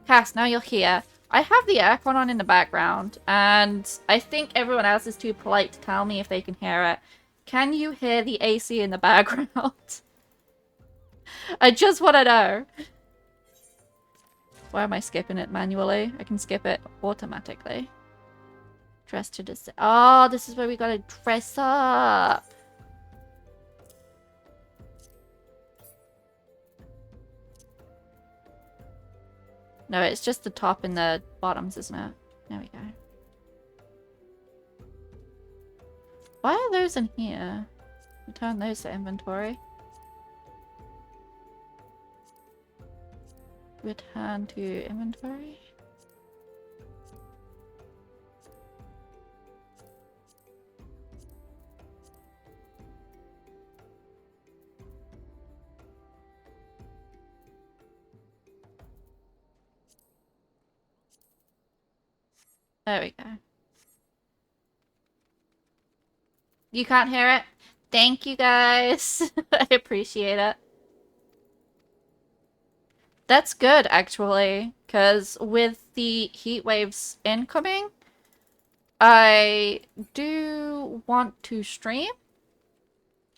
Cass, now you're here. I have the aircon on in the background, and I think everyone else is too polite to tell me if they can hear it. Can you hear the AC in the background? I just want to know. Why am I skipping it manually? I can skip it automatically. Dress to this. Oh, this is where we gotta dress up. No, it's just the top and the bottoms, isn't it? There we go. Why are those in here? Return those to inventory. Return to inventory. There we go. You can't hear it? Thank you guys. I appreciate it. That's good, actually, because with the heat waves incoming, I do want to stream.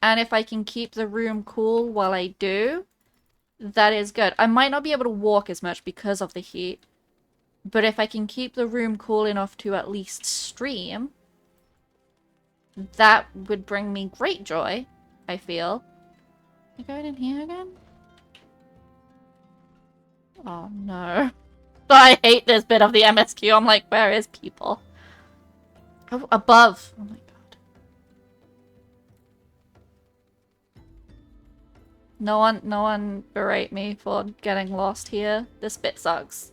And if I can keep the room cool while I do, that is good. I might not be able to walk as much because of the heat. But if I can keep the room cool enough to at least stream, that would bring me great joy, I feel. Am I going in here again? Oh no. I hate this bit of the MSQ. I'm like, where is people? Oh, above. Oh my god. No one berate me for getting lost here. This bit sucks.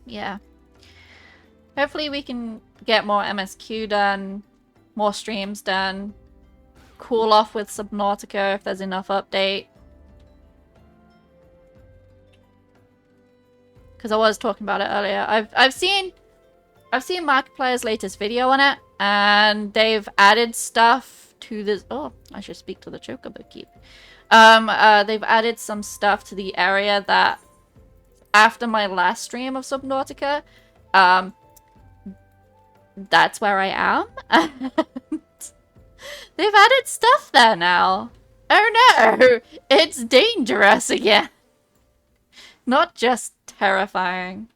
Yeah. Hopefully we can get more MSQ done, more streams done, cool off with Subnautica if there's enough update. Because I was talking about it earlier. I've seen Markiplier's latest video on it, and they've added stuff to this. Oh, I should speak to the Chocobo Keep. They've added some stuff to the area that after my last stream of Subnautica, that's where I am. They've added stuff there now. Oh no! It's dangerous again. Not just terrifying.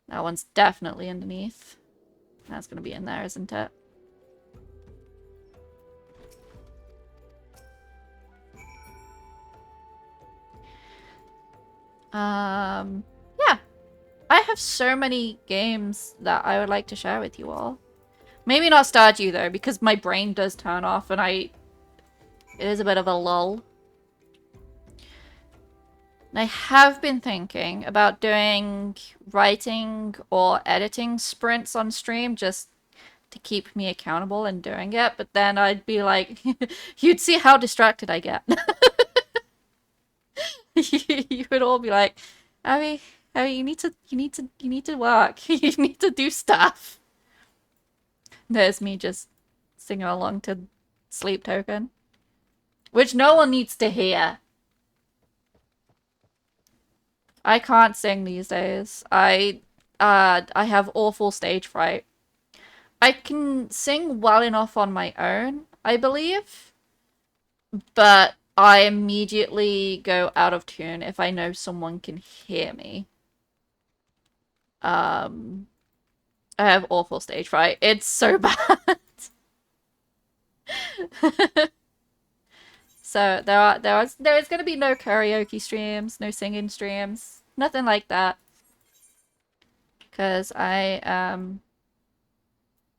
That one's definitely underneath. That's gonna be in there, isn't it? Yeah. I have so many games that I would like to share with you all. Maybe not Stardew though, because my brain does turn off and it is a bit of a lull. I have been thinking about doing writing or editing sprints on stream just to keep me accountable and doing it, but then I'd be like, you'd see how distracted I get. You would all be like, Abby, you need to work. You need to do stuff. There's me just singing along to Sleep Token, which no one needs to hear. I can't sing these days. I have awful stage fright. I can sing well enough on my own, I believe, but I immediately go out of tune if I know someone can hear me. I have awful stage fright. It's so bad. So there is gonna be no karaoke streams, no singing streams, nothing like that. Cause I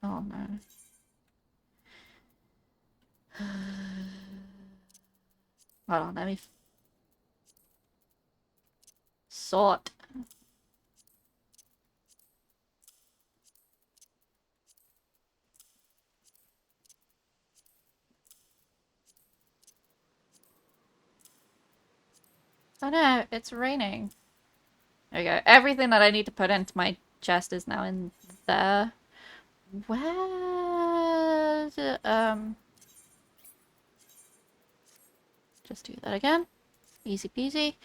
oh no. Hold on, let me sort. Oh no, it's raining. There we go. Everything that I need to put into my chest is now in there. Where... Just do that again. Easy peasy.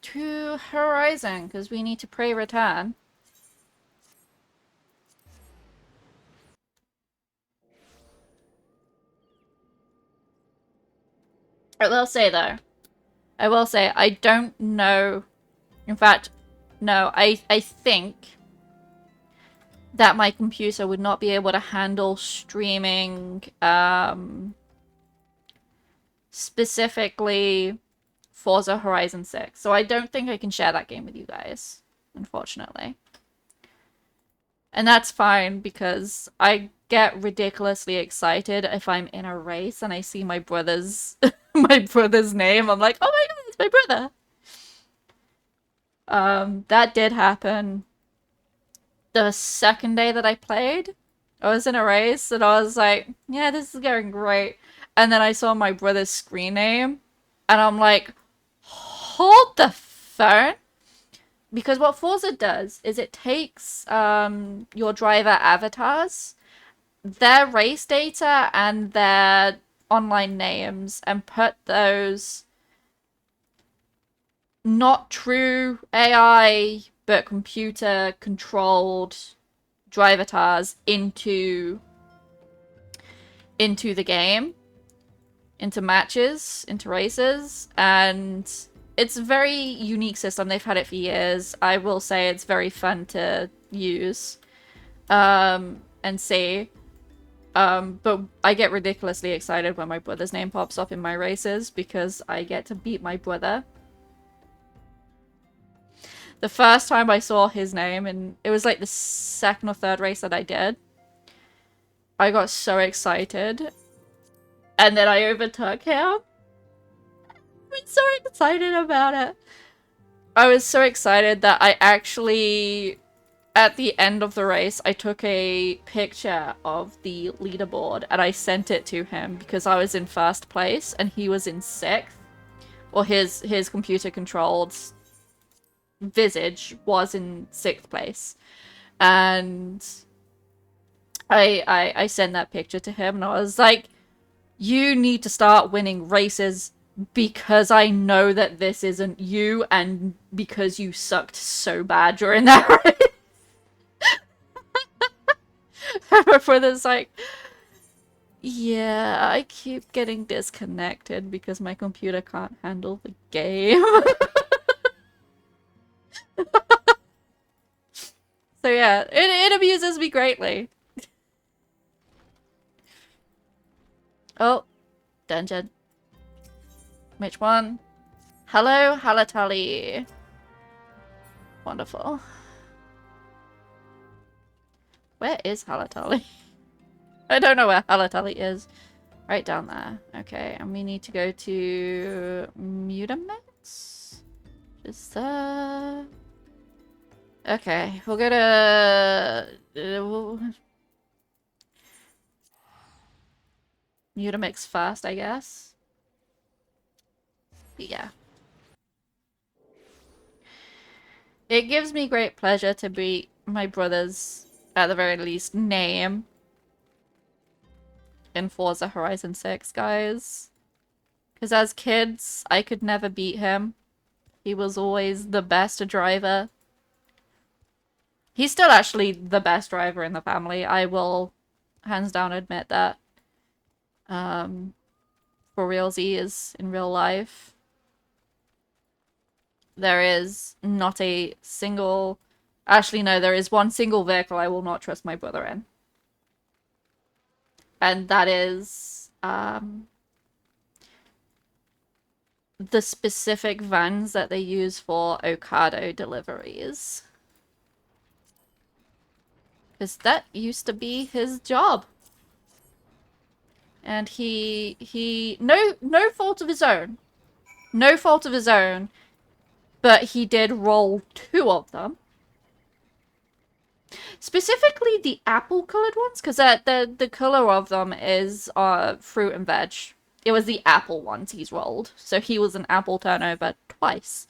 To Horizon, because we need to pray return. I will say, though. I don't know. In fact, no, I think that my computer would not be able to handle streaming, specifically Forza Horizon 6. So I don't think I can share that game with you guys, unfortunately. And that's fine, because I get ridiculously excited if I'm in a race and I see my brother's my brother's name. I'm like, oh my god, it's my brother. That did happen the second day that I played. I was in a race and I was like, yeah, this is going great. And then I saw my brother's screen name and I'm like, hold the phone. Because what Forza does is it takes your driver avatars, their race data and their online names, and put those not true AI, but computer controlled drivatars into the game, into matches, into races, and it's a very unique system. They've had it for years. I will say it's very fun to use and see. But I get ridiculously excited when my brother's name pops up in my races because I get to beat my brother. The first time I saw his name, and it was like the second or third race that I did, I got so excited. And then I overtook him. I'm so excited about it. I was so excited that I actually, at the end of the race, I took a picture of the leaderboard and I sent it to him because I was in first place and he was in sixth. Or his computer controlled visage was in sixth place. And I sent that picture to him and I was like, you need to start winning races because I know that this isn't you and because you sucked so bad during that race. My brother's like, yeah, I keep getting disconnected because my computer can't handle the game. So yeah, it amuses me greatly. Oh, dungeon. Which one? Hello, Halatali. Wonderful. Where is Halatali? I don't know where Halatali is. Right down there. Okay, and we need to go to Mutamex? Is that... Okay, we'll go to... Mutamix first, I guess. Yeah. It gives me great pleasure to beat my brother's, at the very least, name in Forza Horizon 6, guys. Because as kids, I could never beat him. He was always the best driver. He's still actually the best driver in the family. I will hands down admit that. For realsy is in real life. There is not a single... Actually, no, there is one single vehicle I will not trust my brother in. And that is... the specific vans that they use for Ocado deliveries. Because that used to be his job. And no fault of his own. No fault of his own. But he did roll 2 of them. Specifically the apple-colored ones, because the color of them is fruit and veg. It was the apple ones he's rolled. So he was an apple turnover twice.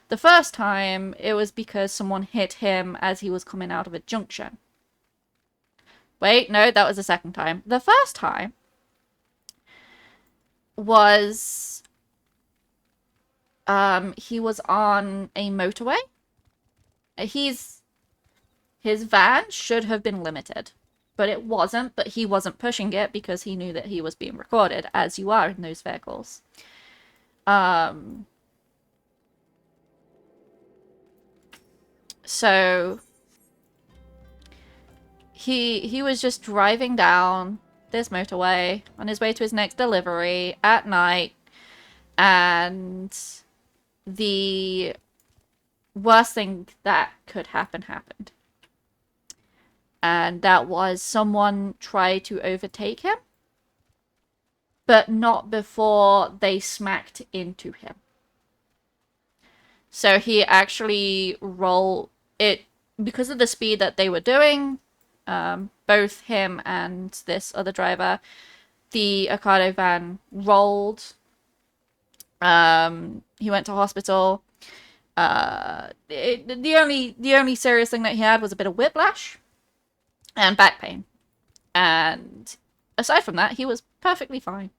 The first time, it was because someone hit him as he was coming out of a junction. Wait, no, that was the second time. The first time was... he was on a motorway. His van should have been limited, but it wasn't, but he wasn't pushing it because he knew that he was being recorded, as you are in those vehicles. So he was just driving down this motorway on his way to his next delivery at night, and the worst thing that could happen happened. And that was someone tried to overtake him, but not before they smacked into him. So he actually rolled it because of the speed that they were doing. Both him and this other driver, the Ocado van rolled. He went to hospital. The only serious thing that he had was a bit of whiplash and back pain. And aside from that, he was perfectly fine.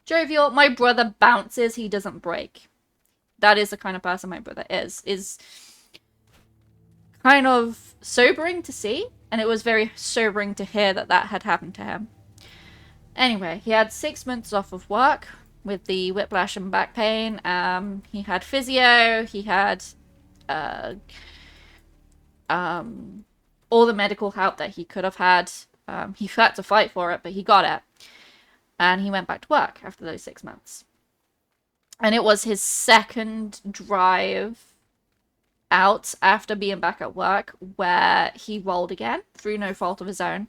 Jovial. My brother bounces, he doesn't break. that is the kind of person my brother is kind of sobering to see, and it was very sobering to hear that that had happened to him. Anyway, he had 6 months off of work with the whiplash and back pain. He had physio, he had all the medical help that he could have had. He had to fight for it, but he got it. And he went back to work after those 6 months. And it was his second drive out after being back at work where he rolled again through no fault of his own.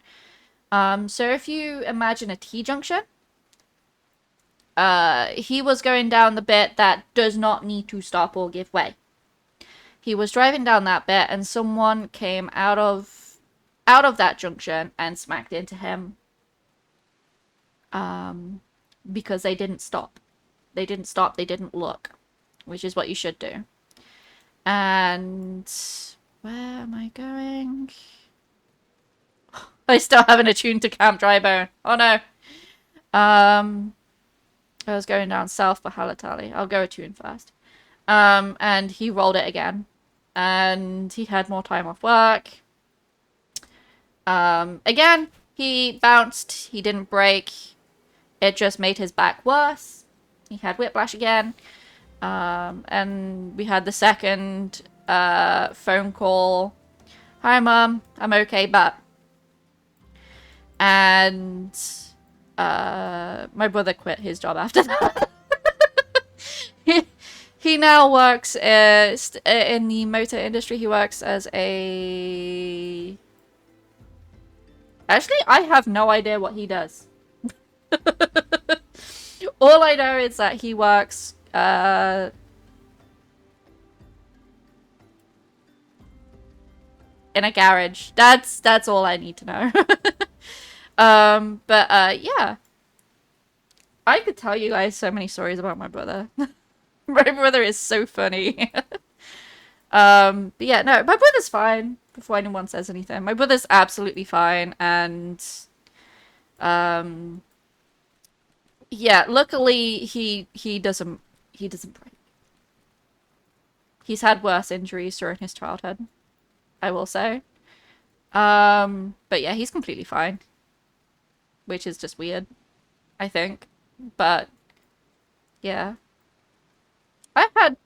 So if you imagine a T-junction, he was going down the bit that does not need to stop or give way. He was driving down that bit and someone came out of that junction and smacked into him. Because they didn't stop. They didn't look. Which is what you should do. And where am I going? I still haven't attuned to Camp Drybone. Oh no. I was going down south for Halatali. I'll go attune first. And he rolled it again. And he had more time off work. Again, he bounced. He didn't break. It just made his back worse. He had whiplash again. And we had the second phone call. Hi, Mum. I'm okay, but... And my brother quit his job after that. He now works in the motor industry. He works as a... Actually, I have no idea what he does. All I know is that he works in a garage. That's all I need to know. Yeah. I could tell you guys so many stories about my brother. My brother is so funny. But yeah, no, my brother's fine. Before anyone says anything, my brother's absolutely fine, and yeah, luckily he doesn't break. He's had worse injuries during his childhood, I will say. But yeah, he's completely fine, which is just weird, I think. But yeah, I've had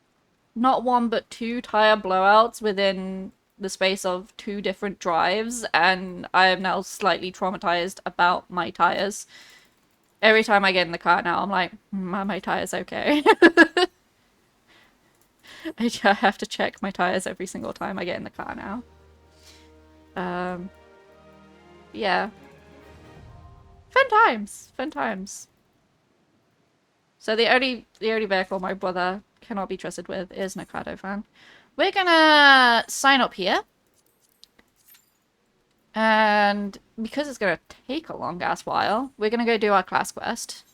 not one but 2 tire blowouts within the space of 2 different drives, and I am now slightly traumatized about my tires. Every time I get in the car now, I'm like, are my tires okay? I have to check my tires every single time I get in the car now. Yeah. Fun times. Fun times. So the only vehicle my brother cannot be trusted with is Nakado Fan. We're gonna sign up here. And because it's gonna take a long ass while, we're gonna go do our class quest.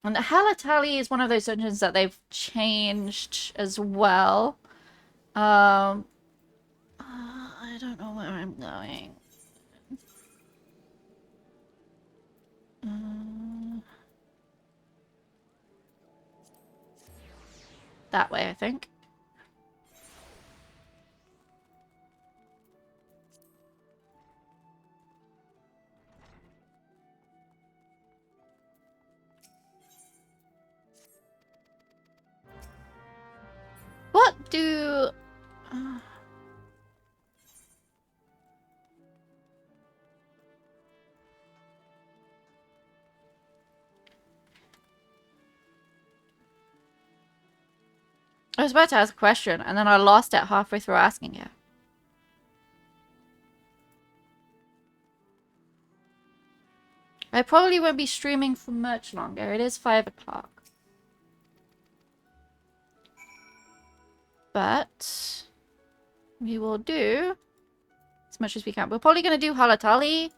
And the Halatali is one of those dungeons that they've changed as well. I don't know where I'm going. That way, I think. What do... I was about to ask a question, and then I lost it halfway through asking it. I probably won't be streaming for much longer. It is 5 o'clock. But we will do as much as we can. We're probably going to do Halatali,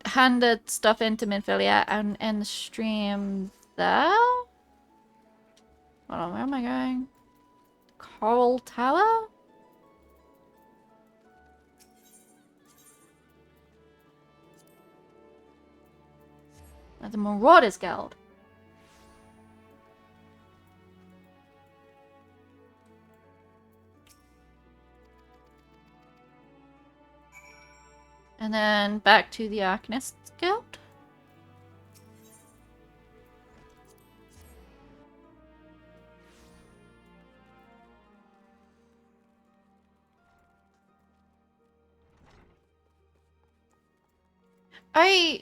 hand the stuff into Minfilia, and end the stream there. Hold on, where am I going? Coral Tower? At the Marauders Guild. And then back to the Arcanists Guild.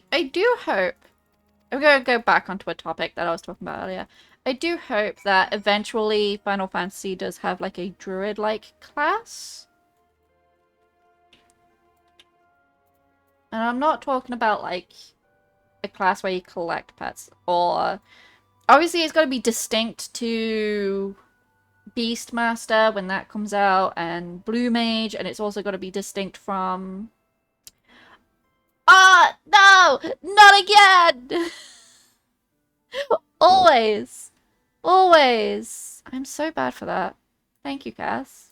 I do hope, I'm going to go back onto a topic that I was talking about earlier. I do hope that eventually Final Fantasy does have like a druid-like class. And I'm not talking about like a class where you collect pets, or obviously it's got to be distinct to Beastmaster when that comes out, and Blue Mage, and it's also got to be distinct from... Ah, no! Not again! Always! Always! I'm so bad for that. Thank you, Cass.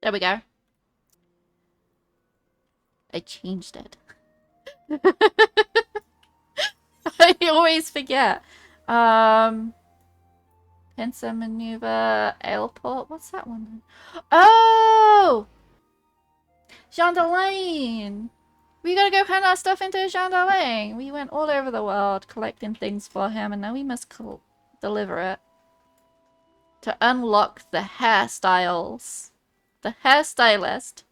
There we go. I changed it. I always forget. Pincer Maneuver, Aleport. What's that one? Oh! Chandelaine! We gotta go hand our stuff into Chandelaine. We went all over the world collecting things for him, and now we must deliver it. To unlock the hairstyles. The hairstylist.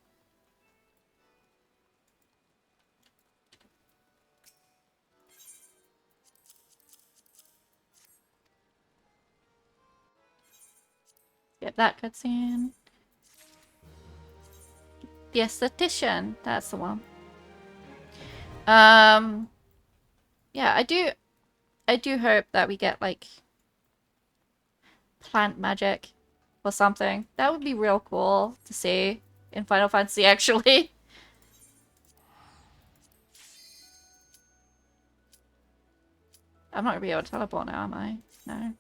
Get that cutscene. The esthetician. That's the one. Yeah, I do hope that we get like plant magic or something. That would be real cool to see in Final Fantasy, actually. I'm not gonna be able to teleport now, am I? No.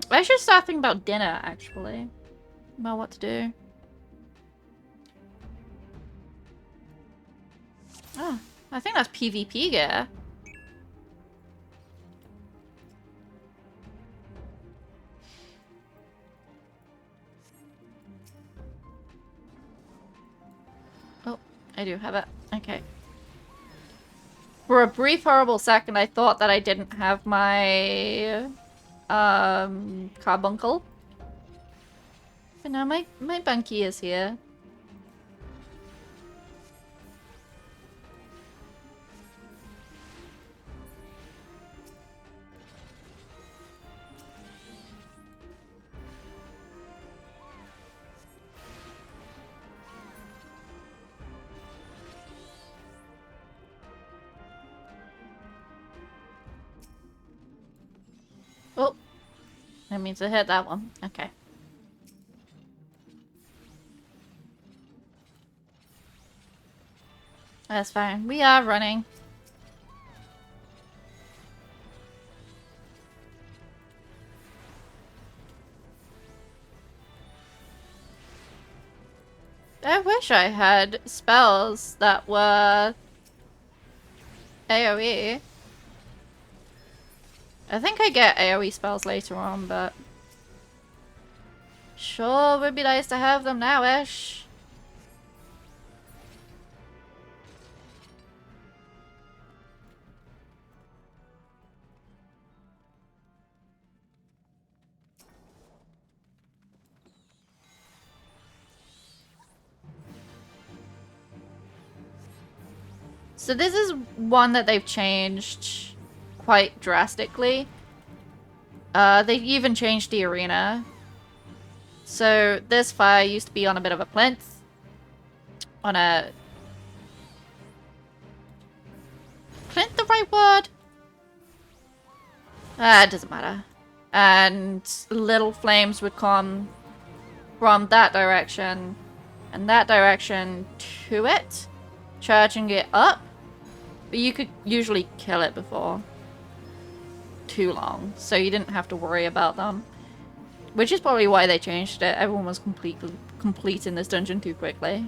I should start thinking about dinner, actually. About what to do. Oh, I think that's PvP gear. Oh, I do have it. Okay. For a brief, horrible second, I thought that I didn't have my carbuncle. But now my bunkie is here. Oh, that means I hit that one. Okay. That's fine. We are running. I wish I had spells that were AoE. I think I get AoE spells later on, but sure would be nice to have them now-ish. So this is one that they've changed quite drastically. They even changed the arena. So this fire used to be on a bit of a plinth. On a... Plinth the right word? It doesn't matter. And little flames would come from that direction and that direction to it, charging it up. But you could usually kill it before too long, so you didn't have to worry about them. Which is probably why they changed it. Everyone was completing this dungeon too quickly.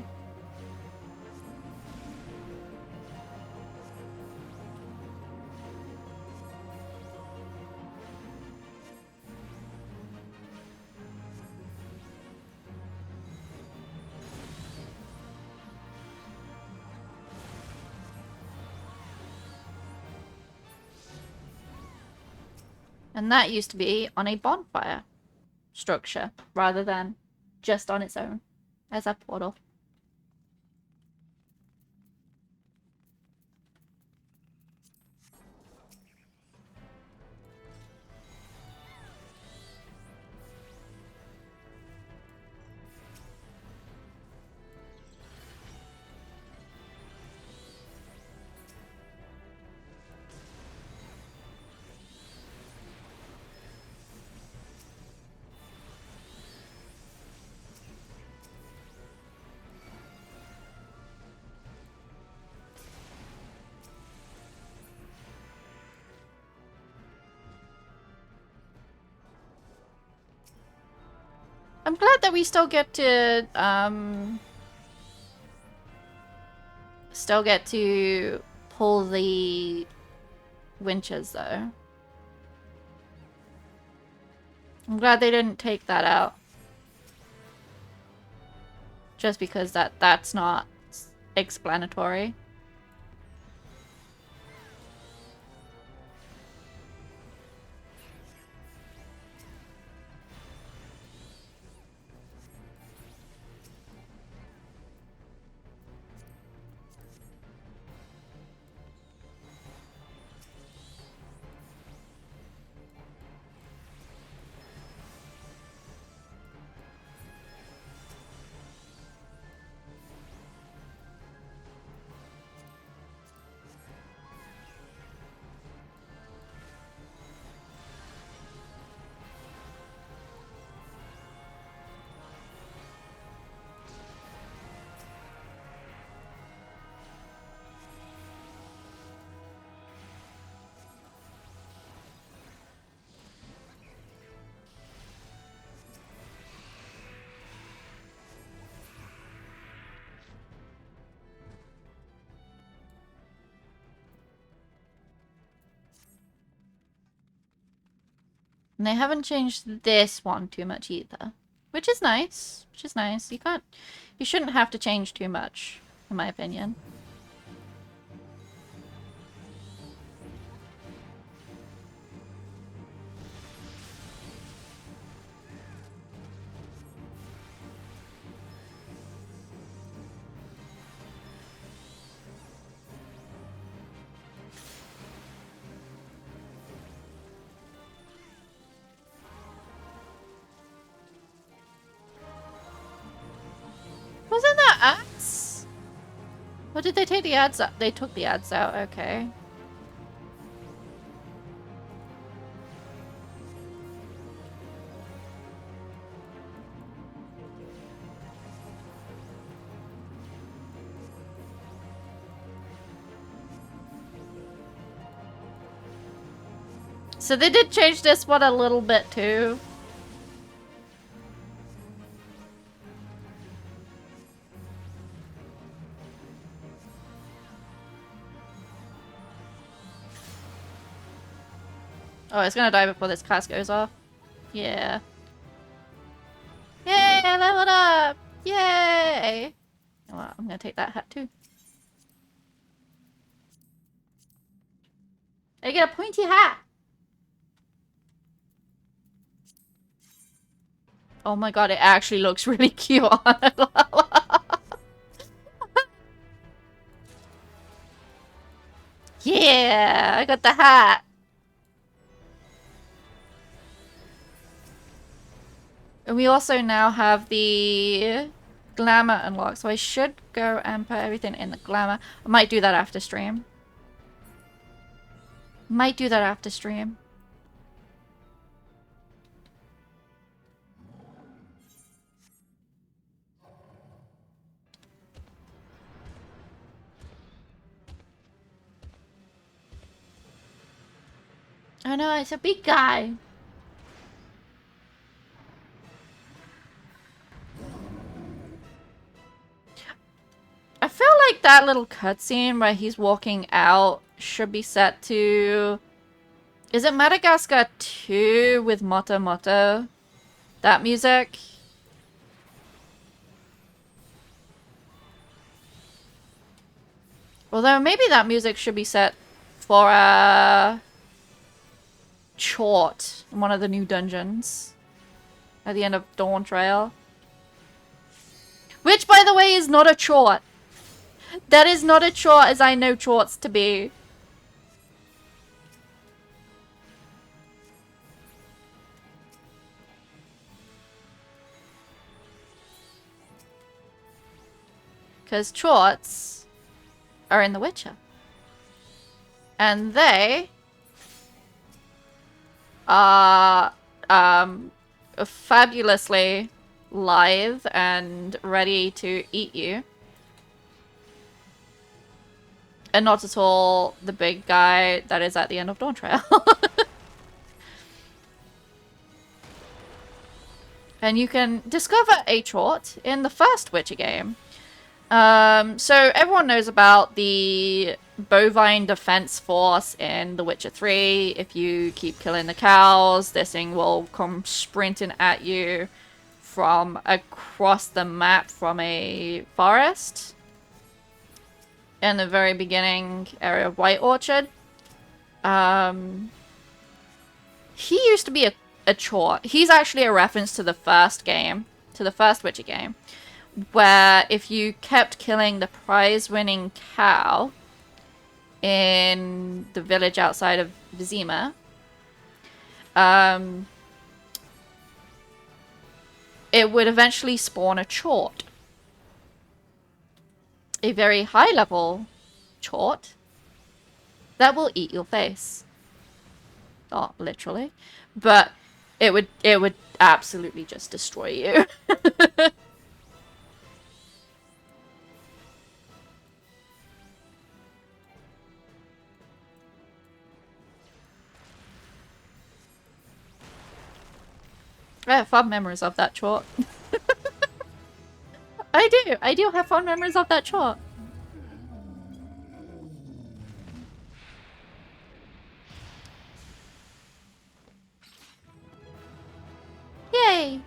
And that used to be on a bonfire structure rather than just on its own as a portal. I'm glad that we still get to pull the winches though. I'm glad they didn't take that out. Just because that's not explanatory. And they haven't changed this one too much either. Which is nice. Which is nice. You shouldn't have to change too much, in my opinion. Wasn't that ads? Or did they take the ads out? They took the ads out, okay. So they did change this one a little bit too. Oh, it's gonna die before this class goes off. Yeah. Yay, I leveled up! Yay! Well, I'm gonna take that hat too. I get a pointy hat! Oh my god, it actually looks really cute on it. Yeah, I got the hat. And we also now have the glamour unlocked, so I should go and put everything in the glamour. I might do that after stream. Might do that after stream. Oh no, it's a big guy. I feel like that little cutscene where he's walking out should be set to... Is it Madagascar 2 with Moto Moto? That music? Although maybe that music should be set for a chort in one of the new dungeons at the end of Dawn Trail. Which, by the way, is not a chort. That is not a chort as I know chorts to be. Because chorts are in The Witcher. And they are fabulously lithe and ready to eat you. And not at all the big guy that is at the end of Dawn Trail. And you can discover a chort in the first Witcher game. So everyone knows about the bovine defense force in The Witcher 3. If you keep killing the cows, this thing will come sprinting at you from across the map from a forest. In the very beginning area of White Orchard. He used to be a chort. He's actually a reference to the first game, to the first Witcher game, where if you kept killing the prize-winning cow in the village outside of Vizima, it would eventually spawn a chort. A very high-level chort that will eat your face. Not literally, but it would absolutely just destroy you. I have fond memories of that chort. I do have fond memories of that chort. Yay!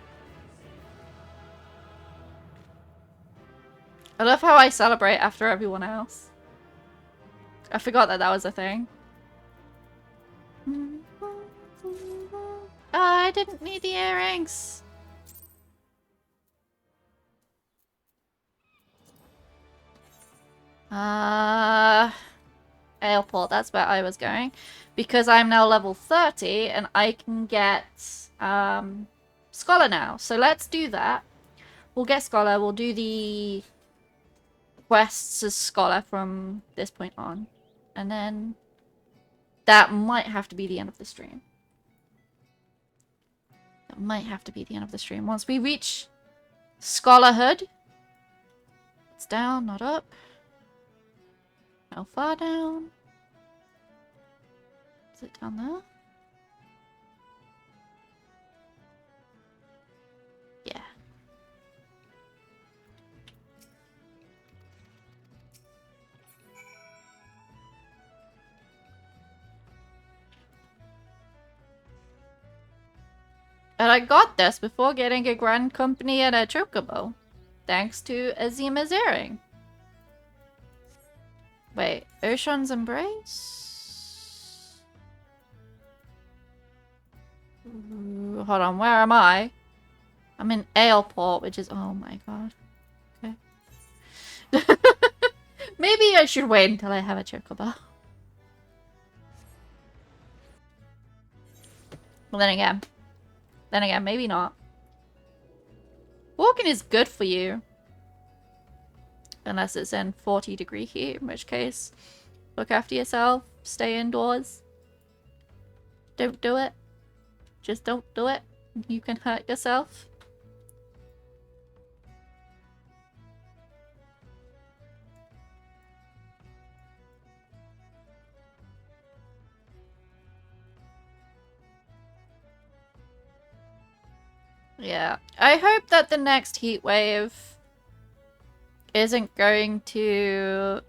I love how I celebrate after everyone else. I forgot that that was a thing. Oh, I didn't need the earrings. Airport, that's where I was going. Because I'm now level 30 and I can get Scholar now. So let's do that. We'll get Scholar, we'll do the quests as Scholar from this point on. And then that might have to be the end of the stream. That might have to be the end of the stream. Once we reach Scholarhood. It's down, not up. How far down? Is it down there? Yeah. And I got this before getting a Grand Company and a Chocobo. Thanks to Azima's earring. Wait, Ocean's Embrace? Ooh, hold on, where am I? I'm in Aleport, which is... Oh my god. Okay. Maybe I should wait until I have a Chocobo. Well, then again, maybe not. Walking is good for you. Unless it's in 40-degree heat, in which case, look after yourself, stay indoors. Don't do it. Just don't do it. You can hurt yourself. Yeah. I hope that the next heat wave isn't going to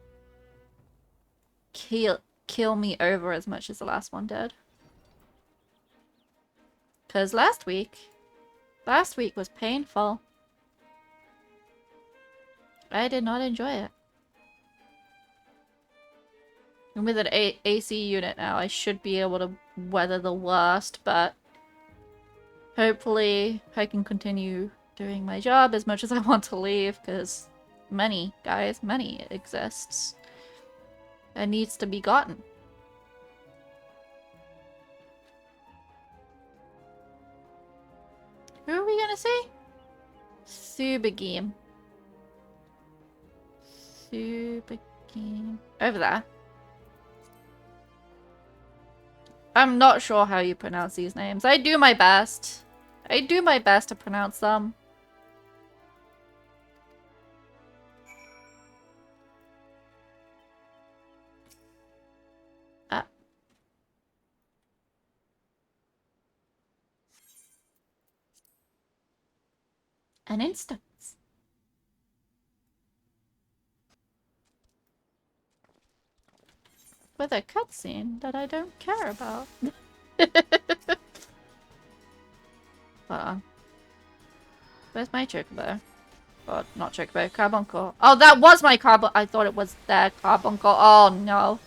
kill me over as much as the last one did. Because last week was painful. I did not enjoy it. And with an AC unit now, I should be able to weather the worst, but hopefully I can continue doing my job as much as I want to leave, because money, guys, money exists. And needs to be gotten. Who are we gonna see? Subagim. Subagim. Over there. I'm not sure how you pronounce these names. I do my best. I do my best to pronounce them. An instance. With a cutscene that I don't care about. Hold on. Where's my chocobo? Oh, not chocobo, carbuncle. Oh, that was my carbuncle. I thought it was their carbuncle. Oh, no.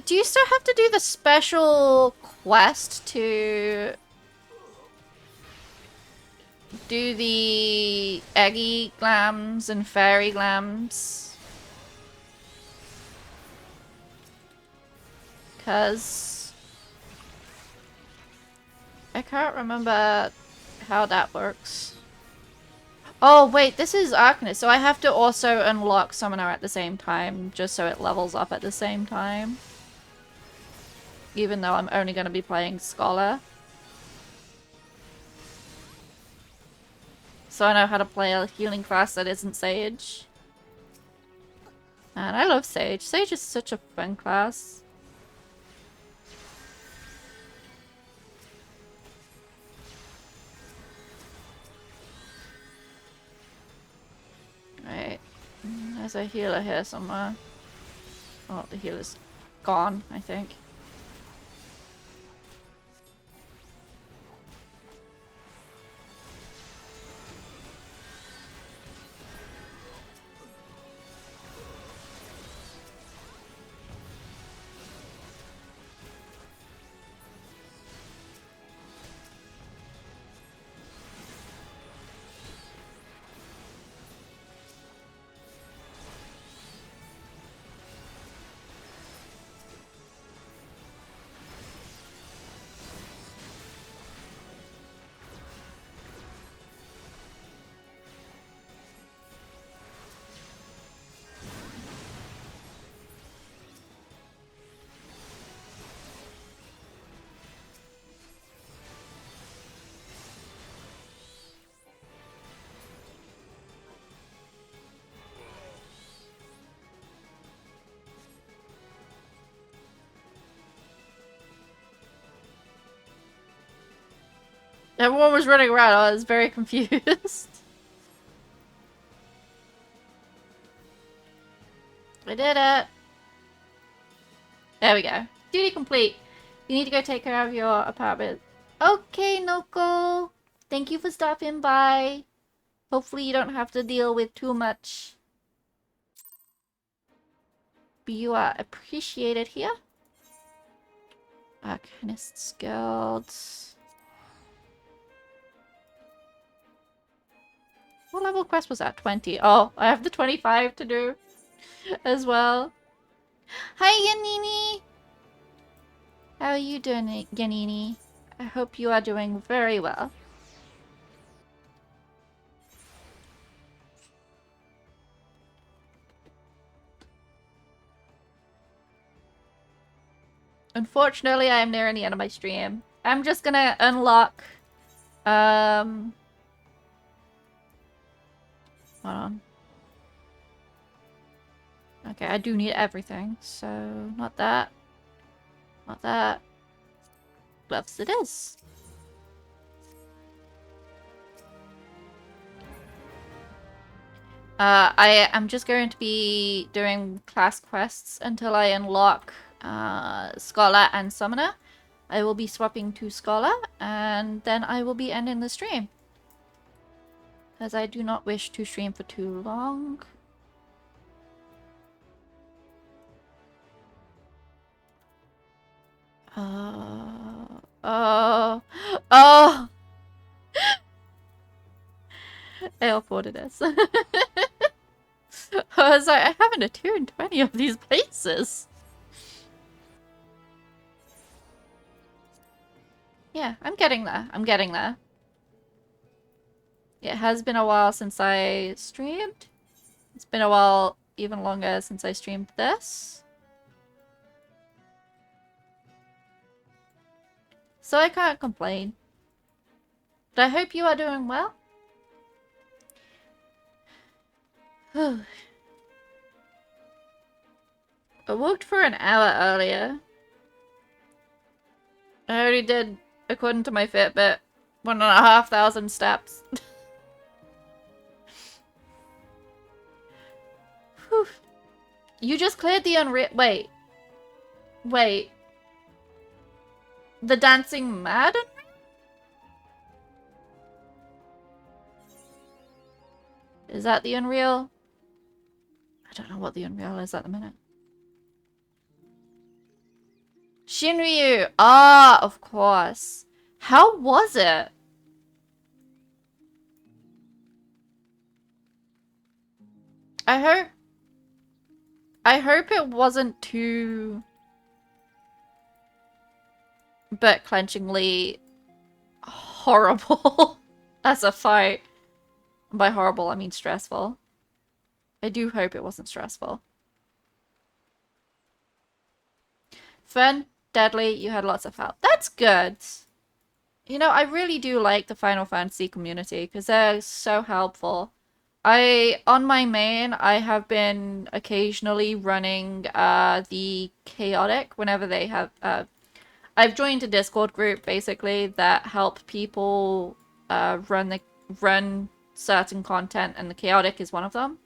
Do you still have to do the special quest to do the eggy glams and fairy glams? Because I can't remember how that works. Oh, wait, this is Arcanist, so I have to also unlock Summoner at the same time, just so it levels up at the same time. Even though I'm only going to be playing Scholar. So I know how to play a healing class that isn't Sage. And I love Sage. Sage is such a fun class. Right. There's a healer here somewhere. Oh, the healer's gone, I think. Everyone was running around. I was very confused. I did it. There we go. Duty complete. You need to go take care of your apartment. Okay, Noko. Thank you for stopping by. Hopefully you don't have to deal with too much. But you are appreciated here. Arcanist's Guild. What level quest was that? 20. Oh, I have the 25 to do as well. Hi, Yanini! How are you doing, Yanini? I hope you are doing very well. Unfortunately, I am nearing the end of my stream. I'm just gonna unlock... Hold on. Okay, I do need everything, so not that. Not that. Gloves it is. I am just going to be doing class quests until I unlock Scholar and Summoner. I will be swapping to Scholar, and then I will be ending the stream. As I do not wish to stream for too long. Oh. I uploaded this. I was like, I haven't attuned to any of these places. Yeah, I'm getting there. I'm getting there. It has been a while since I streamed. It's been a while, even longer, since I streamed this. So I can't complain. But I hope you are doing well. I walked for an hour earlier. I already did, according to my Fitbit, 1,500 steps. Whew. You just cleared the unreal. Wait. Wait. The Dancing Mad? Is that the Unreal? I don't know what the Unreal is at the minute. Shinryu! Ah, of course. How was it? I hope it wasn't too butt-clenchingly horrible as a fight. And by horrible, I mean stressful. I do hope it wasn't stressful. Fun, deadly, you had lots of help. That's good. You know, I really do like the Final Fantasy community because they're so helpful. On my main, I have been occasionally running the Chaotic whenever they have... I've joined a Discord group, basically, that help people run certain content, and the Chaotic is one of them.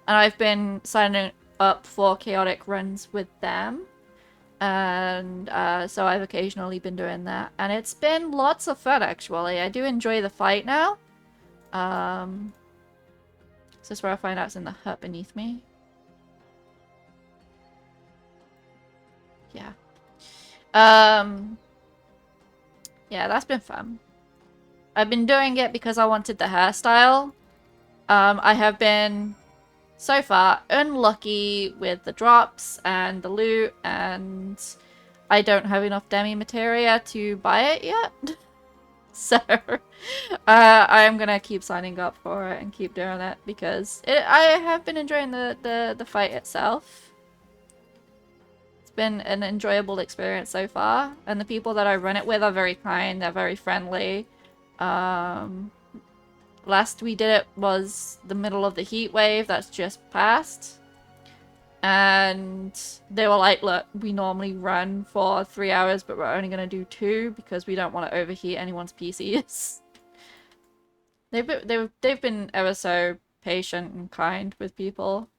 And I've been signing up for Chaotic runs with them. And so I've occasionally been doing that. And it's been lots of fun, actually. I do enjoy the fight now. Is this where I find out it's in the hut beneath me? Yeah. Yeah, that's been fun. I've been doing it because I wanted the hairstyle. I have been, so far, unlucky with the drops and the loot, and I don't have enough demi materia to buy it yet. So, I am gonna keep signing up for it and keep doing it because I have been enjoying the fight itself. It's been an enjoyable experience so far, and the people that I run it with are very kind, they're very friendly. Last we did it was the middle of the heat wave that's just passed. And they were like, look, we normally run for 3 hours, but we're only going to do 2 because we don't want to overheat anyone's PCs. They've been ever so patient and kind with people.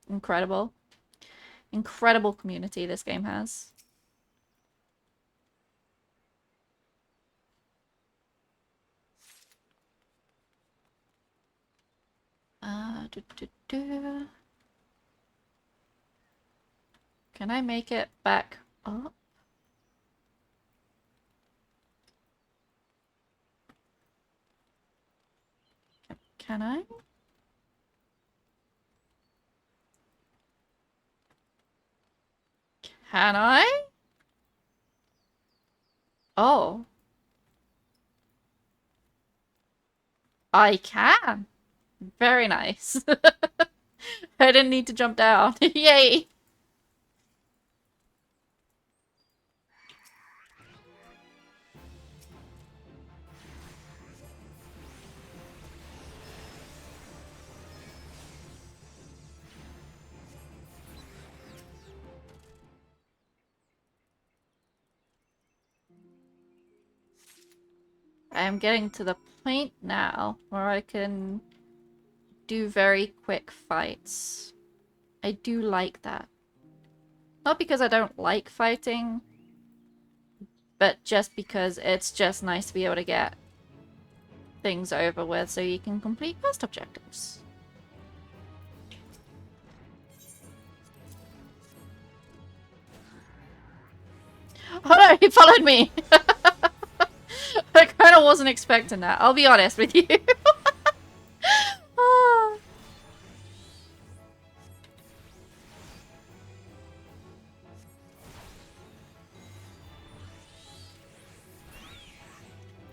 Incredible. Incredible community this game has. Can I make it back up? Can I? Can I? Oh. I can. Very nice. I didn't need to jump down. Yay! I am getting to the point now where I can do very quick fights. I do like that. Not because I don't like fighting, but just because it's just nice to be able to get things over with so you can complete quest objectives. Oh no, he followed me! I kind of wasn't expecting that, I'll be honest with you. Ah.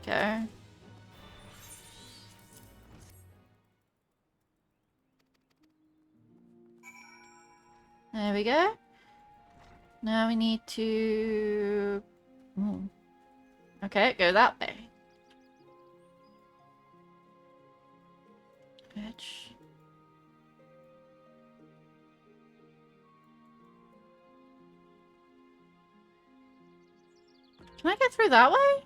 Okay. There we go. Now we need to... Okay, go that way. Bitch. Can I get through that way?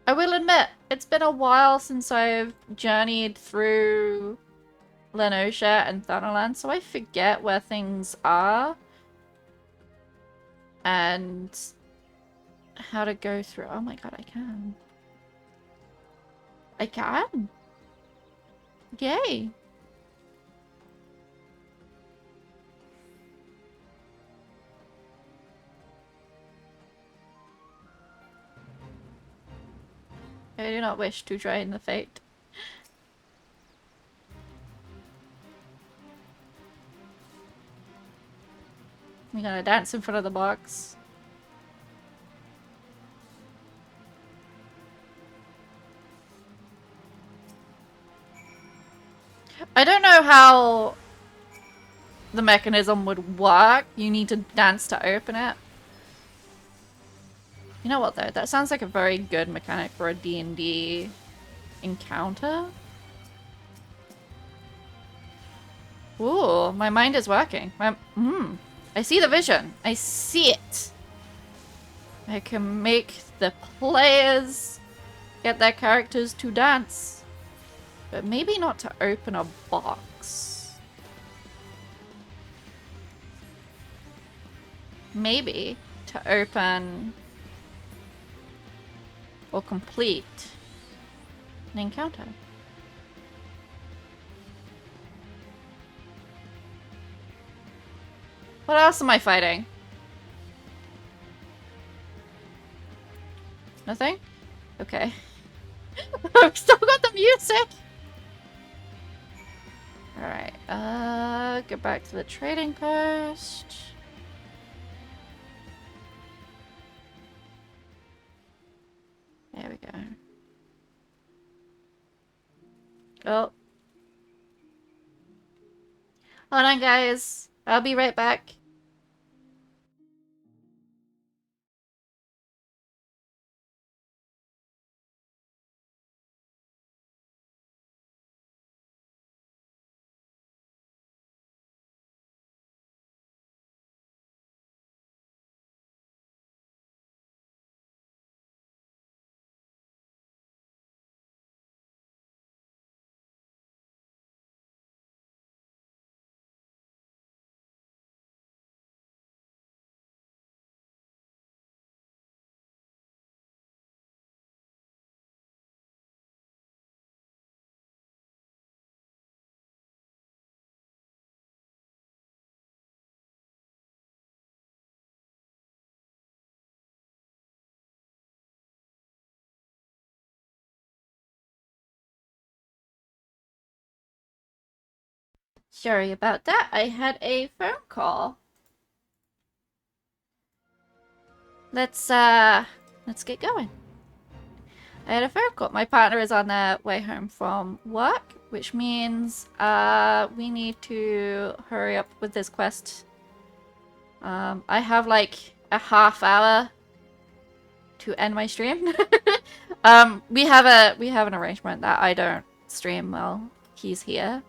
I will admit, it's been a while since I've journeyed through Lenosha and Thanalan, so I forget where things are. And how to go through. Oh my god, I can. I can! Yay! I do not wish to drain the fate. We gotta dance in front of the box. I don't know how the mechanism would work. You need to dance to open it. You know what though? That sounds like a very good mechanic for a D&D encounter. Ooh, my mind is working. I see the vision. I see it. I can make the players get their characters to dance. But maybe not to open a box. Maybe to open or complete an encounter. What else am I fighting? Nothing? Okay. I've still got the music! Alright, get back to the trading post. There we go. Oh. Hold on, guys. I'll be right back. Sorry about that. I had a phone call. Let's get going. I had a phone call. My partner is on their way home from work, which means we need to hurry up with this quest. I have like a half hour to end my stream. We have an arrangement that I don't stream while he's here.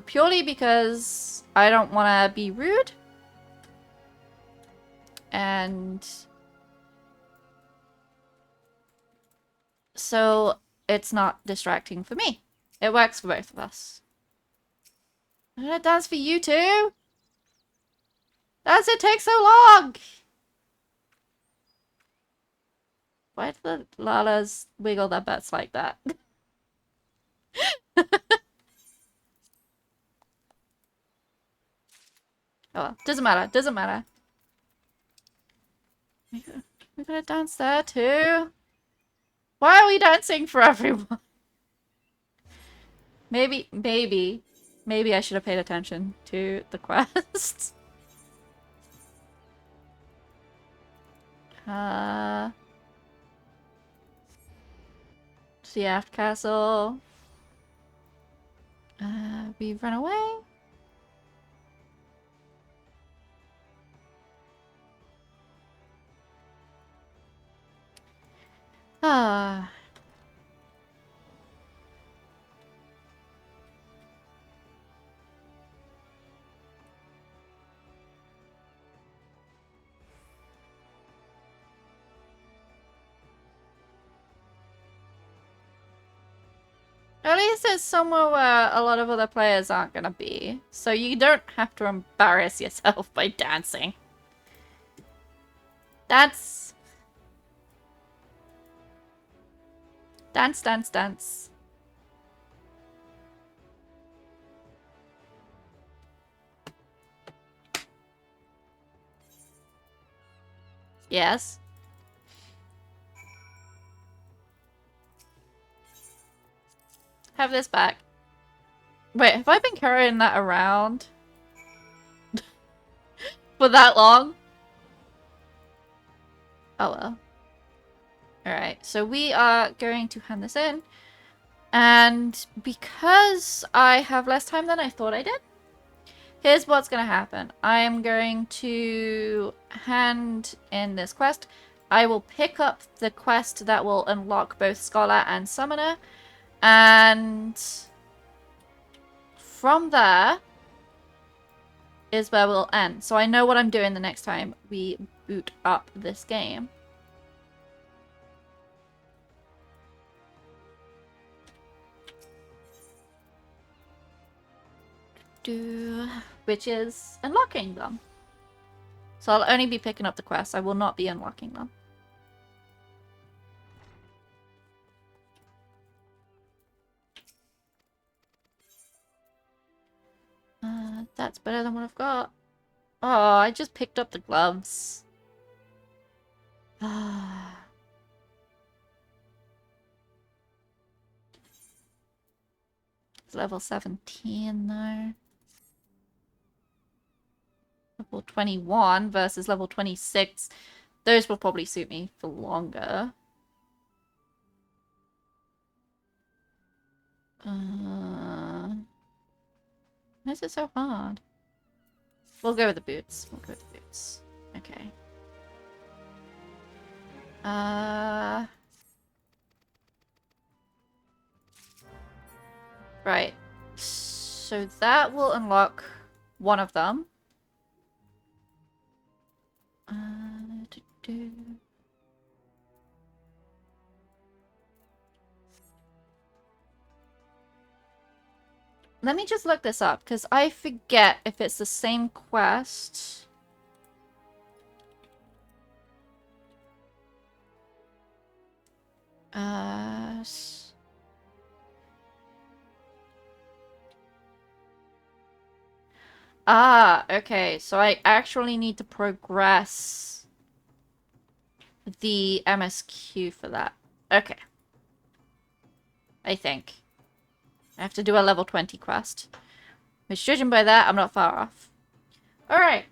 Purely because I don't want to be rude. And so it's not distracting for me. It works for both of us. I'm gonna dance for you too. Does it take so long? Why do the Lalas wiggle their butts like that? Oh well, doesn't matter, doesn't matter. We're gonna dance there too. Why are we dancing for everyone? Maybe I should have paid attention to the quest. To the aft castle. We run away. Ah. At least it's somewhere where a lot of other players aren't gonna be. So you don't have to embarrass yourself by dancing. Dance. Dance, dance, dance. Yes. Have this back. Wait, have I been carrying that around for that long? Oh well. Alright, so we are going to hand this in. And because I have less time than I thought I did, here's what's going to happen. I am going to hand in this quest. I will pick up the quest that will unlock both Scholar and Summoner. And from there is where we'll end. So I know what I'm doing the next time we boot up this game. Which is unlocking them. So I'll only be picking up the quests. I will not be unlocking them. That's better than what I've got. Oh, I just picked up the gloves. It's level 17 though. Level 21 versus level 26. Those will probably suit me for longer. Why is it so hard? We'll go with the boots. We'll go with the boots. Okay. Right. So that will unlock one of them. Let me just look this up, because I forget if it's the same quest. Okay. So I actually need to progress the MSQ for that. Okay. I think. I have to do a level 20 quest. Which, judging by that, I'm not far off. Alright.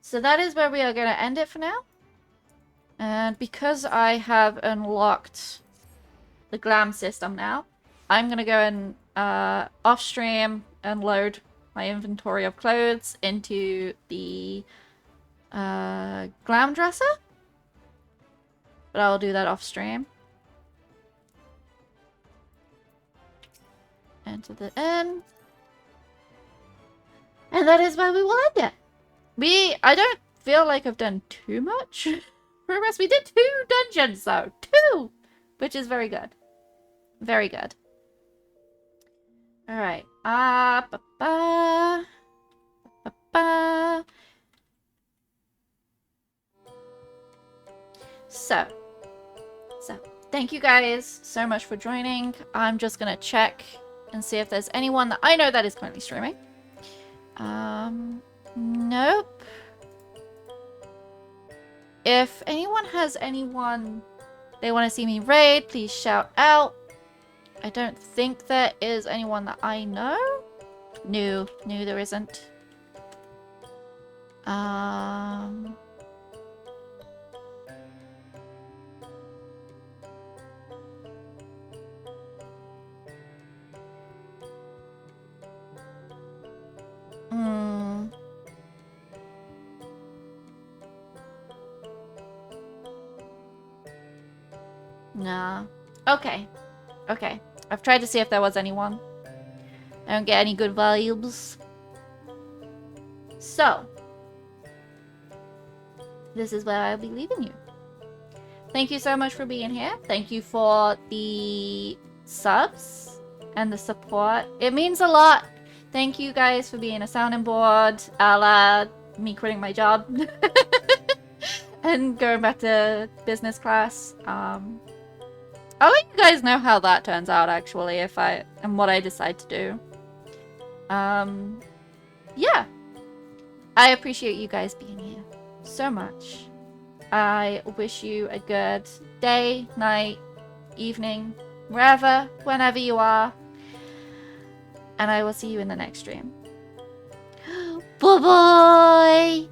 So that is where we are going to end it for now. And because I have unlocked the glam system now, I'm going to go and off-stream and load my inventory of clothes into the glam dresser. But I'll do that off-stream. Enter the end. And that is where we will end it. I don't feel like I've done too much progress. We did 2 dungeons though. 2! Which is very good. Very good. Alright. So, thank you guys so much for joining. I'm just gonna check and see if there's anyone that I know that is currently streaming. Nope. If anyone has anyone they want to see me raid, please shout out. I don't think there is anyone that I know. No, there isn't. Nah. Okay. I've tried to see if there was anyone. I don't get any good vibes. So, this is where I'll be leaving you. Thank you so much for being here. Thank you for the subs and the support. It means a lot. Thank you guys for being a sounding board, a la me quitting my job and going back to business class. I'll let you guys know how that turns out, actually, and what I decide to do. Yeah. I appreciate you guys being here so much. I wish you a good day, night, evening, wherever, whenever you are. And I will see you in the next stream. Bye-bye!